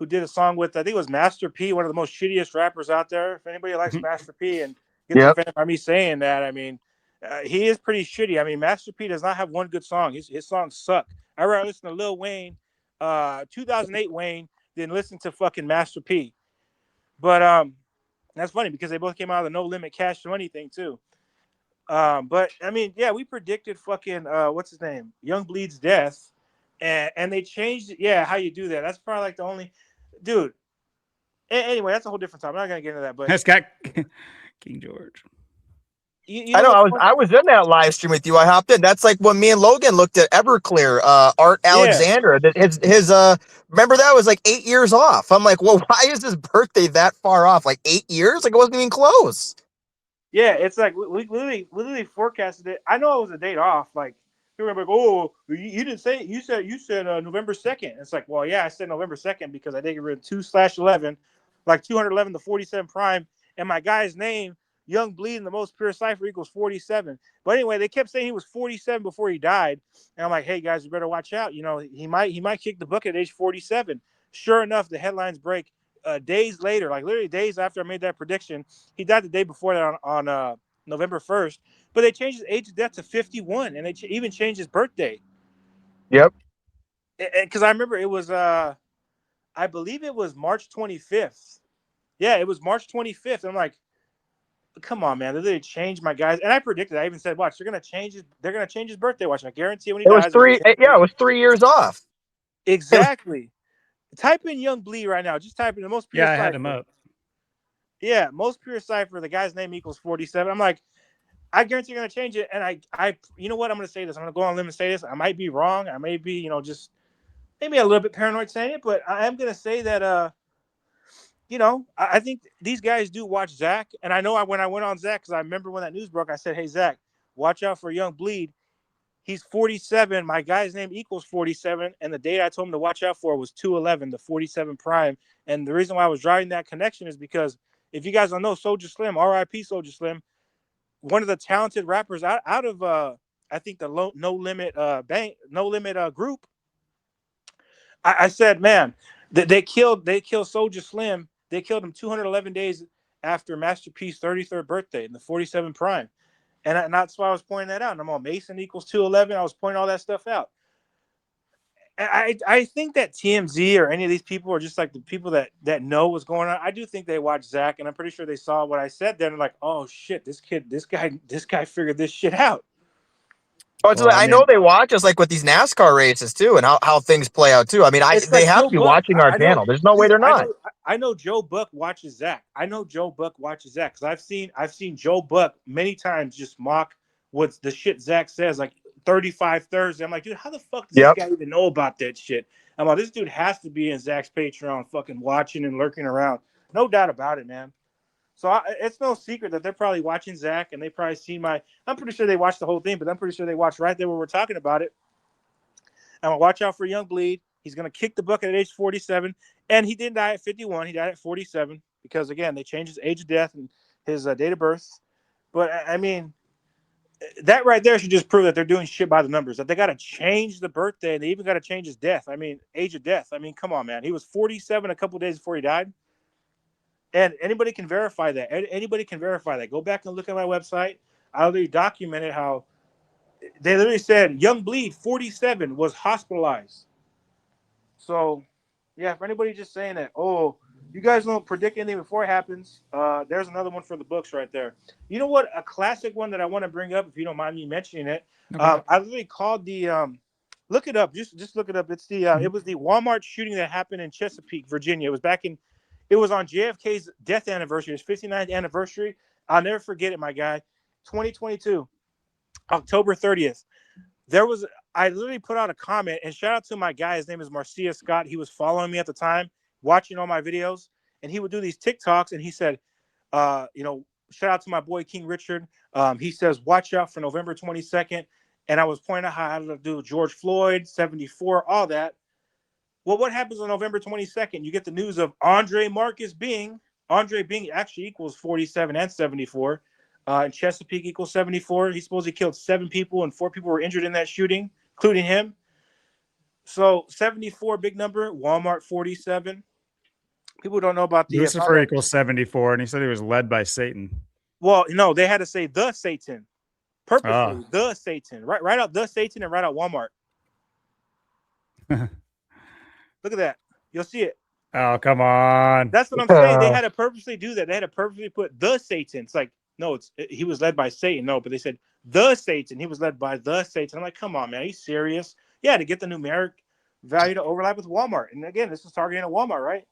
did a song with, I think it was Master P, one of the most shittiest rappers out there. If anybody likes Master P and gets offended by me saying that, I mean, he is pretty shitty. I mean, Master P does not have one good song. His songs suck. I'd rather listen to Lil Wayne, 2008 Wayne, than listen to fucking Master P. But that's funny because they both came out of the No Limit Cash Money thing too. But I mean, yeah, we predicted fucking what's his name, Young Bleed's death, and they changed it. Yeah, how you do that? That's probably like the only dude. Anyway, that's a whole different time. I'm not gonna get into that. But that's got King George. I know. I was in that live stream with you. I hopped in. That's like when me and Logan looked at Everclear. Art Alexander. His remember that was like 8 years off. I'm like, well, why is his birthday that far off? Like 8 years? Like it wasn't even close. Yeah, it's like we literally forecasted it. I know it was a date off. Like people were like, oh, you didn't say it. You said November 2nd. It's like, well, yeah, I said November 2nd because I did get rid of 2/11, like 211 to 47 prime, and my guy's name, Young Bleed, in the most pure cipher equals 47. But anyway, they kept saying he was 47 before he died, and I'm like, hey guys, you better watch out. You know, he might kick the bucket at age 47. Sure enough, the headlines break. Days later, like literally days after I made that prediction, he died the day before that on November 1st. But they changed his age of death to 51, and they even changed his birthday. Yep. Because I remember it was, I believe it was March 25th. Yeah, it was March 25th. I'm like, come on, man! They changed my guys, and I predicted. I even said, watch, they're gonna change his birthday. Watch, I guarantee when he dies. It was 3 years off. Exactly. Type in Young Bleed right now. Just type in the most pure cipher. I had him up. Yeah, most pure cipher. The guy's name equals 47. I'm like, I guarantee you're going to change it. And you know what? I'm going to say this. I'm going to go on a limb and say this. I might be wrong. I may be, just maybe a little bit paranoid saying it, but I am going to say that, I think these guys do watch Zach. And I know when I went on Zach, because I remember when that news broke, I said, hey, Zach, watch out for Young Bleed. He's 47. My guy's name equals 47. And the date I told him to watch out for was 211, the 47 prime. And the reason why I was driving that connection is because if you guys don't know, Soulja Slim, RIP Soulja Slim, one of the talented rappers out of I think the No Limit group. I said, man, they killed Soulja Slim. They killed him 211 days after Master P's 33rd birthday in the 47 prime. And that's why I was pointing that out. And I'm on Mason equals 211. I was pointing all that stuff out. I think that TMZ or any of these people are just like the people that know what's going on. I do think they watch Zach, and I'm pretty sure they saw what I said then. And like, oh shit, this guy figured this shit out. Oh, so I know they watch us like with these NASCAR races too, and how things play out too. I mean, they have to be watching our channel. There's no way they're not. I know Joe Buck watches Zach. Because I've seen Joe Buck many times just mock what the shit Zach says, like 35 Thursday. I'm like, dude, how the fuck does this guy even know about that shit? I'm like, this dude has to be in Zach's Patreon, fucking watching and lurking around. No doubt about it, man. So it's no secret that they're probably watching Zach, and they probably see I'm pretty sure they watched the whole thing, but I'm pretty sure they watched right there where we're talking about it. I'm gonna watch out for Young Bleed. He's gonna kick the bucket at age 47, and he didn't die at 51. He died at 47 because again they changed his age of death and his date of birth. But I mean, that right there should just prove that they're doing shit by the numbers. That they got to change the birthday, and they even got to change his death. I mean, age of death. I mean, come on, man. He was 47 a couple days before he died. And anybody can verify that. Anybody can verify that. Go back and look at my website. I already documented how they literally said Young Bleed 47 was hospitalized. So, yeah, for anybody just saying that, oh, you guys don't predict anything before it happens, there's another one for the books right there. You know what? A classic one that I want to bring up, if you don't mind me mentioning it. Okay. I literally called look it up. Just look it up. It's it was the Walmart shooting that happened in Chesapeake, Virginia. It was on JFK's death anniversary, his 59th anniversary. I'll never forget it, my guy. 2022, October 30th. I literally put out a comment, and shout out to my guy. His name is Marcia Scott. He was following me at the time, watching all my videos, and he would do these TikToks, and he said, shout out to my boy King Richard. He says, watch out for November 22nd. And I was pointing out how to do George Floyd, 74, all that. Well, what happens on November 22nd? You get the news of Andre Bing actually equals 47 and 74. And Chesapeake equals 74. He supposedly killed 7 people and 4 people were injured in that shooting, including him. So 74, big number. Walmart 47. People don't know about the Lucifer equals 74, and he said he was led by Satan. Well, no, they had to say the Satan purposely. The Satan. Write out the Satan and write out Walmart. Look at that. You'll see it. Oh, come on. That's what I'm saying. They had to purposely do that. They had to purposely put the Satan. It's like, no, he was led by Satan. No, but they said the Satan. He was led by the Satan. I'm like, come on, man. Are you serious? Yeah, to get the numeric value to overlap with Walmart. And again, this is targeting at Walmart, right?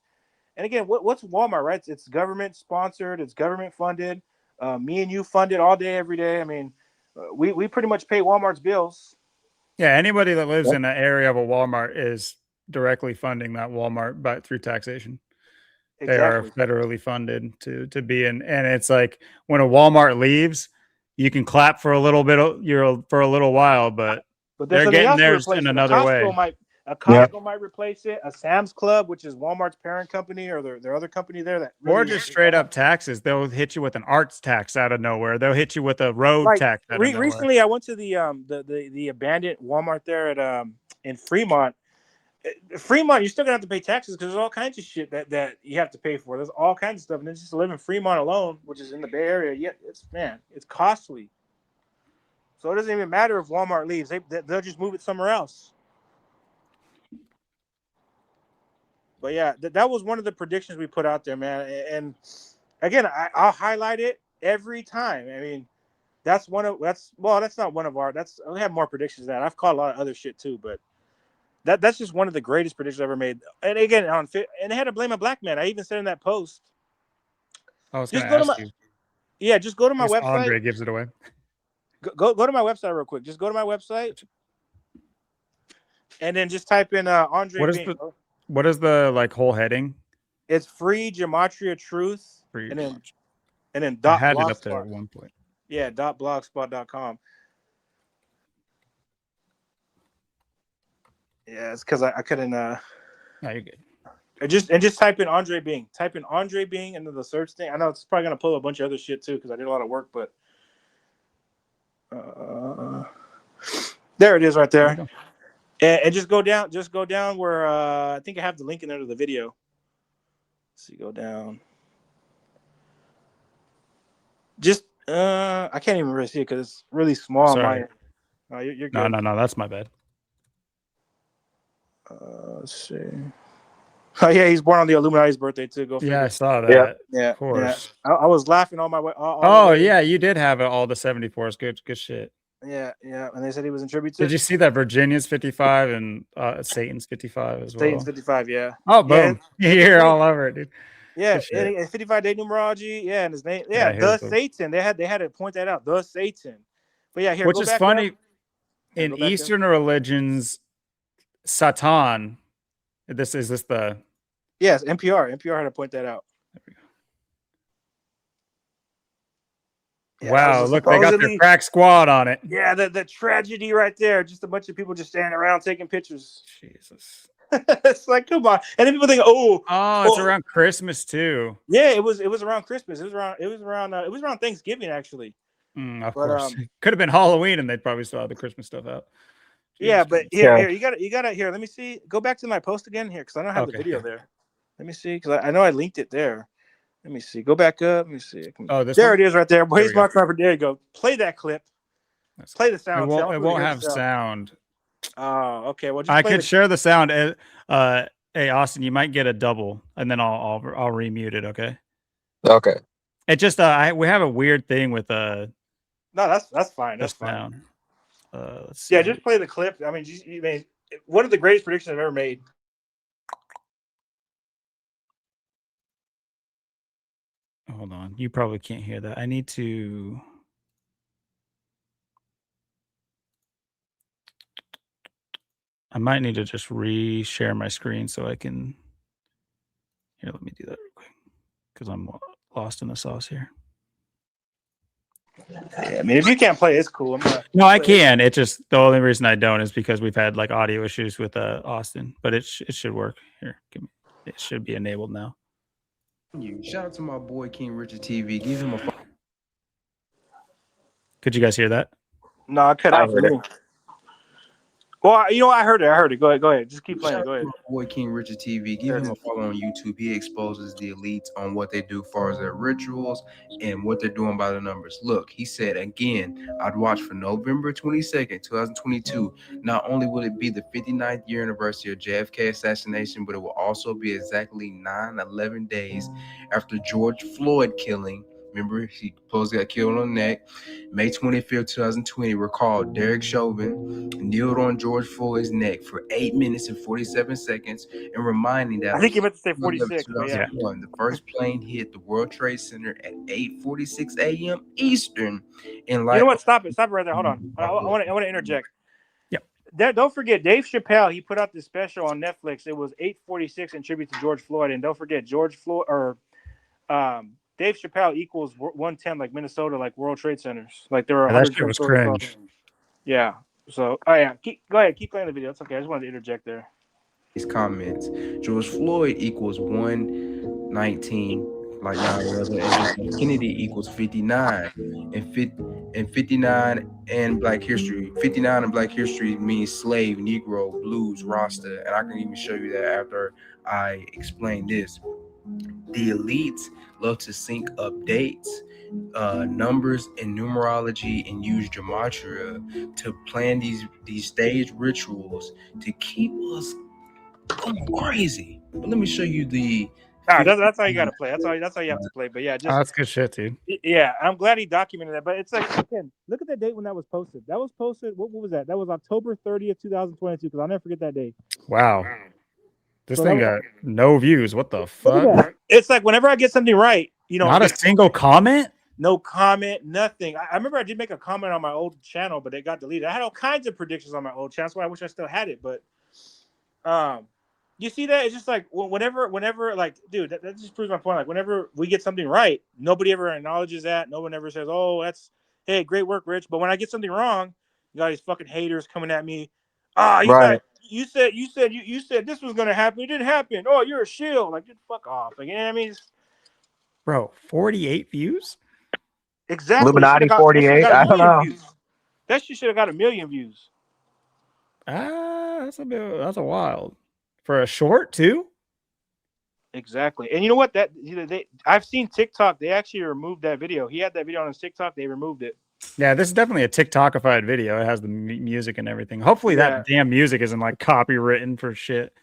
And again, what's Walmart, right? It's government sponsored. It's government funded. Me and you funded all day, every day. I mean, we pretty much pay Walmart's bills. Yeah, anybody that lives in an area of a Walmart is directly funding that Walmart through taxation. Exactly. They are federally funded to be in, and it's like when a Walmart leaves, you can clap for a little bit, for a little while, but they're getting theirs in another way. Costco might replace it. A Sam's Club, which is Walmart's parent company, or their other company there, that really or just straight up taxes. They'll hit you with an arts tax out of nowhere. They'll hit you with a road tax. Out of nowhere. Recently, I went to the abandoned Walmart there at in Fremont. Fremont, you're still gonna have to pay taxes because there's all kinds of shit that you have to pay for. There's all kinds of stuff, and then just to live in Fremont alone, which is in the Bay Area, it's costly. So it doesn't even matter if Walmart leaves; they'll just move it somewhere else. But yeah, that was one of the predictions we put out there, man. And again, I'll highlight it every time. I mean, that's not one of our. We have more predictions than that. I've caught a lot of other shit too, but. That's just one of the greatest predictions ever made. And again, and they had to blame a black man. I even said in that post. I was going to ask you. Yeah, just go to my website. Andre gives it away. Go to my website real quick. Just go to my website, and then just type in Andre Bing. What is the like whole heading? It's free gematria truth, Free and then I dot had it up there blogspot. at one point. Yeah, .blogspot.com. Yeah, it's because I couldn't. No, you're good. Just type in Andre Bing. Type in Andre Bing into the search thing. I know it's probably gonna pull a bunch of other shit too because I did a lot of work, but there it is right there. And just go down. Just go down where I think I have the link in there to the video. Let's see, go down. Just I can't even really see it because it's really small. Sorry. You're good. No, that's my bad. Let's see. Oh yeah, he's born on the Illuminati's birthday too. Go figure. Yeah, I saw that. Yeah, of course. Yeah. I was laughing all my way. Oh yeah, you did have all the 74s. Good shit. Yeah, and they said he was in tribute to. Did you see that Virginia's 55 and Satan's 55 as well? Satan's 55, yeah. Oh, boom. Yeah, you're all over it, dude. Yeah, and 55 day numerology. Yeah, and his name. Yeah, the Satan. They had to point that out. The Satan. But yeah, here. Which is funny. In Eastern religions, Satan. Is this the? Yes, NPR. NPR had to point that out. There we go. Yeah, wow, look, they got their crack squad on it. Yeah, the tragedy right there. Just a bunch of people just standing around taking pictures. Jesus. It's like, come on. And then people think, it's around Christmas too. Yeah, it was around Christmas. It was around Thanksgiving actually. Of course. It could have been Halloween and they'd probably still have the Christmas stuff out. Yeah, but here, you gotta here. Let me see. Go back to my post again here because I don't have the video there. Let me see because I know I linked it there. Let me see. Go back up. Let me see. There it is right there. Boy, he's marked over. There you go. Play that clip. Play the sound. It won't have sound. Oh, okay. Well, I could share the sound. Hey, Austin, you might get a double, and then I'll remute it. Okay. Okay. It just we have a weird thing with No, that's fine. That's fine. Let's see. Yeah, just play the clip. I mean, one of the greatest predictions I've ever made. Hold on. You probably can't hear that. I need to. I might need to just re-share my screen so I can. Here, let me do that real quick because I'm lost in the sauce here. Yeah, I mean, if you can't play, it's cool. No, I can. It just the only reason I don't is because we've had like audio issues with Austin, but it should work. Here, it should be enabled now. Shout out to my boy King Richard TV. Give him a. Could you guys hear that? No, I cut out. Well, you know, I heard it. Go ahead. Just keep playing. Go ahead. My boy King Richard TV. Give him a follow on YouTube. He exposes the elites on what they do as far as their rituals and what they're doing by the numbers. Look, he said again, I'd watch for November 22nd, 2022. Not only will it be the 59th year anniversary of JFK assassination, but it will also be exactly 9-11 days after George Floyd killing. Remember, he supposedly got killed on the neck. May 25th, 2020, recall Derek Chauvin kneeled on George Floyd's neck for 8 minutes and 47 seconds and reminding that I think you meant to say 46. Yeah. The first plane hit the World Trade Center at 8:46 a.m. Eastern. You know what? Stop it right there. Hold on. I want to interject. Yep. Don't forget, Dave Chappelle, he put out this special on Netflix. It was 8:46 in tribute to George Floyd. And don't forget, George Floyd or Dave Chappelle equals 110 like Minnesota, like World Trade Centers. Like there are 100. That shit was cringe. Yeah. So, go ahead. Keep playing the video. It's okay. I just wanted to interject there. His comments. George Floyd equals 119, like 9/11, and Kennedy equals 59, and 59 and Black History. 59 and Black History means slave, Negro, blues, Rasta, and I can even show you that after I explain this. The elites love to sync up dates, numbers, and numerology, and use gematria to plan these staged rituals to keep us going crazy. But let me show you the. That's how you gotta play. That's how you have to play. But yeah, that's good shit, dude. Yeah, I'm glad he documented that. But it's like, again, look at the date when that was posted. That was posted. What was that? That was October 30th, 2022. Because I'll never forget that day. Wow. This thing got no views. What the fuck? It's like whenever I get something right, you know, not a single comment. no comment, nothing. I remember I did make a comment on my old channel, but it got deleted. I had all kinds of predictions on my old channel. That's why I wish I still had it. But you see that? It's just like whenever, like, dude, that just proves my point. Like, whenever we get something right, nobody ever acknowledges that. No one ever says, "Oh, hey, great work, Rich." But when I get something wrong, you got these fucking haters coming at me. Right. You said this was gonna happen. It didn't happen. Oh, you're a shill. Like, dude, fuck off. Like, you know what I mean? Bro, 48 views? Exactly. It should Illuminati have got 48. a I don't million know. views. That shit should have got a million views. That's a wild. For a short too? Exactly. And you know what? I've seen TikTok. They actually removed that video. He had that video on his TikTok. They removed it. Yeah, this is definitely a TikTokified video. It has the music and everything. Hopefully that damn music isn't like copywritten for shit.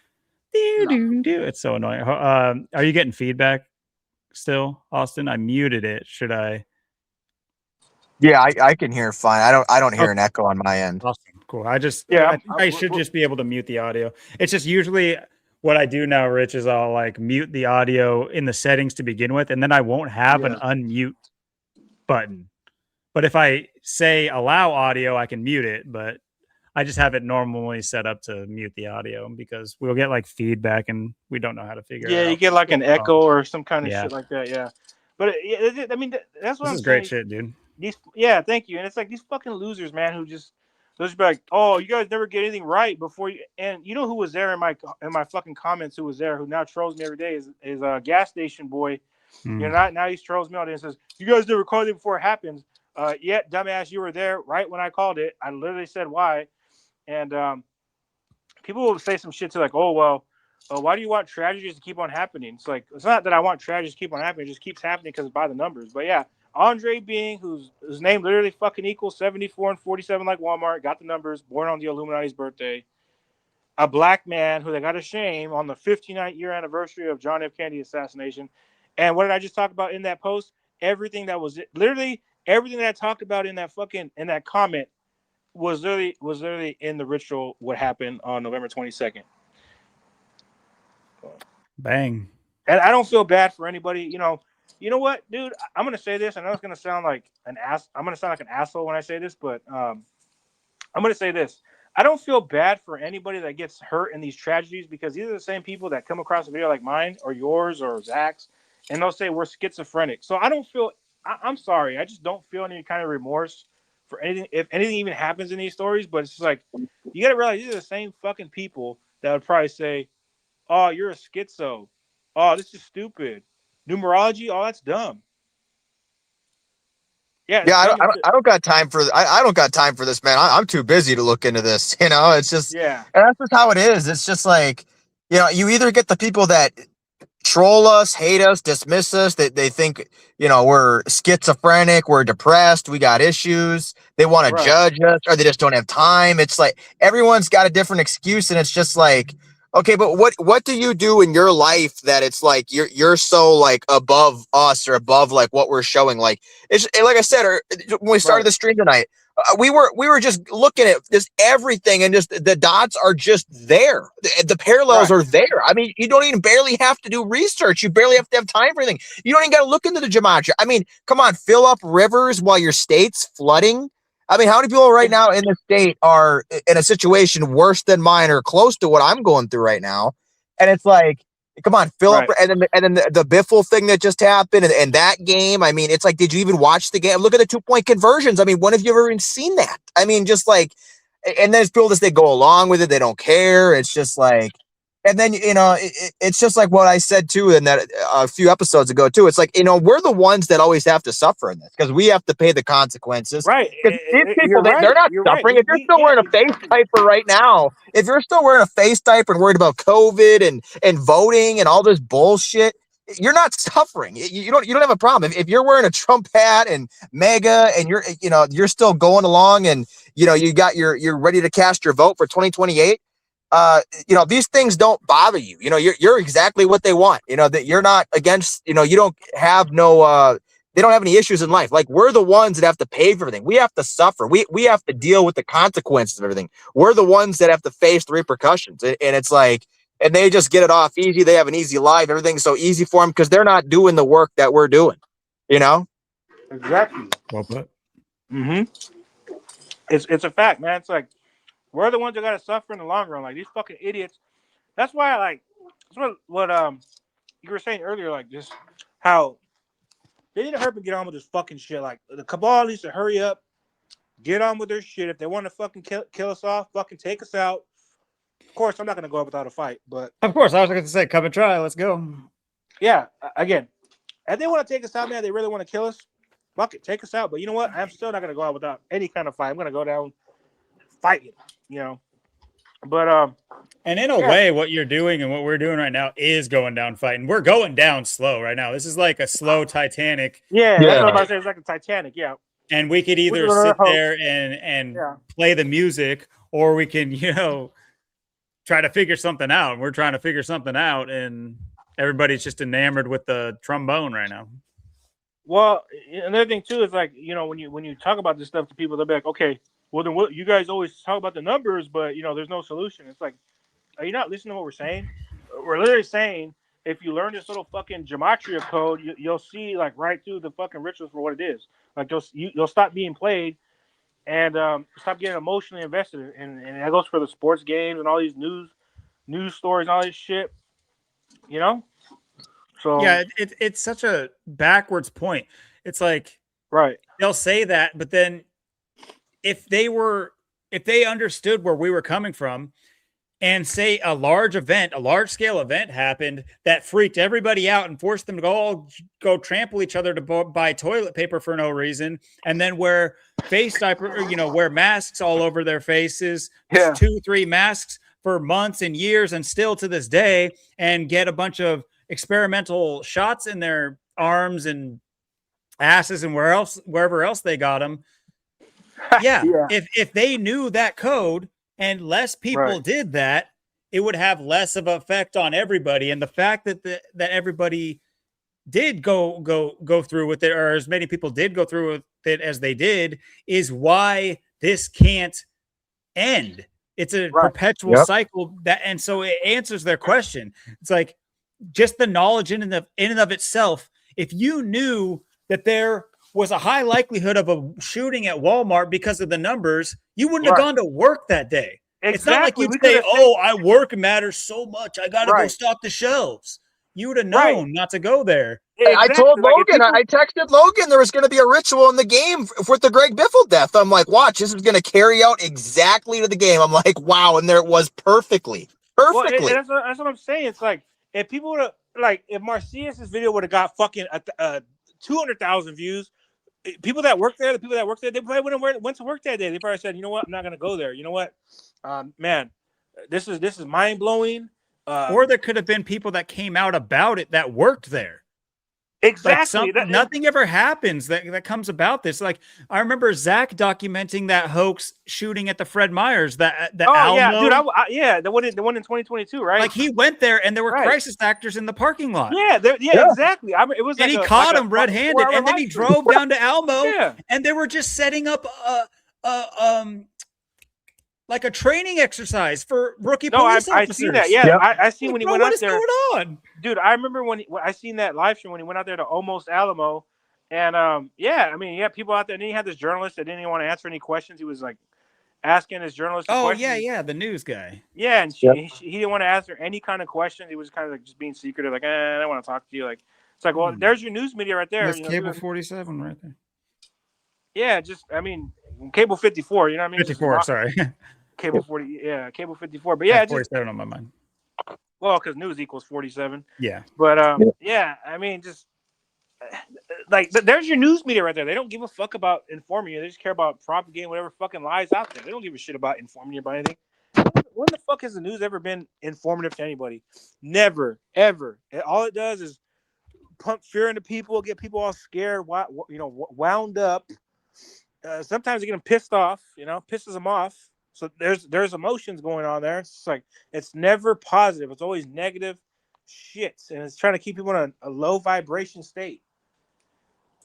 It's so annoying. Are you getting feedback still, Austin? I muted it. Should I? Yeah, I can hear fine. I don't hear an echo on my end. Awesome. Cool. I think Yeah, I should just be able to mute the audio. It's just usually what I do now, Rich, is I'll like mute the audio in the settings to begin with, and then I won't have an unmute button. But if I say allow audio, I can mute it, but I just have it normally set up to mute the audio because we'll get like feedback and we don't know how to figure it out. Yeah, you get like an echo or some kind of shit like that. Yeah. But I mean, that's what this I'm is saying. great shit, dude. Thank you. And it's like these fucking losers, man, who just they'll just be like, "Oh, you guys never get anything right before you." And you know who was there in my fucking comments? Who was there? Who now trolls me every day is a gas station boy. You know, now he trolls me all day and says, "You guys never called it before it happens." Yeah, dumbass, you were there right when I called it. I literally said why. And people will say some shit to like, "Oh well, why do you want tragedies to keep on happening?" It's like it's not that I want tragedies to keep on happening; it just keeps happening because it's by the numbers. But yeah, Andre Bing, whose name literally fucking equals 74 and 47 like Walmart, got the numbers, born on the Illuminati's birthday. A black man who they got to shame on the 59th year anniversary of John F. Kennedy assassination. And what did I just talk about in that post? Everything that was literally everything that I talked about in that comment was literally in the ritual. What happened on November 22nd? Bang. And I don't feel bad for anybody. You know what, dude? I'm gonna say this. I know it's gonna sound like an ass. I'm gonna sound like an asshole when I say this, but I'm gonna say this. I don't feel bad for anybody that gets hurt in these tragedies because these are the same people that come across a video like mine or yours or Zach's, and they'll say we're schizophrenic. So I don't feel. I'm sorry. I just don't feel any kind of remorse for anything. If anything even happens in these stories, but it's just like you got to realize these are the same fucking people that would probably say, "Oh, you're a schizo. Oh, this is stupid. Numerology. Oh, that's dumb." Yeah, I don't got time for I don't got time for this, man. I'm too busy to look into this. You know, it's just and that's just how it is. It's just like, you know, you either get the people that troll us, hate us, dismiss us, that they think, you know, we're schizophrenic, we're depressed, we got issues, they want to judge us, or they just don't have time. It's like everyone's got a different excuse, and it's just like, okay, but what do you do in your life that it's like you're so like above us or above like what we're showing? Like it's like I said, or when we started the stream tonight, we were just looking at just everything, and just the dots are just there. The parallels are there. I mean, you don't even barely have to do research. You barely have to have time for anything. You don't even got to look into the gematria. I mean, come on, fill up rivers while your state's flooding. I mean, how many people right now in the state are in a situation worse than mine or close to what I'm going through right now? And it's like, come on, fill up. And then the Biffle thing that just happened and that game. I mean, it's like, did you even watch the game? Look at the 2-point conversions. I mean, when have you ever even seen that? I mean, just like, and then people just, they go along with it. They don't care. It's just like, and then, you know, it's just like what I said too, in that a few episodes ago too. It's like, you know, we're the ones that always have to suffer in this because we have to pay the consequences. Right. These people, they're not suffering. If you're still wearing a face diaper right now, if you're still wearing a face diaper and worried about COVID and voting and all this bullshit, you're not suffering. You don't have a problem. If you're wearing a Trump hat and MAGA and you're still going along and, you know, you're ready to cast your vote for 2028. You know, these things don't bother you. You know, you're exactly what they want. You know, that you're not against, you know, you don't have they don't have any issues in life. Like, we're the ones that have to pay for everything. We have to suffer. We have to deal with the consequences of everything. We're the ones that have to face the repercussions. And it's like, and they just get it off easy. They have an easy life. Everything's so easy for them because they're not doing the work that we're doing, you know? Exactly. Well put. Mm-hmm. It's a fact, man. It's like we're the ones that gotta suffer in the long run. Like these fucking idiots. That's why that's what you were saying earlier, like just how they need to hurry up and get on with this fucking shit. Like the cabal needs to hurry up, get on with their shit. If they want to fucking kill us off, fucking take us out. Of course, I'm not gonna go up without a fight, but Of course, I was going to say, come and try. Let's go. yeah, again, if they want to take us out, man, they really want to kill us. Fuck it, take us out. But you know what? I'm still not gonna go out without any kind of fight. I'm gonna go down fighting, you know. But And in a way, what you're doing and what we're doing right now is going down fighting. We're going down slow right now. This is like a slow Titanic. yeah, that's what I'm Yeah. about to say. It's like the Titanic, yeah. And we could either We're sit gonna there and Yeah. play the music, or we can, try to figure something out. We're trying to figure something out, and everybody's just enamored with the trombone right now. Well, another thing too is like when you talk about this stuff to people, they'll be like, okay, well then what you guys always talk about the numbers, but there's no solution. It's like, are you not listening to what we're saying? We're literally saying if you learn this little fucking gematria code, you'll see like right through the fucking rituals for what it is. Like you'll stop being played and stop getting emotionally invested, and that goes for the sports games and all these news stories and all this shit. So Yeah, it's such a backwards point. It's like right. they'll say that, but then if they understood where we were coming from, and say a large scale event happened that freaked everybody out and forced them to go trample each other to buy toilet paper for no reason, and then wear face diaper, wear masks all over their faces, Yeah. 2-3 masks for months and years, and still to this day, and get a bunch of experimental shots in their arms and asses and wherever else they got them. Yeah. If they knew that code and less people did that, it would have less of an effect on everybody. And the fact that that everybody did go through with it, or as many people did go through with it as they did, is why this can't end. It's a perpetual cycle and so it answers their question. It's like just the knowledge in and of itself. If you knew that there was a high likelihood of a shooting at Walmart because of the numbers, you wouldn't have gone to work that day. Exactly. It's not like you'd say, I work matters so much, I got to go stock the shelves. You would have known not to go there. Exactly. I told Logan, I texted Logan there was going to be a ritual in the game with the Greg Biffle death. I'm like, watch, this is going to carry out exactly to the game. I'm like, wow, and there it was perfectly. Well, that's what I'm saying. It's like if people would have, like, if Marcius's video would have got fucking 200,000 views, the people that work there, they probably wouldn't have went to work that day. They probably said, you know what, I'm not going to go there. You know what, man, this is mind blowing. Or there could have been people that came out about it that worked there. Exactly. Like nothing ever happens that comes about this. Like I remember Zach documenting that hoax shooting at the Fred Meyers, the Alamo. Yeah, dude, the one in 2022, right? Like he went there and there were crisis actors in the parking lot. Yeah, exactly. It was, and he caught him red-handed, and then he drove down to Alamo, and they were just setting up like a training exercise for rookie police officers. I see that. Yeah, I seen when he went out there. What is going on? Dude, I remember when I seen that live stream when he went out there to almost Alamo. And people out there. And then he had this journalist that didn't even want to answer any questions. He was like asking his journalist questions. Yeah, the news guy. Yeah, and he didn't want to answer any kind of questions. He was kind of like just being secretive, like, I don't want to talk to you. Like, it's like, well, there's your news media right there. That's Cable 47 right there. Yeah, Cable 54, you know what I mean? 54, sorry. Cable 40, Cable 54. But yeah, 47 on my mind. Well, because news equals 47. Yeah. But just like there's your news media right there. They don't give a fuck about informing you. They just care about propagating whatever fucking lies out there. They don't give a shit about informing you about anything. When the fuck has the news ever been informative to anybody? Never, ever. All it does is pump fear into people, get people all scared, wound up. Sometimes they get them pissed off, pisses them off. So there's emotions going on there. It's like it's never positive. It's always negative shit, and it's trying to keep people in a low vibration state.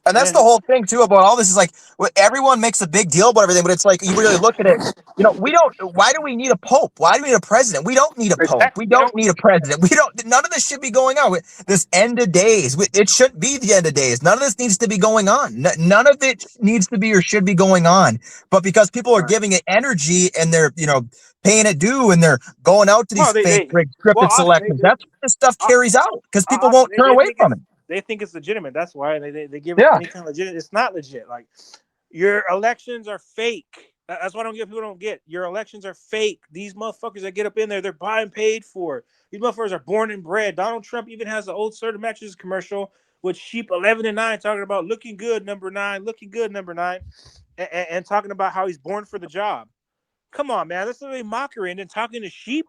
And that's the whole thing too about all this is like everyone makes a big deal about everything, but it's like you really look at it. You know, why do we need a pope? Why do we need a president? We don't need a pope. We don't need a president. None of this should be going on. This end of days, it shouldn't be the end of days. None of this needs to be going on. None of it needs to be or should be going on. But because people are giving it energy and they're, paying it due and they're going out to these scripted selections, that's what this stuff carries out because people won't turn away from it. They think it's legitimate. That's why they give Yeah. it any kind of legit. It's not legit. Like, your elections are fake. That's what people don't get. Your elections are fake. These motherfuckers that get up in there, they're buying paid for. These motherfuckers are born and bred. Donald Trump even has the old Certain Matches commercial with sheep 11 and 9 talking about looking good, number 9, looking good, number 9, and talking about how he's born for the job. Come on, man. That's literally mockery. And then talking to sheep.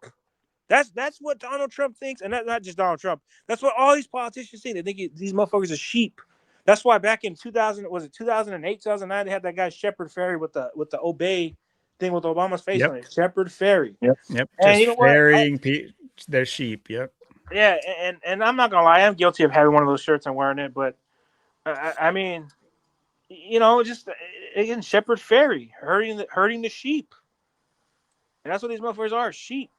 That's what Donald Trump thinks. And that's not just Donald Trump. That's what all these politicians think. They think these motherfuckers are sheep. That's why back in 2008, 2009, they had that guy Shepard Fairey with the Obey thing with Obama's face on it. Shepard Fairey. Yep. And just you know ferrying their sheep. Yep. Yeah, and I'm not gonna lie, I'm guilty of having one of those shirts and wearing it, but I mean, just again, Shepard Fairey herding the sheep, and that's what these motherfuckers are, sheep.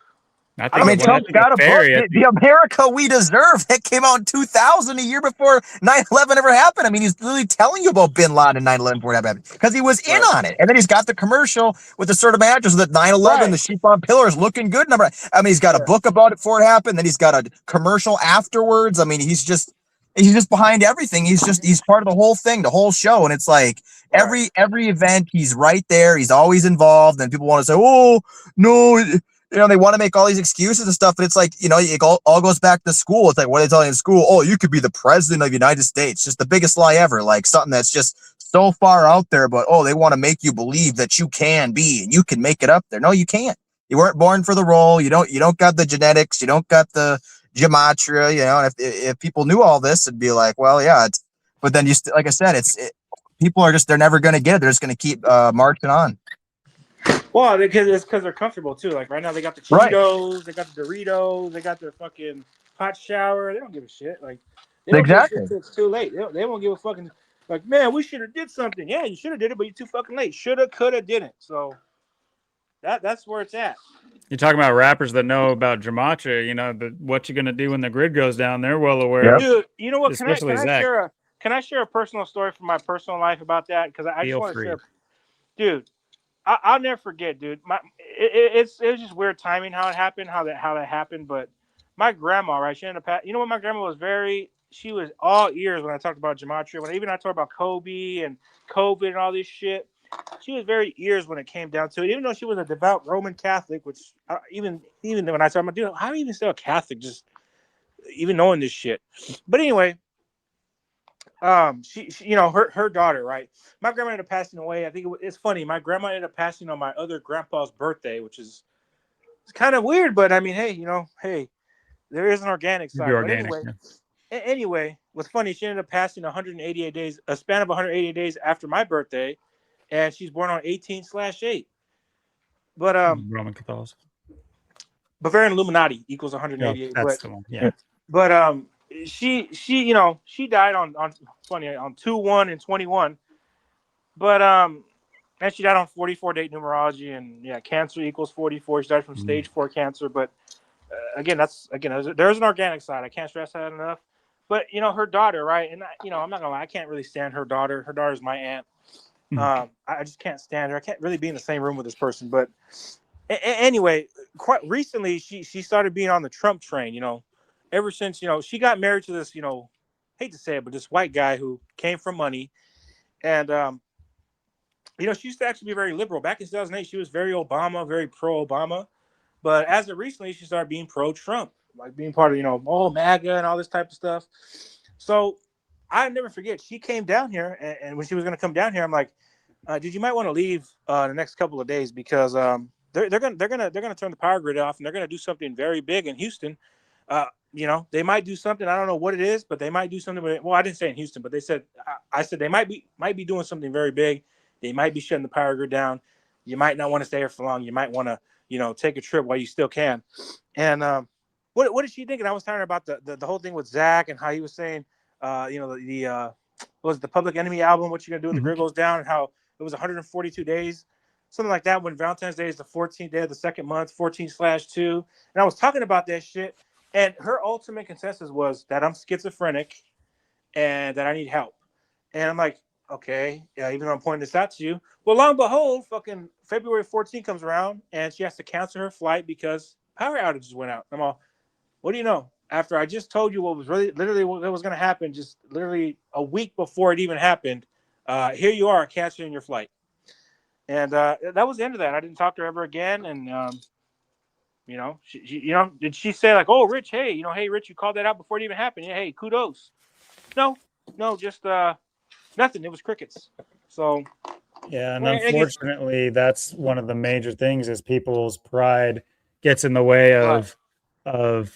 I mean, Trump's got a book, The America We Deserve, that came out in 2000, a year before 9/11 ever happened. I mean, he's literally telling you about Bin Laden and 9/11 before that happened because he was in on it. And then he's got the commercial with the sort of mattress that 9/11, the sheep on pillars, looking good. I mean, he's got a book about it before it happened. Then he's got a commercial afterwards. I mean, he's just behind everything. He's part of the whole thing, the whole show. And it's like every event, he's right there. He's always involved. And people want to say, oh, no. They want to make all these excuses and stuff, but it's like, it all goes back to school. It's like, what are they telling you in school? Oh, you could be the president of the United States. Just the biggest lie ever. Like something that's just so far out there, but, they want to make you believe that you can be and you can make it up there. No, you can't. You weren't born for the role. You don't got the genetics. You don't got the gematria, and if people knew all this, it'd be like, well, yeah, but then like I said, people are they're never going to get it. They're just going to keep marching on. Well, because they're comfortable too. Like right now, they got the Cheetos, they got the Doritos, they got their fucking hot shower. They don't give a shit. Like they don't give a shit until it's too late. They won't give a fucking like, man, we should have did something. Yeah, you should have did it, but you're too fucking late. Shoulda, coulda, didn't. So that's where it's at. You're talking about rappers that know about gematria. What you're gonna do when the grid goes down. They're well aware. Dude, you know what? Can I share a personal story from my personal life about that? Because I just want to share. Dude. I'll never forget, dude. It was just weird timing how it happened, how that happened. But my grandma, right? She ended up. My grandma was she was all ears when I talked about gematria. When I talked about Kobe and COVID and all this shit, she was very ears when it came down to it. Even though she was a devout Roman Catholic, which even when I started, I'm like, dude, how are you even still a Catholic? Just even knowing this shit. But anyway. She her daughter, right? My grandma ended up passing away. I think it's funny. My grandma ended up passing on my other grandpa's birthday, which is kind of weird, but I mean, hey, there is an organic side. Anyway, what's funny? She ended up passing 188 days, a span of 188 days after my birthday, and she's born on 18/8. But Roman Catholicism. Bavarian Illuminati equals 188. That's the one. Yeah. But she died on 2/1 and 21, but and she died on 44 date numerology, and cancer equals 44. She died from stage 4 cancer, but there's an organic side. I can't stress that enough. But her daughter, right? And I'm not gonna lie, I can't really stand her daughter. Her daughter's my aunt. I just can't stand her. I can't really be in the same room with this person. But anyway, quite recently she started being on the Trump train. Ever since, she got married to this, hate to say it, but this white guy who came from money. And, she used to actually be very liberal. Back in 2008, she was very Obama, very pro-Obama. But as of recently, she started being pro-Trump, like being part of, MAGA and all this type of stuff. So I never forget, she came down here. And when she was going to come down here, I'm like, dude, you might want to leave the next couple of days because they're going to turn the power grid off and they're going to do something very big in Houston. They might do something. I don't know what it is, but they might do something. Well, I didn't say in Houston, but they said, I said they might be doing something very big. They might be shutting the power grid down. You might not want to stay here for long. You might want to, take a trip while you still can. And what did she think? And I was telling her about the whole thing with Zach and how he was saying, the was the Public Enemy album, What You Gonna Do When the Mhm. Girl Goes Down, and how it was 142 days, something like that, when Valentine's Day is the 14th day of the second month, 14/2. And I was talking about that shit, and her ultimate consensus was that I'm schizophrenic and that I need help. And I'm like, okay, yeah, even though I'm pointing this out to you. Well, lo and behold, fucking February 14th comes around and she has to cancel her flight because power outages went out. I'm all, what do you know? After I just told you what was really literally what was going to happen, just literally a week before it even happened, here you are canceling your flight. And that was the end of that. I didn't talk to her ever again. And you know, did she say like, "Oh, Rich, hey, hey, Rich, you called that out before it even happened? Yeah, hey, kudos." No, just nothing. It was crickets. So Yeah, and I guess unfortunately, that's one of the major things is people's pride gets in the way right, of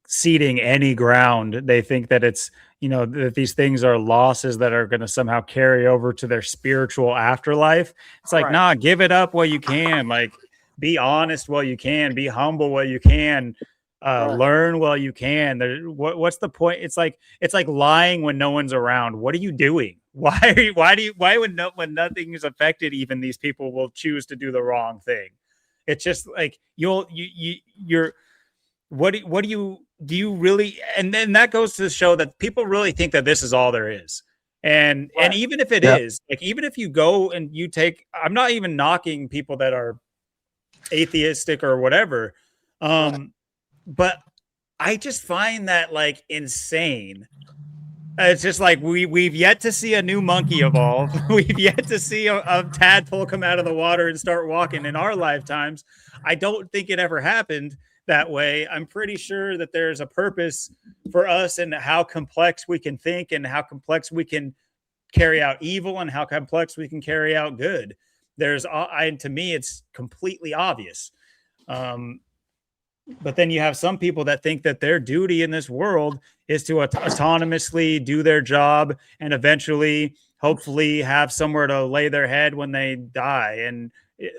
ceding any ground. They think that it's that these things are losses that are going to somehow carry over to their spiritual afterlife. It's like, right, nah, give it up while you can. Like, be honest while you can. Be humble while you can. right, Learn while you can. What's the point? It's like lying when no one's around. What are you doing? Why are you? Why when nothing is affected, even these people will choose to do the wrong thing. It's just like you're what do you really, and then that goes to show that people really think that this is all there is. And right, even if it Yep. is, like, even if you go and you take, I'm not even knocking people that are atheistic or whatever, right, but I just find that like insane. It's just like we've yet to see a new monkey evolve. We've yet to see a tadpole come out of the water and start walking in our lifetimes. I don't think it ever happened that way. I'm pretty sure that there's a purpose for us and how complex we can think and how complex we can carry out evil and how complex we can carry out good. To me, it's completely obvious. Um, but then you have some people that think that their duty in this world is to autonomously do their job and eventually, hopefully, have somewhere to lay their head when they die. And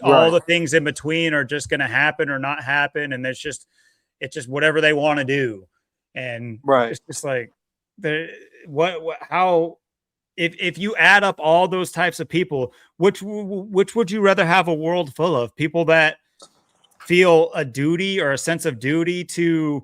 all right, the things in between are just going to happen or not happen. And it's just whatever they want to do. And right. it's just like, how, if you add up all those types of people, which would you rather have a world full of? People that feel a duty or a sense of duty to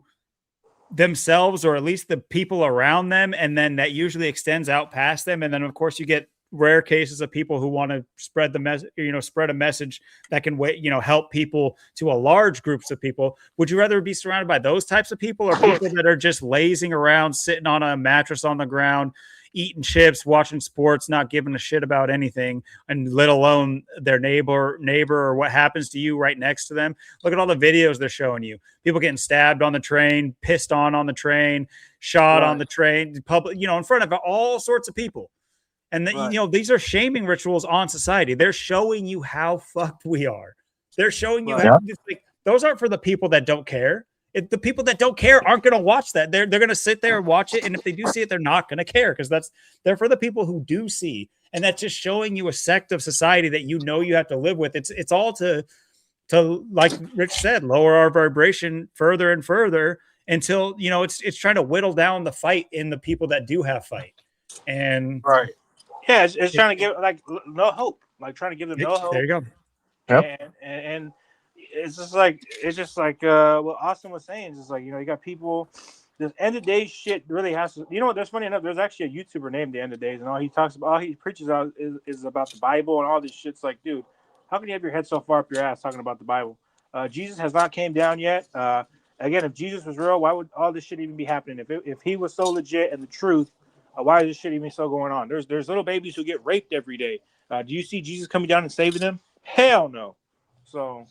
themselves or at least the people around them, and then that usually extends out past them, and then of course you get rare cases of people who want to spread the message, spread a message that can help people to a large groups of people. Would you rather be surrounded by those types of people or people that are just lazing around, sitting on a mattress on the ground, eating chips, watching sports, not giving a shit about anything, and let alone their neighbor or what happens to you right next to them? Look at all the videos they're showing you. People getting stabbed on the train, pissed on the train, shot on Right. the train, public, in front of all sorts of people. And Right. these are shaming rituals on society. They're showing you how fucked we are. They're showing you Right. how, those aren't for the people that don't care. The people that don't care aren't going to watch that. They're going to sit there and watch it. And if they do see it, they're not going to care, because they're for the people who do see. And that's just showing you a sect of society that you have to live with. It's all to like Rich said, lower our vibration further and further until it's trying to whittle down the fight in the people that do have fight. And Right. Yeah, it's trying to give like no hope, like trying to give them no hope. there you go. Yep. And it's just like what Austin was saying. It's just like, you got people. This end of days shit really has to. You know what? There's funny enough. There's actually a YouTuber named The End of Days, and all he preaches out is about the Bible and all this shit's like, dude, how can you have your head so far up your ass talking about the Bible? Jesus has not came down yet. Again, if Jesus was real, why would all this shit even be happening? If he was so legit and the truth, why is this shit even still going on? There's little babies who get raped every day. Do you see Jesus coming down and saving them? Hell no. So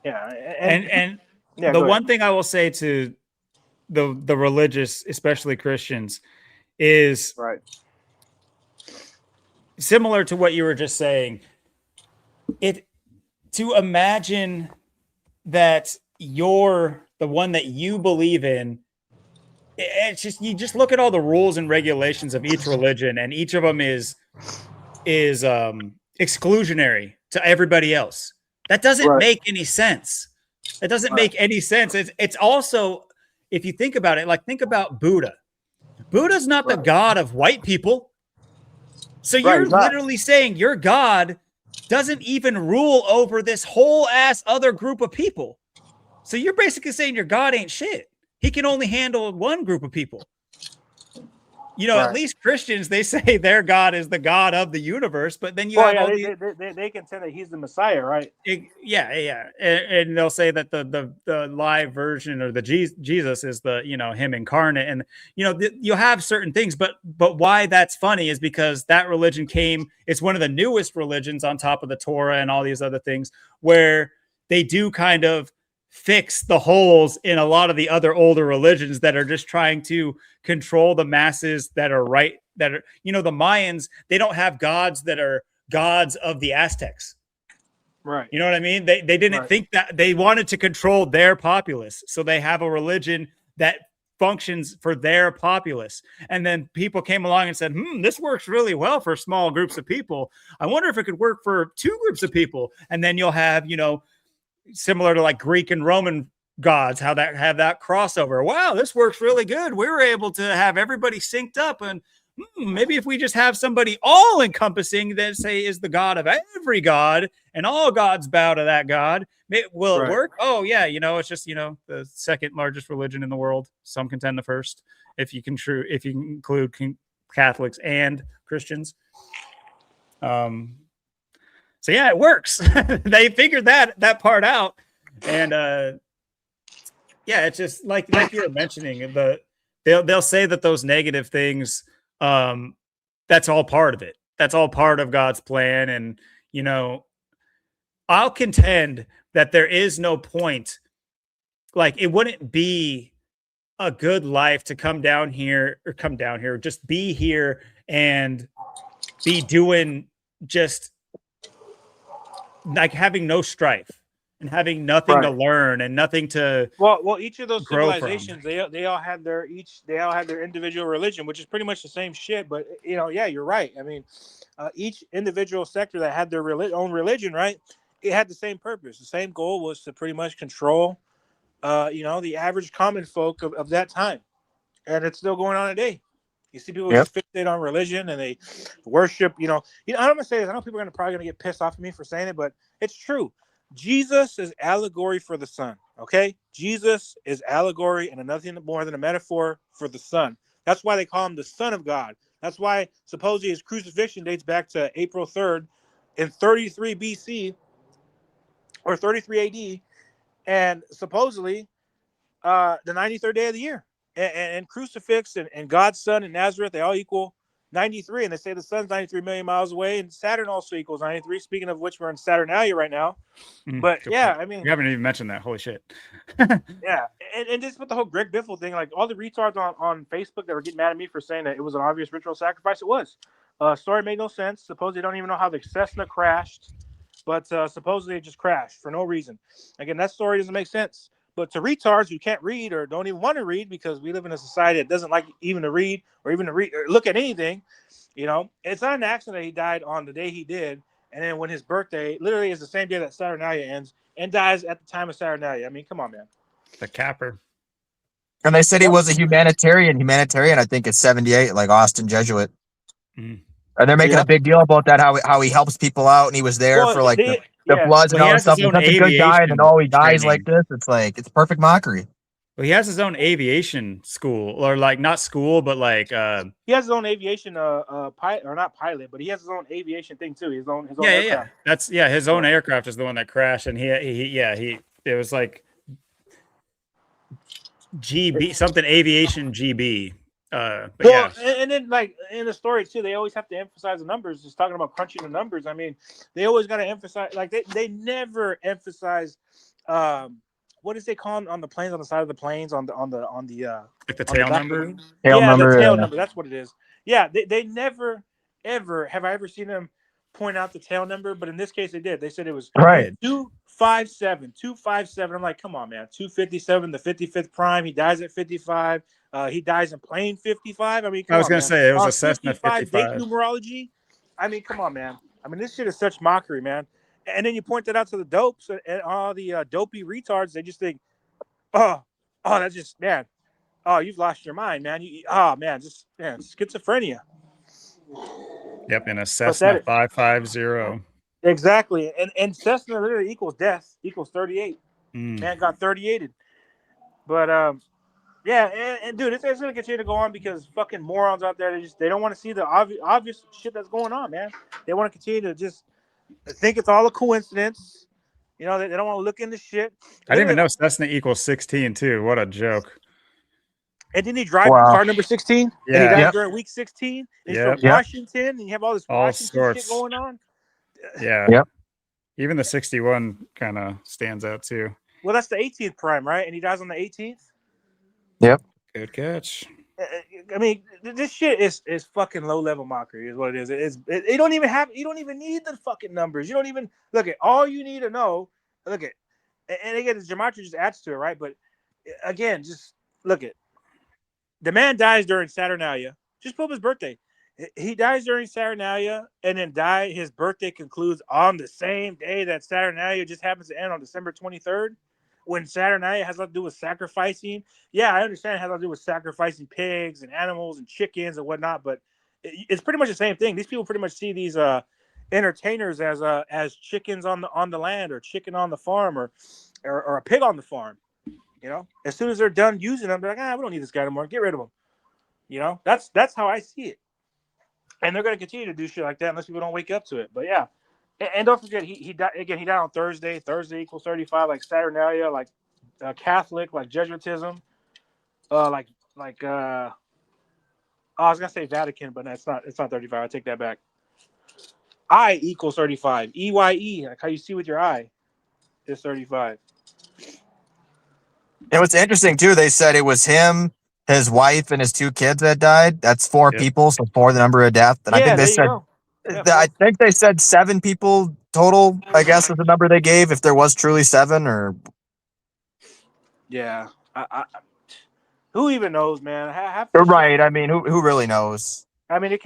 yeah, And yeah, the go one ahead. thing I will say to the religious, especially Christians, is Right. similar to what you were just saying. To imagine that you're the one that you believe in, it's just, you just look at all the rules and regulations of each religion, and each of them is exclusionary to everybody else. That doesn't Right. make any sense. It doesn't Right. make any sense. It's also, if you think about it, like think about Buddha. Buddha's not the Right. God of white people. So Right, you're he's not. literally saying your God doesn't even rule over this whole ass other group of people. So you're basically saying your God ain't shit. He can only handle one group of people. You know, at Right. least Christians, they say their God is the God of the universe, but then you Well, have yeah, all these. they contend that he's the Messiah, right? Yeah, and they'll say that the live version or the Jesus is the him incarnate, and you have certain things, but why that's funny is because that religion it's one of the newest religions on top of the Torah and all these other things, where they do kind of fix the holes in a lot of the other older religions that are just trying to control the masses that are the Mayans, they don't have gods that are gods of the Aztecs. Right. You know what I mean? They didn't Right. think that they wanted to control their populace. So they have a religion that functions for their populace. And then people came along and said, this works really well for small groups of people. I wonder if it could work for two groups of people. And then you'll have, similar to like Greek and Roman gods, how that have that crossover. Wow, this works really good. We were able to have everybody synced up, and maybe if we just have somebody all encompassing that say is the God of every god and all gods bow to that God, will it work? Oh yeah, it's just the second largest religion in the world. Some contend the first, if you include Catholics and Christians. So yeah, it works. They figured that part out, and yeah, it's just like you were mentioning. They'll say that those negative things, that's all part of it. That's all part of God's plan, and I'll contend that there is no point. Like, it wouldn't be a good life to come down here, just be here and be doing just like having no strife and having nothing to learn and nothing to well each of those grow civilizations from. they all had their individual religion, which is pretty much the same shit, but yeah, you're right. I mean, each individual sector that had their own religion, right, it had the same purpose. The same goal was to pretty much control the average common folk of that time, and it's still going on today. You see people get fixated on religion and they worship, I'm gonna say this. I know people are probably gonna get pissed off at me for saying it, but it's true. Jesus is allegory for the Son. Okay, Jesus is allegory and nothing more than a metaphor for the Son. That's why they call him the Son of God. That's why supposedly his crucifixion dates back to April 3rd in 33 BC or 33 AD, and supposedly the 93rd day of the year. And crucifix and God's Son and Nazareth, they all equal 93. And they say the sun's 93 million miles away, and Saturn also equals 93. Speaking of which, we're in Saturnalia right now. But yeah, I mean, we haven't even mentioned that. Holy shit. Yeah. And just with the whole Greg Biffle thing, like all the retards on Facebook that were getting mad at me for saying that it was an obvious ritual sacrifice, it was. Story made no sense. Supposedly, they don't even know how the Cessna crashed, but supposedly it just crashed for no reason. Again, that story doesn't make sense. But to retards who can't read or don't even want to read, because we live in a society that doesn't like even to read or even to read or look at anything, it's not an accident that he died on the day he did. And then when his birthday literally is the same day that Saturnalia ends and dies at the time of Saturnalia. I mean, come on, man. The capper. And they said he was a humanitarian. I think it's 78, like Austin Jesuit. Mm. And they're making a big deal about that, how he helps people out, and he was there for like the floods and all that stuff. He's such a good guy, and then he dies like this. It's like, it's perfect mockery. Well, he has his own aviation school, or like not school, but like he has his own aviation pilot, or not pilot, but he has his own aviation thing too. His own aircraft. That's his own aircraft is the one that crashed, and it was like GB something aviation GB. And then like in the story too, they always have to emphasize the numbers. Just talking about crunching the numbers. I mean, they always got to emphasize, like they never emphasize what is they call on the planes, on the side of the planes, on the like the tail number. Tail number. The tail number. That's what it is. Yeah, they never ever have I ever seen them point out the tail number, but in this case they did. They said it was 257. I'm like, come on, man. 257, the 55th prime. He dies at 55. He dies in plane 55. I mean, I was going to say it was a Cessna 55 date numerology. I mean, come on, man. I mean, this shit is such mockery, man. And then you point that out to the dopes and all the dopey retards. They just think, oh, that's just, man. oh, you've lost your mind, man. Oh man, schizophrenia. Yep, in a Cessna Pathetic. 550. Exactly, and Cessna literally equals death equals 38. Mm. Man got 38'd. But yeah, and dude, it's gonna continue to go on because fucking morons out there, they don't want to see the obvious shit that's going on, man. They want to continue to just think it's all a coincidence. You know, they don't want to look into shit. I didn't even Literally, know Cessna equals 16 too. What a joke. and didn't he drive Wow. car number 16? And he Yeah. died Yep. during week 16. And he's Yep. from Washington, and you have all this All Washington shit sorts. going on. Yeah. Yep. Even the 61 kind of stands out too. Well, that's the 18th prime, right? And he dies on the 18th. Yep. Good catch. I mean, this shit is fucking low level mockery, is what it is. You don't even need the fucking numbers. You don't even look at all you need to know. Look at, and again, the gematria just adds to it, right? But again, just look at the man dies during Saturnalia. Just pull up his birthday. He dies during Saturnalia, and then his birthday concludes on the same day that Saturnalia just happens to end on December 23rd. When Saturnalia has a lot to do with sacrificing. Yeah, I understand it has a lot to do with sacrificing pigs and animals and chickens and whatnot, but it's pretty much the same thing. These people pretty much see these entertainers as chickens on the land, or chicken on the farm, or a pig on the farm. You know, as soon as they're done using them, they're like, we don't need this guy anymore. Get rid of him. You know, that's how I see it. And they're going to continue to do shit like that unless people don't wake up to it. But yeah, and don't forget, he died again. He died on Thursday. Thursday equals 35, like Saturnalia, like Catholic, like Jesuitism, like I was gonna say Vatican, but it's not 35. I take that back. I equals 35. EYE, like how you see with your eye, is 35. And what's interesting too, they said it was him, his wife, and his 2 kids that died. That's 4 Yep. people, so 4 the number of death. And I Yeah, think they there you said go. Yeah, I think they said 7 people total, I guess, is the number they gave, if there was truly 7, or yeah. Who even knows, man? Half this shit. right. I mean, who really knows? I mean, it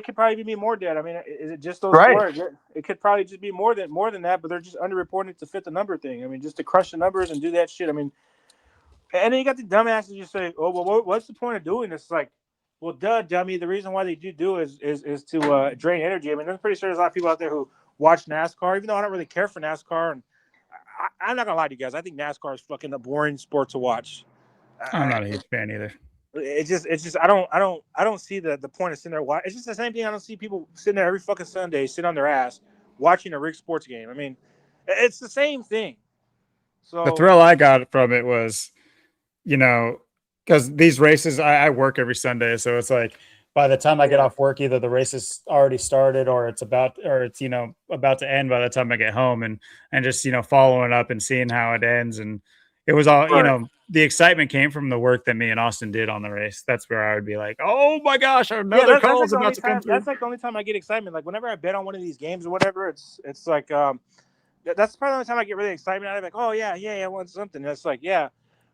could probably be more dead. I mean, is it just those Right. 4? It could probably just be more than that, but they're just underreporting to fit the number thing. I mean, just to crush the numbers and do that shit. I mean, and then you got the dumbasses just say, "Oh, well, what's the point of doing this?" It's like, well, duh, dummy. The reason why they do is to drain energy. I mean, I'm pretty sure there's a lot of people out there who watch NASCAR, even though I don't really care for NASCAR. And I'm not gonna lie to you guys. I think NASCAR is fucking a boring sport to watch. I'm not a huge fan either. It's just I don't see the point of sitting there watching. It's just the same thing. I don't see people sitting there every fucking Sunday, sitting on their ass watching a rig sports game. I mean, it's the same thing. So The thrill I got from it was, you know, because these races, I work every Sunday. So it's like by the time I get off work, either the race has already started or it's about to end by the time I get home, and just, following up and seeing how it ends. And it was all, the excitement came from the work that me and Austin did on the race. That's where I would be like, oh my gosh, another call is about to come through. That's like the only time I get excitement. Like whenever I bet on one of these games or whatever, it's like that's probably the only time I get really excited. I'm like, oh yeah, I won something. And it's like, yeah.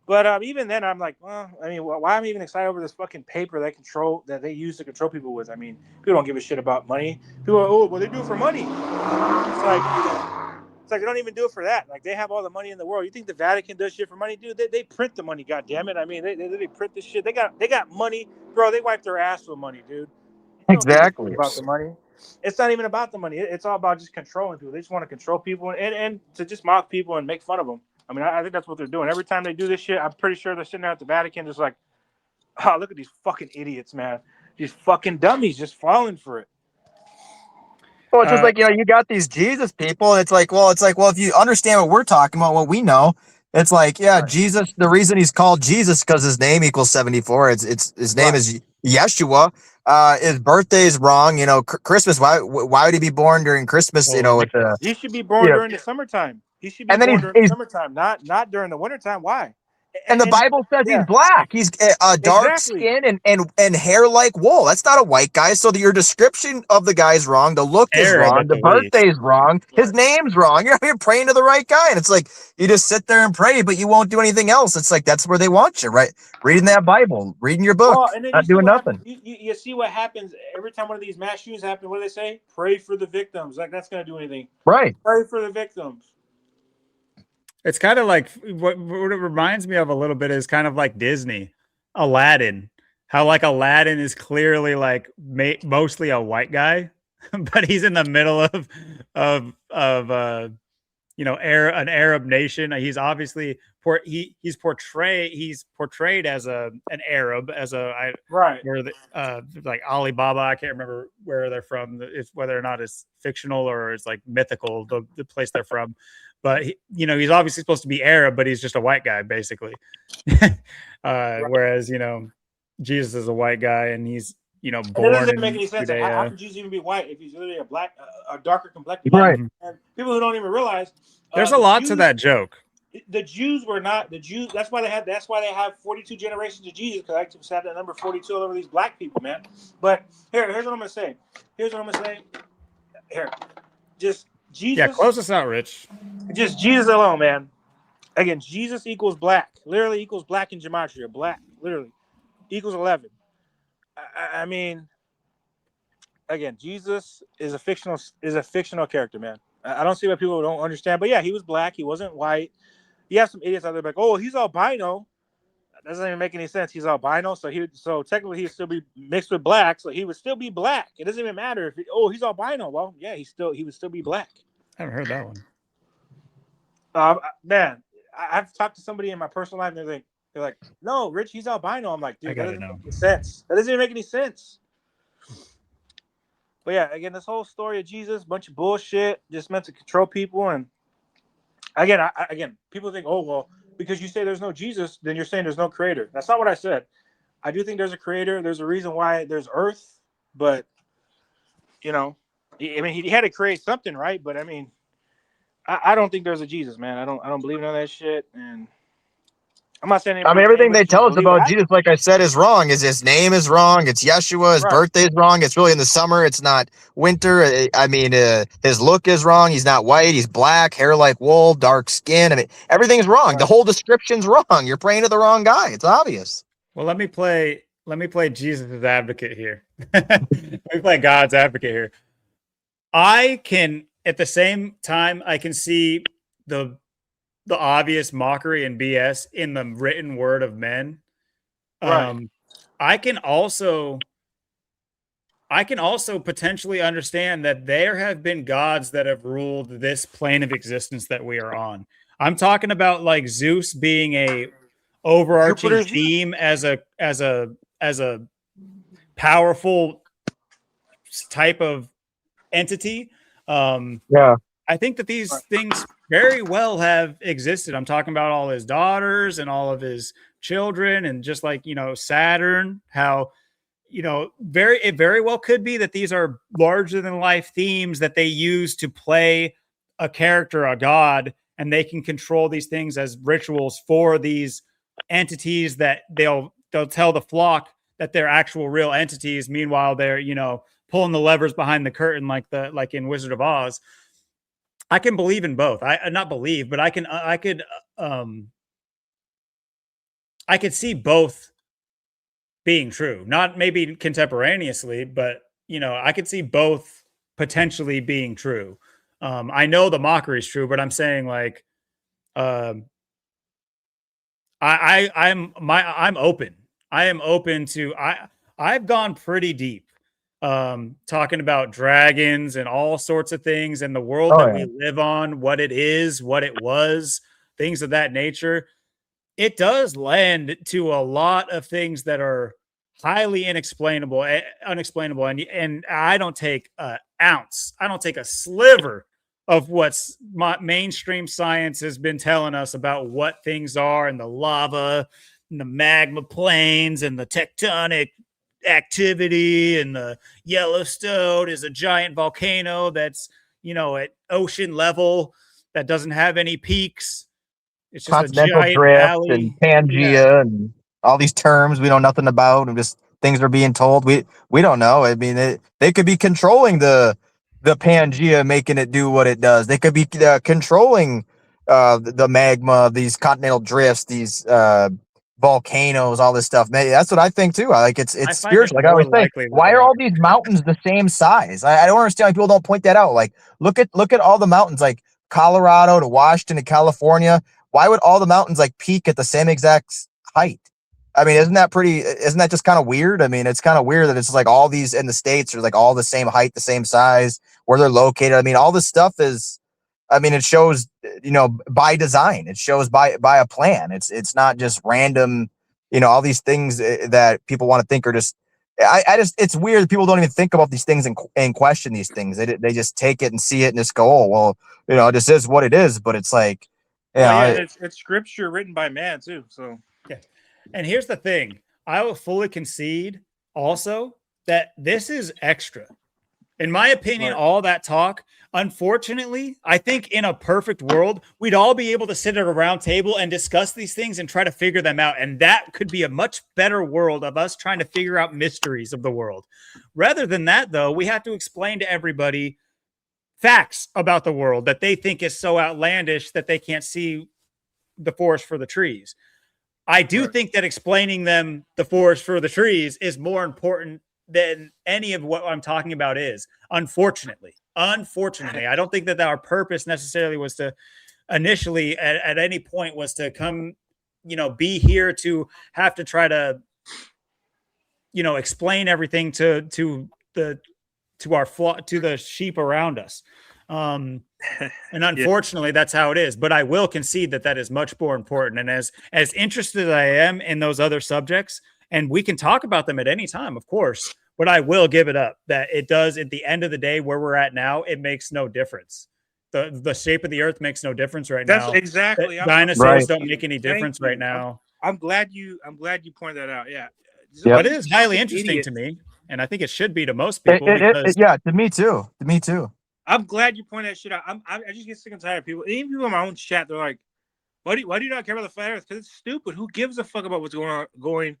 But even then, I'm like, well, I mean, why am I even excited over this fucking paper that they use to control people with? I mean, people don't give a shit about money. People are, oh, well, they do it for money. It's like they don't even do it for that. Like they have all the money in the world. You think the Vatican does shit for money, dude? They print the money. God damn it! I mean, they print this shit. They got money, bro. They wipe their ass with money, dude. They don't give a Exactly. shit about the money. It's not even about the money. It's all about just controlling people. They just want to control people and to just mock people and make fun of them. I mean, I think that's what they're doing. Every time they do this shit, I'm pretty sure they're sitting there at the Vatican just like, oh, look at these fucking idiots, man. These fucking dummies just falling for it. Well, it's just like, you got these Jesus people, and it's like, well, if you understand what we're talking about, what we know, it's like, yeah, right. Jesus, the reason he's called Jesus because his name equals 74. It's his name is Yeshua. His birthday is wrong. Christmas. Why would he be born during Christmas? He should be born during the summertime. He should be born during the summertime, not during the wintertime. Why? And the Bible says he's black. He's dark skin and hair like wool. That's not a white guy. So your description of the guy's wrong. The look is wrong. The birthday's wrong. His name's wrong. You're praying to the right guy. And it's like, you just sit there and pray, but you won't do anything else. It's like, that's where they want you, right? Reading that Bible, reading your book, and then not doing nothing. You see what happens every time one of these mass shootings happen. What do they say? Pray for the victims. Like that's going to do anything. Right. Pray for the victims. It's kind of like what it reminds me of a little bit is kind of like Disney. Aladdin. How like Aladdin is clearly like mostly a white guy, but he's in the middle of you know, an Arab nation. He's obviously he's portrayed as an Arab, as Right. where like Alibaba. I can't remember where they're from. It's whether or not it's fictional or it's like mythical, the place they're from. But you know, he's obviously supposed to be Arab, but he's just a white guy basically. Whereas you know, Jesus is a white guy and he's, you know, And that born doesn't in make any sense. Like, how Judea. can Jesus even be white if he's literally a black, a darker complected Right. man? And people who don't even realize There's a lot to that joke. The Jews were not the Jews. That's why they have 42 generations of Jesus, because I just had that number 42 all over these black people, man. But here's what I'm gonna say. Here, just Jesus. Yeah, close us out, Rich. Just Jesus alone, man. Again, Jesus equals black. Literally equals black in gematria. Black, literally, equals 11. I mean, again, Jesus is a fictional character, man. I don't see why people don't understand. But yeah, he was black. He wasn't white. You have some idiots out there like, oh, he's albino. That doesn't even make any sense. He's albino, so technically he'd still be mixed with black, so he would still be black. It doesn't even matter if he's albino. Well, yeah, he would still be black. I haven't heard that one. Man, I've talked to somebody in my personal life, and they're like, no, Rich, he's albino. I'm like, dude, that doesn't make any sense. That doesn't even make any sense. But yeah, again, this whole story of Jesus, bunch of bullshit, just meant to control people. And again, people think, oh, well, because you say there's no Jesus, then you're saying there's no creator. That's not what I said. I do think there's a creator. There's a reason why there's Earth, but you know, I mean, he had to create something, right? But I mean, I don't think there's a Jesus, man. I don't believe in all that shit. And I'm not saying everything they tell us about Jesus, like I said, is wrong. Is his name is wrong? It's Yeshua. His birthday is wrong. It's really in the summer. It's not winter. I mean, his look is wrong. He's not white. He's black, hair like wool, dark skin. I mean, everything's wrong. Right. The whole description's wrong. You're praying to the wrong guy. It's obvious. Well, let me play Jesus' advocate here. Let me play God's advocate here. I can, at the same time, I can see the obvious mockery and BS in the written word of men. Right. I can also potentially understand that there have been gods that have ruled this plane of existence that we are on. I'm talking about like Zeus being a overarching theme as a powerful type of entity. Yeah. I think that these things very well have existed. I'm talking about all his daughters and all of his children, and just like, you know, Saturn, how, you know, it very well could be that these are larger than life themes that they use to play a character, a god, and they can control these things as rituals for these entities that they'll tell the flock that they're actual real entities. Meanwhile, they're, you know, pulling the levers behind the curtain like in Wizard of Oz. I can believe in both. I not believe, but I could see both being true. Not maybe contemporaneously, but you know, I could see both potentially being true. I know the mockery is true, but I'm saying like, I'm open. I am open to. I've gone pretty deep, talking about dragons and all sorts of things and the world that we live on, what it is, what it was, things of that nature. It does lend to a lot of things that are highly unexplainable, and I don't take an ounce, I don't take a sliver of what's mainstream science has been telling us about what things are, and the lava and the magma plains and the tectonic activity, and the Yellowstone is a giant volcano that's, you know, at ocean level that doesn't have any peaks. It's just continental a giant drift valley. and Pangea and all these terms we know nothing about, and just things are being told. We don't know. I mean, they could be controlling the Pangea, making it do what it does. They could be controlling the magma, these continental drifts, these volcanoes, all this stuff. Man, that's what I think too. I like it's spiritual. Like I always say, why are all these mountains the same size? I don't understand why people don't point that out. Like look at all the mountains, like Colorado to Washington to California. Why would all the mountains like peak at the same exact height? I mean, isn't that just kind of weird? I mean, it's kind of weird that it's like all these in the States are like all the same height, the same size, where they're located. I mean, all this stuff is, I mean, it shows, by design. It shows by a plan. It's not just random, all these things that people want to think are just, it's weird that people don't even think about these things and question these things. They just take it and see it and just go, oh, well, this is what it is. But it's like, it's scripture written by man too. So yeah. And here's the thing. I will fully concede also that this is extra. In my opinion, all that talk, unfortunately, I think in a perfect world, we'd all be able to sit at a round table and discuss these things and try to figure them out. And that could be a much better world of us trying to figure out mysteries of the world. Rather than that, though, we have to explain to everybody facts about the world that they think is so outlandish that they can't see the forest for the trees. I do think that explaining them the forest for the trees is more important than any of what I'm talking about is. Unfortunately, I don't think that our purpose necessarily was to initially at any point was to come, be here to have to try to, explain everything to the sheep around us. And unfortunately, that's how it is. But I will concede that is much more important. And as interested as I am in those other subjects, and we can talk about them at any time, of course, but I will give it up that it does at the end of the day where we're at now, it makes no difference. The shape of the earth makes no difference right now. That's exactly. Dinosaurs don't make any difference right now. I'm glad you pointed that out. Yeah. But it is highly interesting to me. And I think it should be to most people. To me too. I'm glad you pointed that shit out. I just get sick and tired of people. Even people in my own chat, they're like, why do you not care about the flat earth? Because it's stupid. Who gives a fuck about what's going?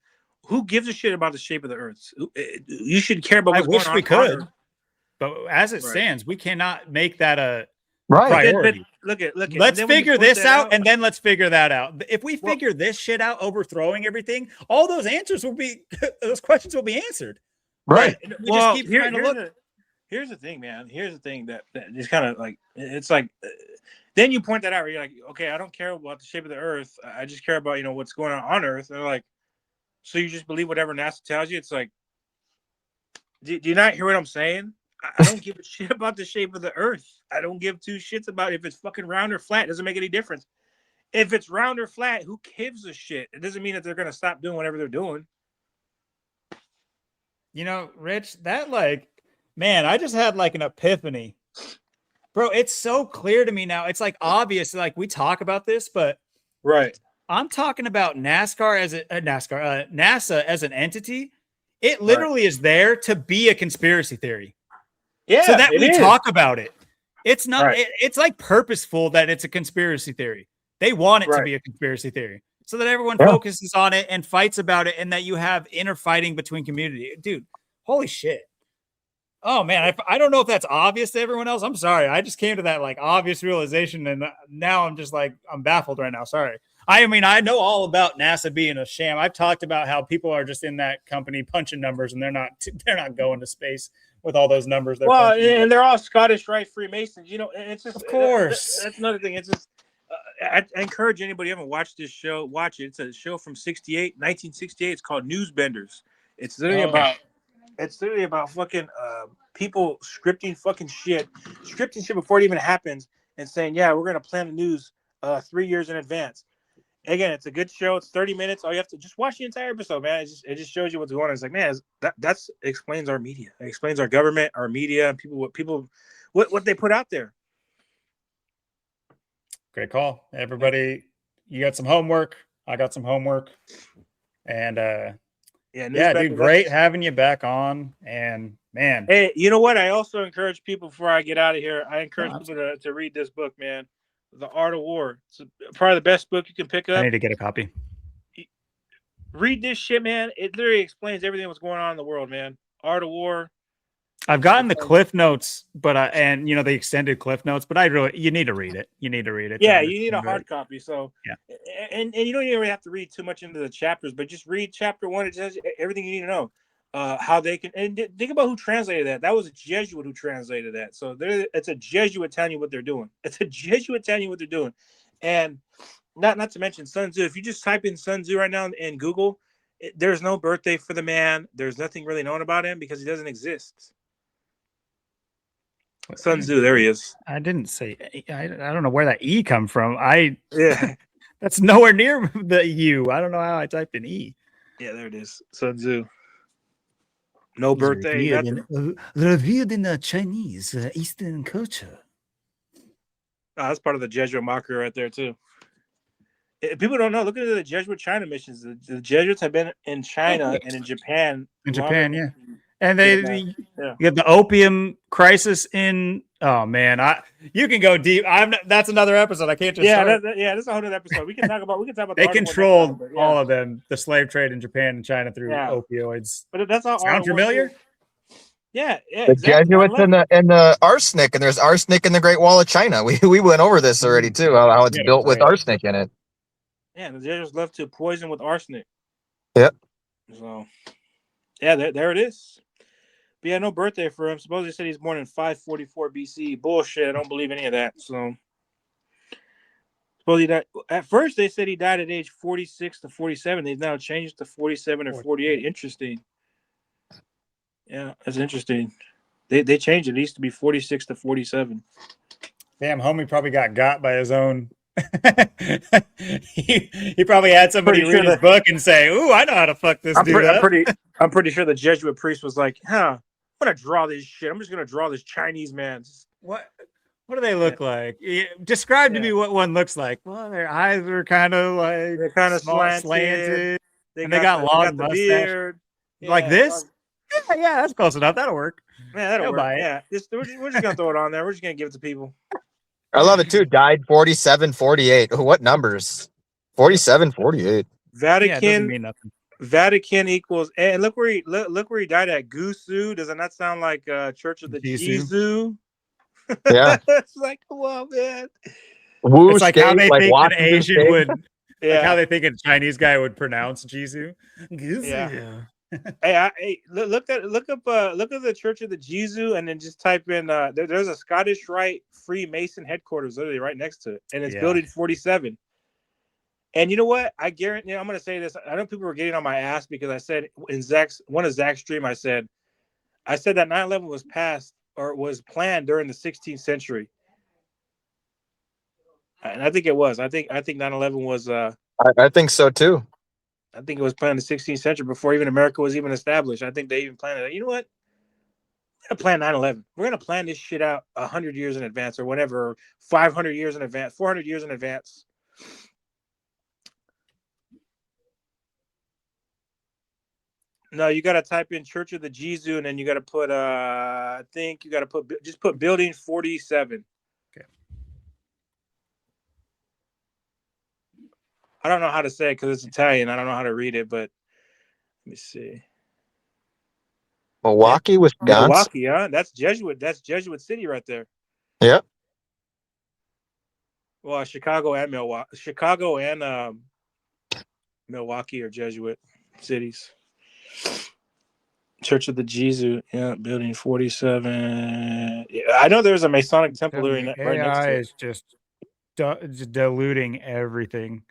Who gives a shit about the shape of the earth? You should care about what's going on. I wish we could. But as it stands, we cannot make that a priority. Look at. Let's figure this out, and then let's figure that out. If we figure this shit out, overthrowing everything, all those answers will be, those questions will be answered. Right. We just keep trying to look. Here's the thing, man. Here's the thing that is kind of like, it's like, then you point that out where you're like, okay, I don't care about the shape of the earth. I just care about, what's going on Earth. And they're like, so you just believe whatever NASA tells you? It's like, do you not hear what I'm saying? I don't give a shit about the shape of the earth. I don't give two shits about if it's fucking round or flat. It doesn't make any difference. If it's round or flat, who gives a shit? It doesn't mean that they're going to stop doing whatever they're doing. Rich, that man, I just had an epiphany. Bro, it's so clear to me now. It's obvious, we talk about this, but I'm talking about NASA as an entity. It literally is there to be a conspiracy theory. Yeah, so that we talk about it. It's not, it's purposeful that it's a conspiracy theory. They want it to be a conspiracy theory so that everyone focuses on it and fights about it, and that you have inner fighting between community. Dude, holy shit. Oh man, I don't know if that's obvious to everyone else. I'm sorry. I just came to that obvious realization, and now I'm just I'm baffled right now. Sorry. I mean, I know all about NASA being a sham. I've talked about how people are just in that company punching numbers, and they're not going to space with all those numbers. And they're all Scottish Rite Freemasons. It's just, of course. That's another thing. It's just, I encourage anybody who haven't watched this show, watch it. It's a show from 1968. It's called Newsbenders. It's literally about fucking people scripting shit before it even happens, and saying, yeah, we're gonna plan the news 3 years in advance. Again, it's a good show. It's 30 minutes. All you have to just watch the entire episode, man. It just shows you what's going on. It's like, man, that explains our media. It explains our government, our media, and what they put out there. Great call, everybody. You got some homework. I got some homework, and dude, great having you back on. And man, hey, you know what? I also encourage people before I get out of here. I encourage people to read this book, man. The Art of War. It's probably the best book you can pick up. I need to get a copy. Read this shit, man. It literally explains everything that's going on in the world, man. Art of War. I've gotten the Cliff Notes, but the extended Cliff Notes, but you need to read it. You need to read it. Yeah, you need a hard copy. So yeah, and you don't even have to read too much into the chapters, but just read chapter 1. It says everything you need to know. How they can, and think about who translated that. That was a Jesuit who translated that. So it's a Jesuit telling you what they're doing. It's a Jesuit telling you what they're doing. And not to mention Sun Tzu. If you just type in Sun Tzu right now in Google, there's no birthday for the man. There's nothing really known about him because he doesn't exist. Sun Tzu, there he is. I didn't say. I don't know where that E come from. Yeah, That's nowhere near the U. I don't know how I typed in E. yeah, there it is. Sun Tzu. No birthday, nothing. Revered in the Chinese Eastern culture. Oh, that's part of the Jesuit mockery right there too. People don't know. Look at the Jesuit China missions. The Jesuits have been in China and in Japan. In Japan, longer- yeah. And Yeah. you get the opium crisis in. Oh man, you can go deep. That's another episode. I can't just. Yeah, that's a whole other episode. We can talk about. They the controlled article next time, but all of them, the slave trade in Japan and China through Yeah. opioids. But that's all. Sound familiar? Yeah, The exactly. Jesuits and the arsenic, and there's arsenic in the Great Wall of China. We went over this already too. How it's Yeah, built with right. arsenic in it. Yeah, the Jesuits love to poison with arsenic. Yep. So, yeah, there it is. But yeah, no birthday for him. Supposedly said he's born in 544 BC. Bullshit. I don't believe any of that. So, suppose he died. At first, they said he died at age 46 to 47. They've now changed to 47 or 48. Interesting. Yeah, that's interesting. They changed it. It used to be 46 to 47. Damn, homie probably got by his own. he probably had somebody Pretty read sure his book and say, "Ooh, I know how to fuck this dude up." I'm pretty sure the Jesuit priest was like, "Huh, I'm gonna draw this shit. I'm just gonna draw this Chinese man." What do they look like? Describe to me what one looks like. Well, their eyes are kind of like they're kind of slanted. They And got long the mustache. beard. Like this? Yeah, that's close enough. That'll work. Yeah, that'll They'll work. buy it. Yeah, we're just gonna throw it on there. We're just gonna give it to people. I love it too. Died 47, 48. What numbers? 47, 48. Yeah, it doesn't mean nothing. Vatican equals, and look where he died at. Gusu. Does it not sound like Church of the Jisoo? Yeah. It's like, come on, man. Woo It's like state, how they think an Washington Asian State. would, Yeah. like how they think a Chinese guy would pronounce Jisoo. Yeah. Hey, look up the Church of the Jesu, and then just type in. There's a Scottish Rite Freemason headquarters literally right next to it, and it's building 47. And you know what? I guarantee. I'm going to say this. I know people were getting on my ass because I said in one of Zach's stream, I said that 9/11 was passed or was planned during the 16th century, and I think it was. I think 9/11 was. I think so too. I think it was planned in the 16th century before even America was even established. I think they even planned it. You know what? We're gonna plan 9/11. We're gonna plan this shit out 100 years in advance or whatever, 500 years in advance, 400 years in advance. No, you got to type in Church of the Jesu, and then you got to put. I think you got to put building 47. Okay. I don't know how to say it because it's Italian. I don't know how to read it, but let me see. Milwaukee, Wisconsin. Milwaukee, huh? That's Jesuit. That's Jesuit City right there. Yep. Well, Chicago and Milwaukee. Chicago and Milwaukee are Jesuit cities. Church of the Jesu, yeah, building 47. Yeah, I know there's a Masonic temple right next to AI it. is just diluting everything.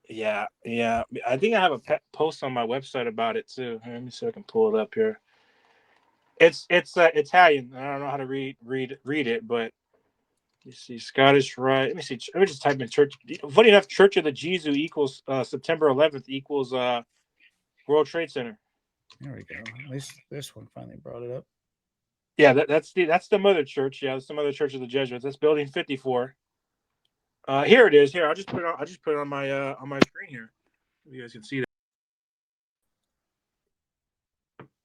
Yeah. I think I have a post on my website about it too. Let me see if I can pull it up here. It's Italian. I don't know how to read it, but you see Scottish Rite. Let me see. Let me just type in church. Funny enough, Church of the Jesu equals September 11th equals World Trade Center. There we go. At least this one finally brought it up. Yeah, that's the mother church. Yeah, that's the mother church of the Jesuits. That's building 54. Here it is. Here, I'll just put it on my screen here. You guys can see that.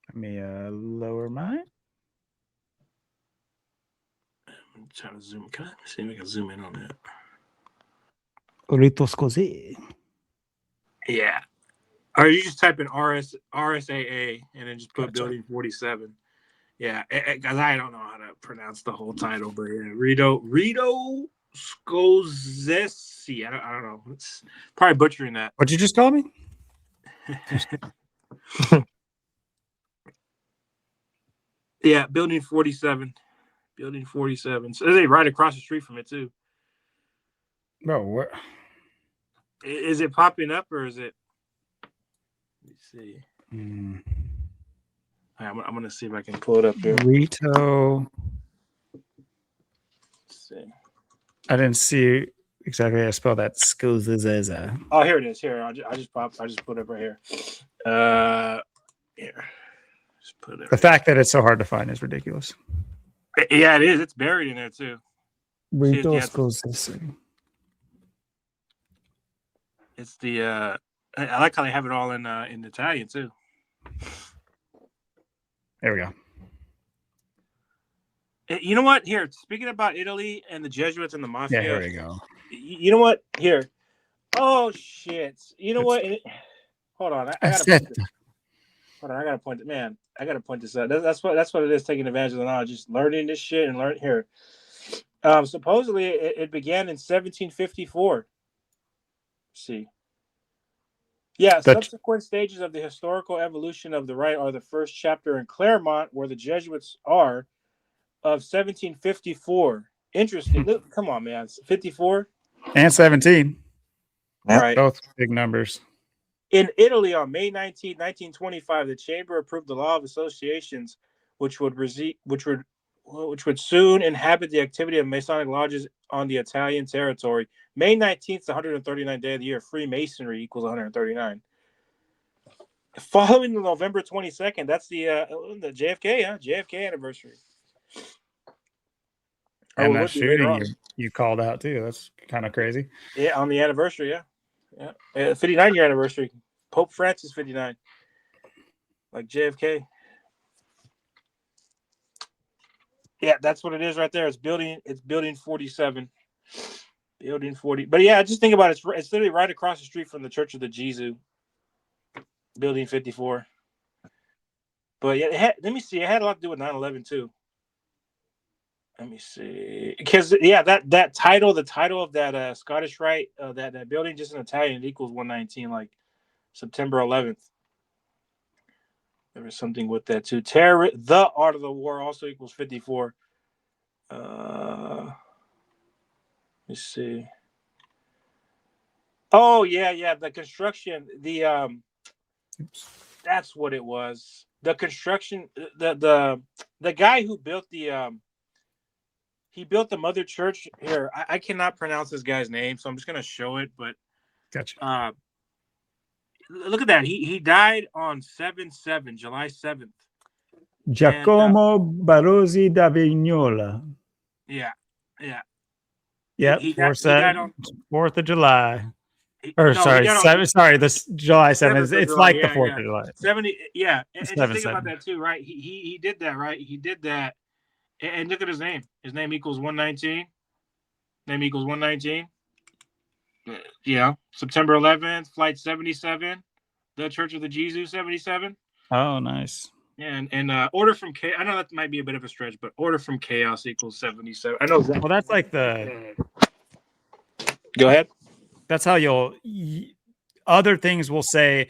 Let me lower mine. I'm trying to zoom. Can I see if I can zoom in on that? Olitos così. Yeah. Or you just type in RSAA and then just put Gotcha. building 47. Yeah, because I don't know how to pronounce the whole title, but yeah, Rito Scozzesi. I don't know. It's probably butchering that. What'd you just call me? Yeah, building 47. Building 47. So they're right across the street from it too. Bro, what? Is it popping up or is it? Let me see. Mm. I'm gonna see if I can pull it up here. Rito. Let's see. I didn't see exactly how to spell that. Scusa. Oh, here it is. Here, I just put it up right here. Here. Just put it. The fact that it's so hard to find is ridiculous. Yeah, it is. It's buried in there too. Rito yeah, Scusa. It's the. I like how they have it all in Italian too. There we go. You know what? Here, speaking about Italy and the Jesuits and the mafia. Yeah, here we go. You know what? Here. Oh shit! You know what? Hold on. I gotta point this. Hold on. I gotta point it. Man, I gotta point this out. That's what it is. Taking advantage of the knowledge, just learning this shit and learn here. Supposedly, it began in 1754. Let's see. Yeah, subsequent stages of the historical evolution of the rite are the first chapter in Claremont, where the Jesuits are, of 1754. Interesting. Look, come on, man. 54 and 17. Yep. Right. Both big numbers. In Italy, on May 19, 1925, the Chamber approved the law of associations, which would soon inhabit the activity of Masonic lodges on the Italian territory. May 19th, the 139th day of the year. Freemasonry equals 139. Following the November 22nd, that's the JFK, JFK anniversary. And that shooting you called out too. That's kind of crazy. Yeah, on the anniversary, yeah. 59-year anniversary. Pope Francis 59. Like JFK. Yeah, that's what it is right there. It's building 47. Building 40. But yeah, just think about it. It's literally right across the street from the Church of the Jesus. Building 54. But yeah, let me see. It had a lot to do with 9/11 too. Let me see. Because yeah, that title, the title of that Scottish Rite, that building just in Italian, it equals 119, like September 11th. There was something with that too. The Art of the War also equals 54. Let me see. Oh yeah. The construction, that's what it was. The construction, the guy who built he built the mother church here. I cannot pronounce this guy's name, so I'm just gonna show it. But gotcha. Look at that. He died on July 7th. Giacomo Barozzi da Vignola. Yeah. Yep. He died on 4th of July. This July 7th. It's like the 4th of July. 70. Yeah. And just think about that too, right? He did that, right? He did that. And look at his name. His name equals 119. Name equals 119. Yeah. September 11th, flight 77. The Church of the Jesus 77. Oh, nice. Yeah, and Order from Chaos. I know that might be a bit of a stretch, but Order from Chaos equals 77. I know that. Well, that's like the. Go ahead. That's how other things will say,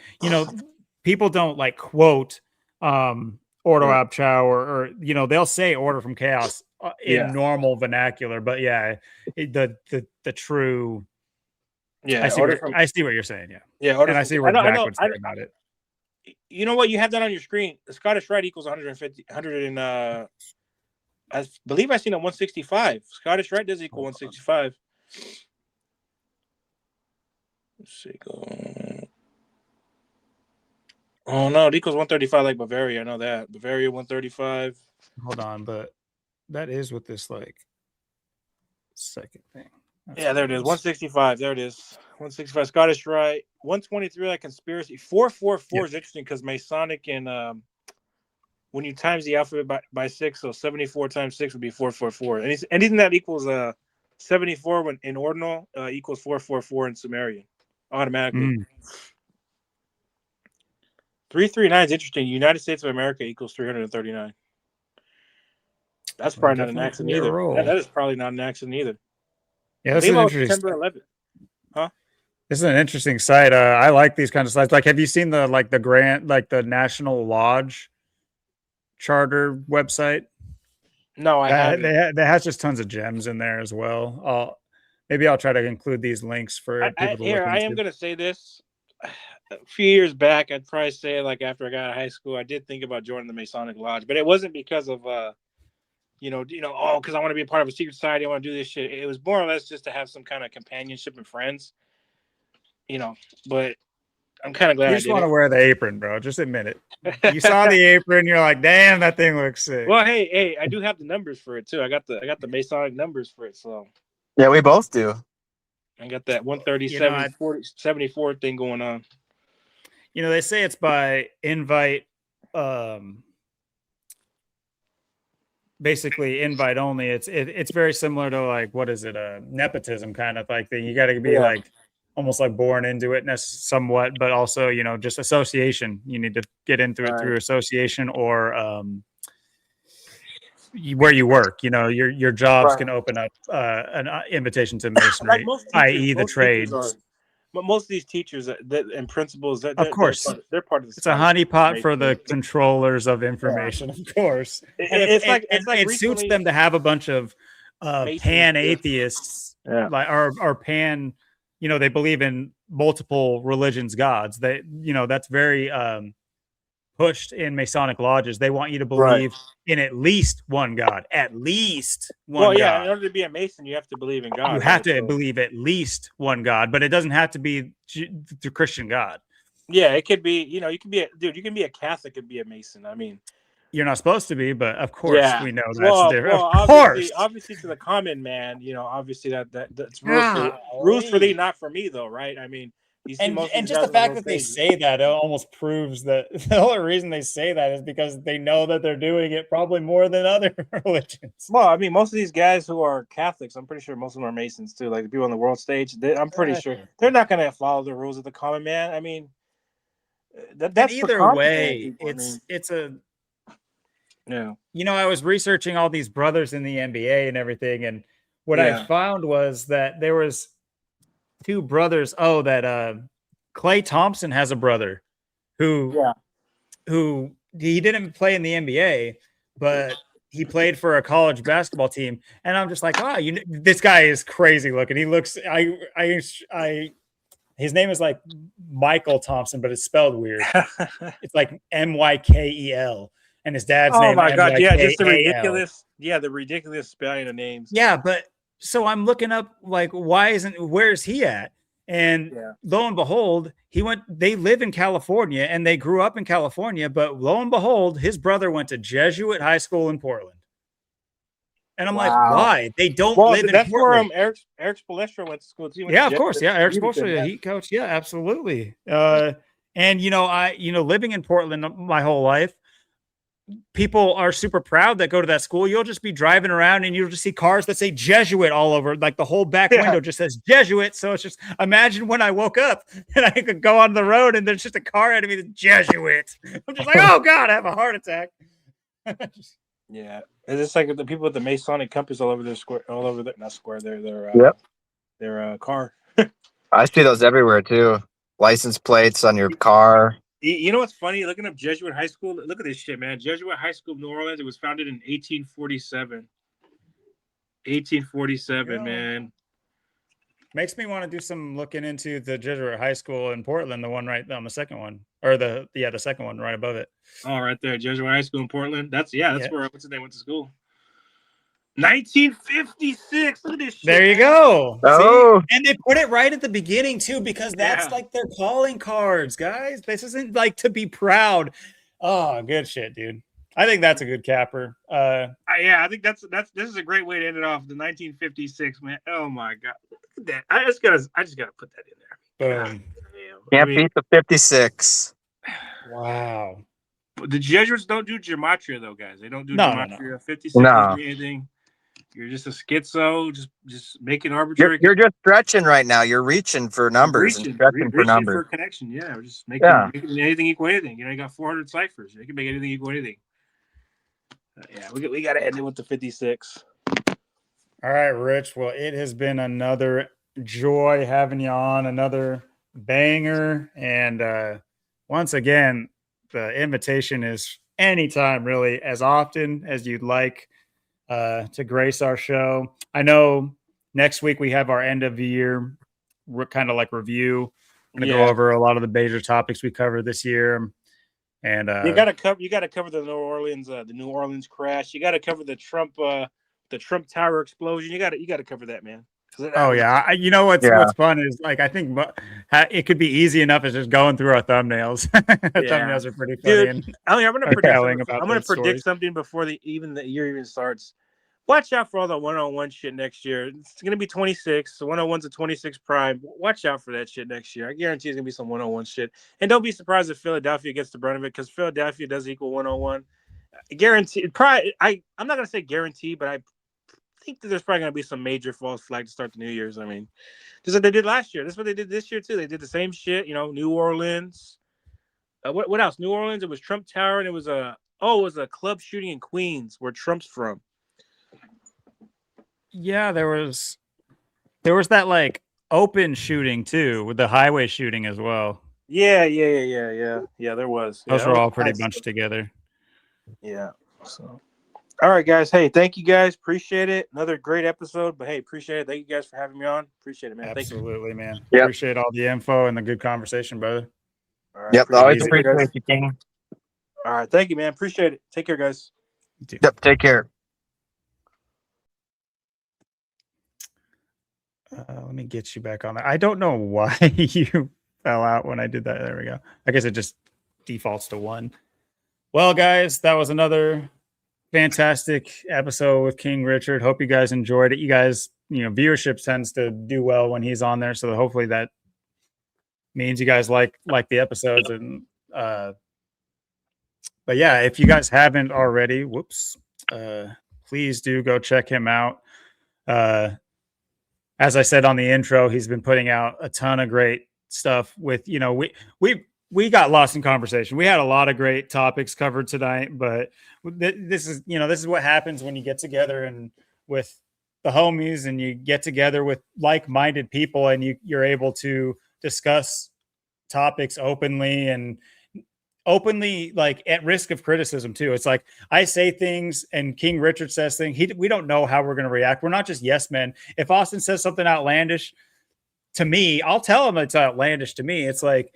people don't like quote Ordo ab Chao or they'll say Order from Chaos in normal vernacular, but yeah, the true. Yeah, I see what you're saying. Yeah. Yeah. And I see where Jack would say about it. You know what? You have that on your screen. The Scottish Rite equals 150, I believe I seen a 165. Scottish Rite does equal 165. Let's see. Oh no, it equals 135 like Bavaria. I know that. Bavaria 135. Hold on, but that is what this second thing. Yeah, there it is. 165. There it is. 165 Scottish Rite. 123 like conspiracy. 444 is interesting because Masonic and when you times the alphabet by 6, so 74 times 6 would be 444. Anything that equals 74 when in ordinal equals 444 in Sumerian automatically. 339 is interesting. United States of America equals 339. That's probably not an accident either. That is probably not an accident either. Yeah, this is interesting. September 11th. Huh? This is an interesting site. I like these kinds of sites. Like, have you seen the the National Lodge Charter website? No, I haven't. That has just tons of gems in there as well. Maybe I'll try to include these links for people to look into. I am going to say this. a few years back, I'd probably say like after I got out of high school, I did think about joining the Masonic Lodge, but it wasn't because of because I want to be a part of a secret society. I want to do this shit. It was more or less just to have some kind of companionship and friends, But I'm kind of glad You I just did want to it. wear the apron, bro. Just admit it. You saw the apron, you're like, damn, that thing looks sick. Well, hey, I do have the numbers for it too. I got the Masonic numbers for it, so Yeah, we both do. I got that 137 40 74 thing going on. They say it's by invite, basically invite only. It's very similar to like, what is it, a nepotism kind of like thing. You got to be like almost like born into it somewhat, but also just association. You need to get into it through association or where you work. Your jobs can open up an invitation to masonry, Like i.e. the trades. But most of these teachers and principals, Of course, they're part of the it's a honeypot for the controllers of information, of course. It suits them to have a bunch of pan atheists, like or pan. They believe in multiple religions, gods. That's very pushed in Masonic lodges. They want you to believe in at least one God, at least one God. In order to be a Mason, you have to believe in God. You have to believe at least one God, but it doesn't have to be the Christian God. Yeah, it could be. You can be you can be a Catholic and be a Mason. I mean, you're not supposed to be, but of course we know that's different. Well, obviously to the common man, obviously that's rules for thee, not for me, though, right? I mean. And just the fact that they say that, it almost proves that the only reason they say that is because they know that they're doing it probably more than other religions. Well, I mean, most of these guys who are Catholics, I'm pretty sure most of them are Masons too. Like the people on the world stage, I'm pretty sure they're not going to follow the rules of the common man. I mean, that's either way. It's a I was researching all these brothers in the NBA and everything, and what I found was that there was two brothers. Oh, that Klay Thompson has a brother who he didn't play in the NBA, but he played for a college basketball team. And I'm just like, this guy is crazy looking. He looks, his name is like Michael Thompson, but it's spelled weird. It's like Mykel, and his dad's name. Oh my God, yeah, just the ridiculous spelling of names. Yeah, but. So I'm looking up like, where's he at? And lo and behold, they live in California and they grew up in California, but lo and behold, his brother went to Jesuit high school in Portland. And I'm like, why? They don't live in Portland. That's where Eric Spoelstra went to school too. Yeah, of course. Yeah, Eric Spoelstra, the Heat coach. Yeah, absolutely. And living in Portland my whole life, people are super proud that go to that school. You'll just be driving around and you'll just see cars that say Jesuit all over. Like the whole back window just says Jesuit. So it's just, imagine when I woke up and I could go on the road and there's just a car ahead of me that's Jesuit. I'm just like, oh God, I have a heart attack. Yeah. It's like the people with the Masonic compass all over their square, their car. I see those everywhere too. License plates on your car. You know what's funny? Looking up Jesuit High School. Look at this shit, man. Jesuit High School of New Orleans. It was founded in 1847. 1847, man. Makes me want to do some looking into the Jesuit High School in Portland, the one right on the second one, or the second one right above it. Oh, right there, Jesuit High School in Portland. That's where what's his name went to school. 1956. Look at this shit. There you go. Oh, see? And they put it right at the beginning too, because that's like their calling cards, guys. This isn't like to be proud. Oh, good shit, dude. I think that's a good capper. I think this is a great way to end it off. The 1956, man. Oh my God, look at that. I just gotta put that in there. Boom. Can't beat the 56. Wow. The Jesuits don't do gematria though, guys. They don't do gematria. No. 56 doesn't mean anything. You're just a schizo, just making arbitrary. You're just stretching right now. You're reaching for numbers and stretching for numbers. For connection, yeah. We're just making anything equal anything. You got 400 ciphers. You can make anything equal anything. We got to end it with the 56. All right, Rich. Well, it has been another joy having you on, another banger. And once again, the invitation is anytime, really, as often as you'd like to grace our show. I know next week we have our end of the year kind of like review. Going to go over a lot of the major topics we covered this year. And you got to cover the New Orleans crash. You got to cover the Trump Tower explosion. You got to cover that, man. You know what's fun is, like, I think it could be easy enough as just going through our thumbnails. Thumbnails are pretty funny. Dude, I'm gonna predict something before the year even starts. Watch out for all the one-on-one shit next year. It's gonna be 26. So 101's a 26 prime. Watch out for that shit next year. I guarantee it's gonna be some one-on-one shit. And don't be surprised if Philadelphia gets the brunt of it, because Philadelphia does equal 101. I guarantee. I'm not gonna say guarantee, but I think that there's probably going to be some major false flag to start the New Year's. I mean, just like they did last year. That's what they did this year, too. They did the same shit, New Orleans. What else? New Orleans, it was Trump Tower, and it was a club shooting in Queens where Trump's from. Yeah, there was that, like, open shooting, too, with the highway shooting as well. Yeah, there was. Those were all pretty bunched together. Yeah, so... All right, guys. Hey, thank you guys. Appreciate it. Another great episode, but hey, appreciate it. Thank you guys for having me on. Appreciate it, man. Absolutely, man. Yep. Appreciate all the info and the good conversation, brother. All right, yep, always appreciate you, King. All right, thank you, man. Appreciate it. Take care, guys. Yep, take care. Let me get you back on that. I don't know why you fell out when I did that. There we go. I guess it just defaults to 1. Well, guys, that was another fantastic episode with King Richard. Hope you guys enjoyed it. You guys, viewership tends to do well when he's on there, so hopefully that means you guys like the episodes. And but yeah, if you guys haven't already, please do go check him out. As I said on the intro, he's been putting out a ton of great stuff with, we got lost in conversation. We had a lot of great topics covered tonight, but this is what happens when you get together and with the homies, and you get together with like-minded people, and you're able to discuss topics openly, like at risk of criticism too. It's like I say things and King Richard says things. We don't know how we're going to react. We're not just yes men. If Austin says something outlandish to me, I'll tell him it's outlandish to me. It's like,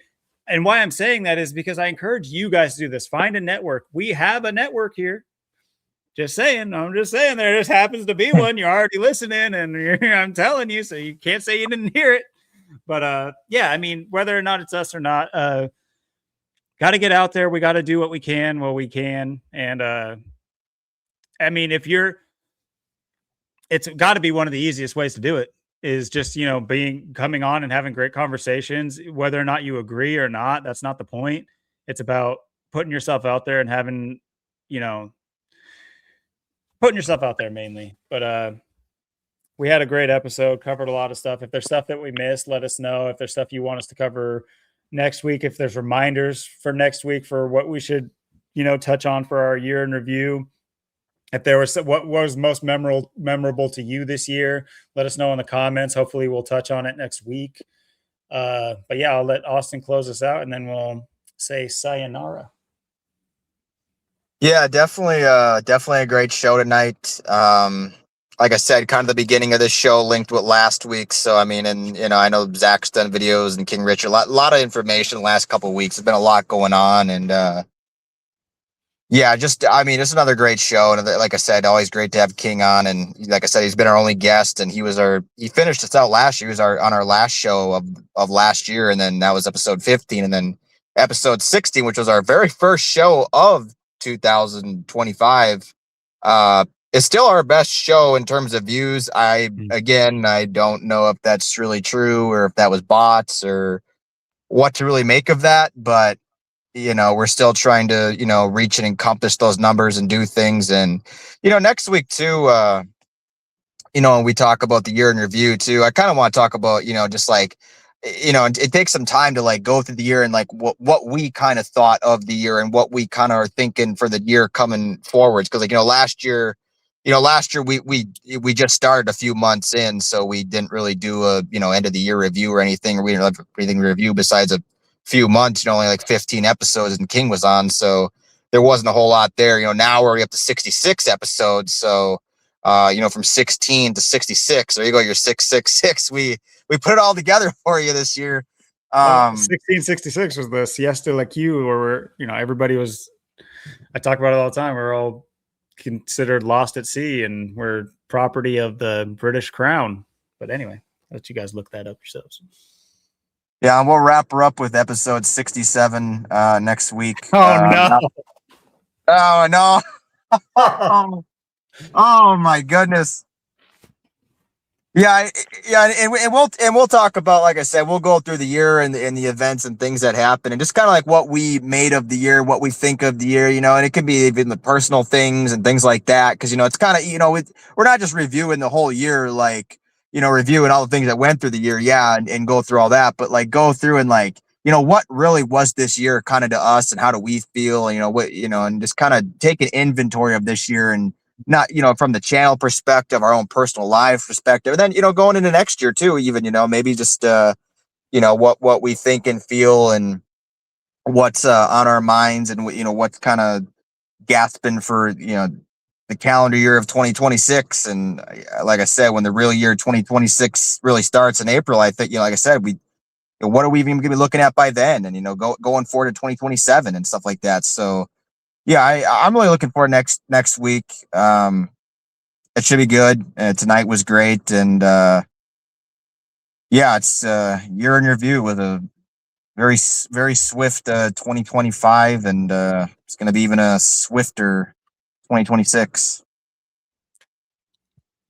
and why I'm saying that is because I encourage you guys to do this. Find a network. We have a network here. Just saying. I'm just saying there just happens to be one. You're already listening, and I'm telling you, so you can't say you didn't hear it. But yeah, I mean, whether or not it's us or not, got to get out there. We got to do what we can while we can. And I mean, it's got to be one of the easiest ways to do it. Is just, coming on and having great conversations, whether or not you agree or not. That's not the point. It's about putting yourself out there and having, putting yourself out there mainly. But we had a great episode, covered a lot of stuff. If there's stuff that we missed, let us know. If there's stuff you want us to cover next week, if there's reminders for next week for what we should, touch on for our year in review. If there was what was most memorable to you this year, let us know in the comments. Hopefully we'll touch on it next week. But yeah, I'll let Austin close us out, and then we'll say sayonara. Yeah, definitely a great show tonight. Like I said, kind of the beginning of this show linked with last week. So, I mean, and, I know Zach's done videos and King Richard, a lot of information the last couple of weeks. There's been a lot going on, and, yeah, it's another great show. And like I said, always great to have King on. And like I said, he's been our only guest, and he finished us out last year. He was on our last show of last year. And then that was episode 15. And then episode 16, which was our very first show of 2025, is still our best show in terms of views. I don't know if that's really true or if that was bots or what to really make of that, but we're still trying to, reach and encompass those numbers and do things. And, next week too, when we talk about the year in review too, I kind of want to talk about, just like, it takes some time to like go through the year and like what we kind of thought of the year and what we kind of are thinking for the year coming forwards. Cause like, last year we just started a few months in, so we didn't really do a, end of the year review or anything. We didn't have anything to review besides a few months, only like 15 episodes and King was on. So there wasn't a whole lot there. Now we're up to 66 episodes. So, from 16 to 66, there you go. You're 666. We put it all together for you this year. Um, 1666 was the Siesta La Q, where everybody was. I talk about it all the time. We're all considered lost at sea, and we're property of the British Crown. But anyway, I'll let you guys look that up yourselves. yeah, and we'll wrap her up with episode 67 next week. Oh no! Oh no! Oh my goodness! Yeah, and we'll talk about, like I said, we'll go through the year and the events and things that happen, and just kind of like what we made of the year, what we think of the year, and it could be even the personal things and things like that, because it's kind of we're not just reviewing the whole year, like reviewing all the things that went through the year, yeah, and go through all that, but like go through and like what really was this year kind of to us, and how do we feel, what and just kind of take an inventory of this year, and not from the channel perspective, our own personal life perspective, and then going into next year too, even maybe just what we think and feel, and what's on our minds, and what's kind of gasping for the calendar year of 2026. And like I said, when the real year 2026 really starts in April, I think like I said, what are we even gonna be looking at by then, and going forward to 2027 and stuff like that. So yeah, I'm really looking forward next week. It should be good. Tonight was great, and yeah, it's year in review with a very very swift 2025, and it's going to be even a swifter 2026.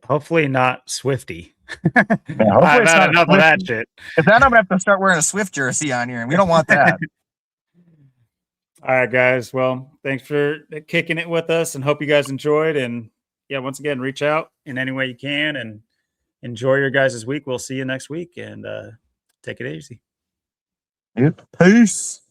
Hopefully not Swifty. Yeah, hopefully I've it's had not enough of that shit. If that, I'm gonna have to start wearing a Swift jersey on here, and we don't want that. All right, guys. Well, thanks for kicking it with us, and hope you guys enjoyed. And yeah, once again, reach out in any way you can, and enjoy your guys' week. We'll see you next week, and take it easy. Peace.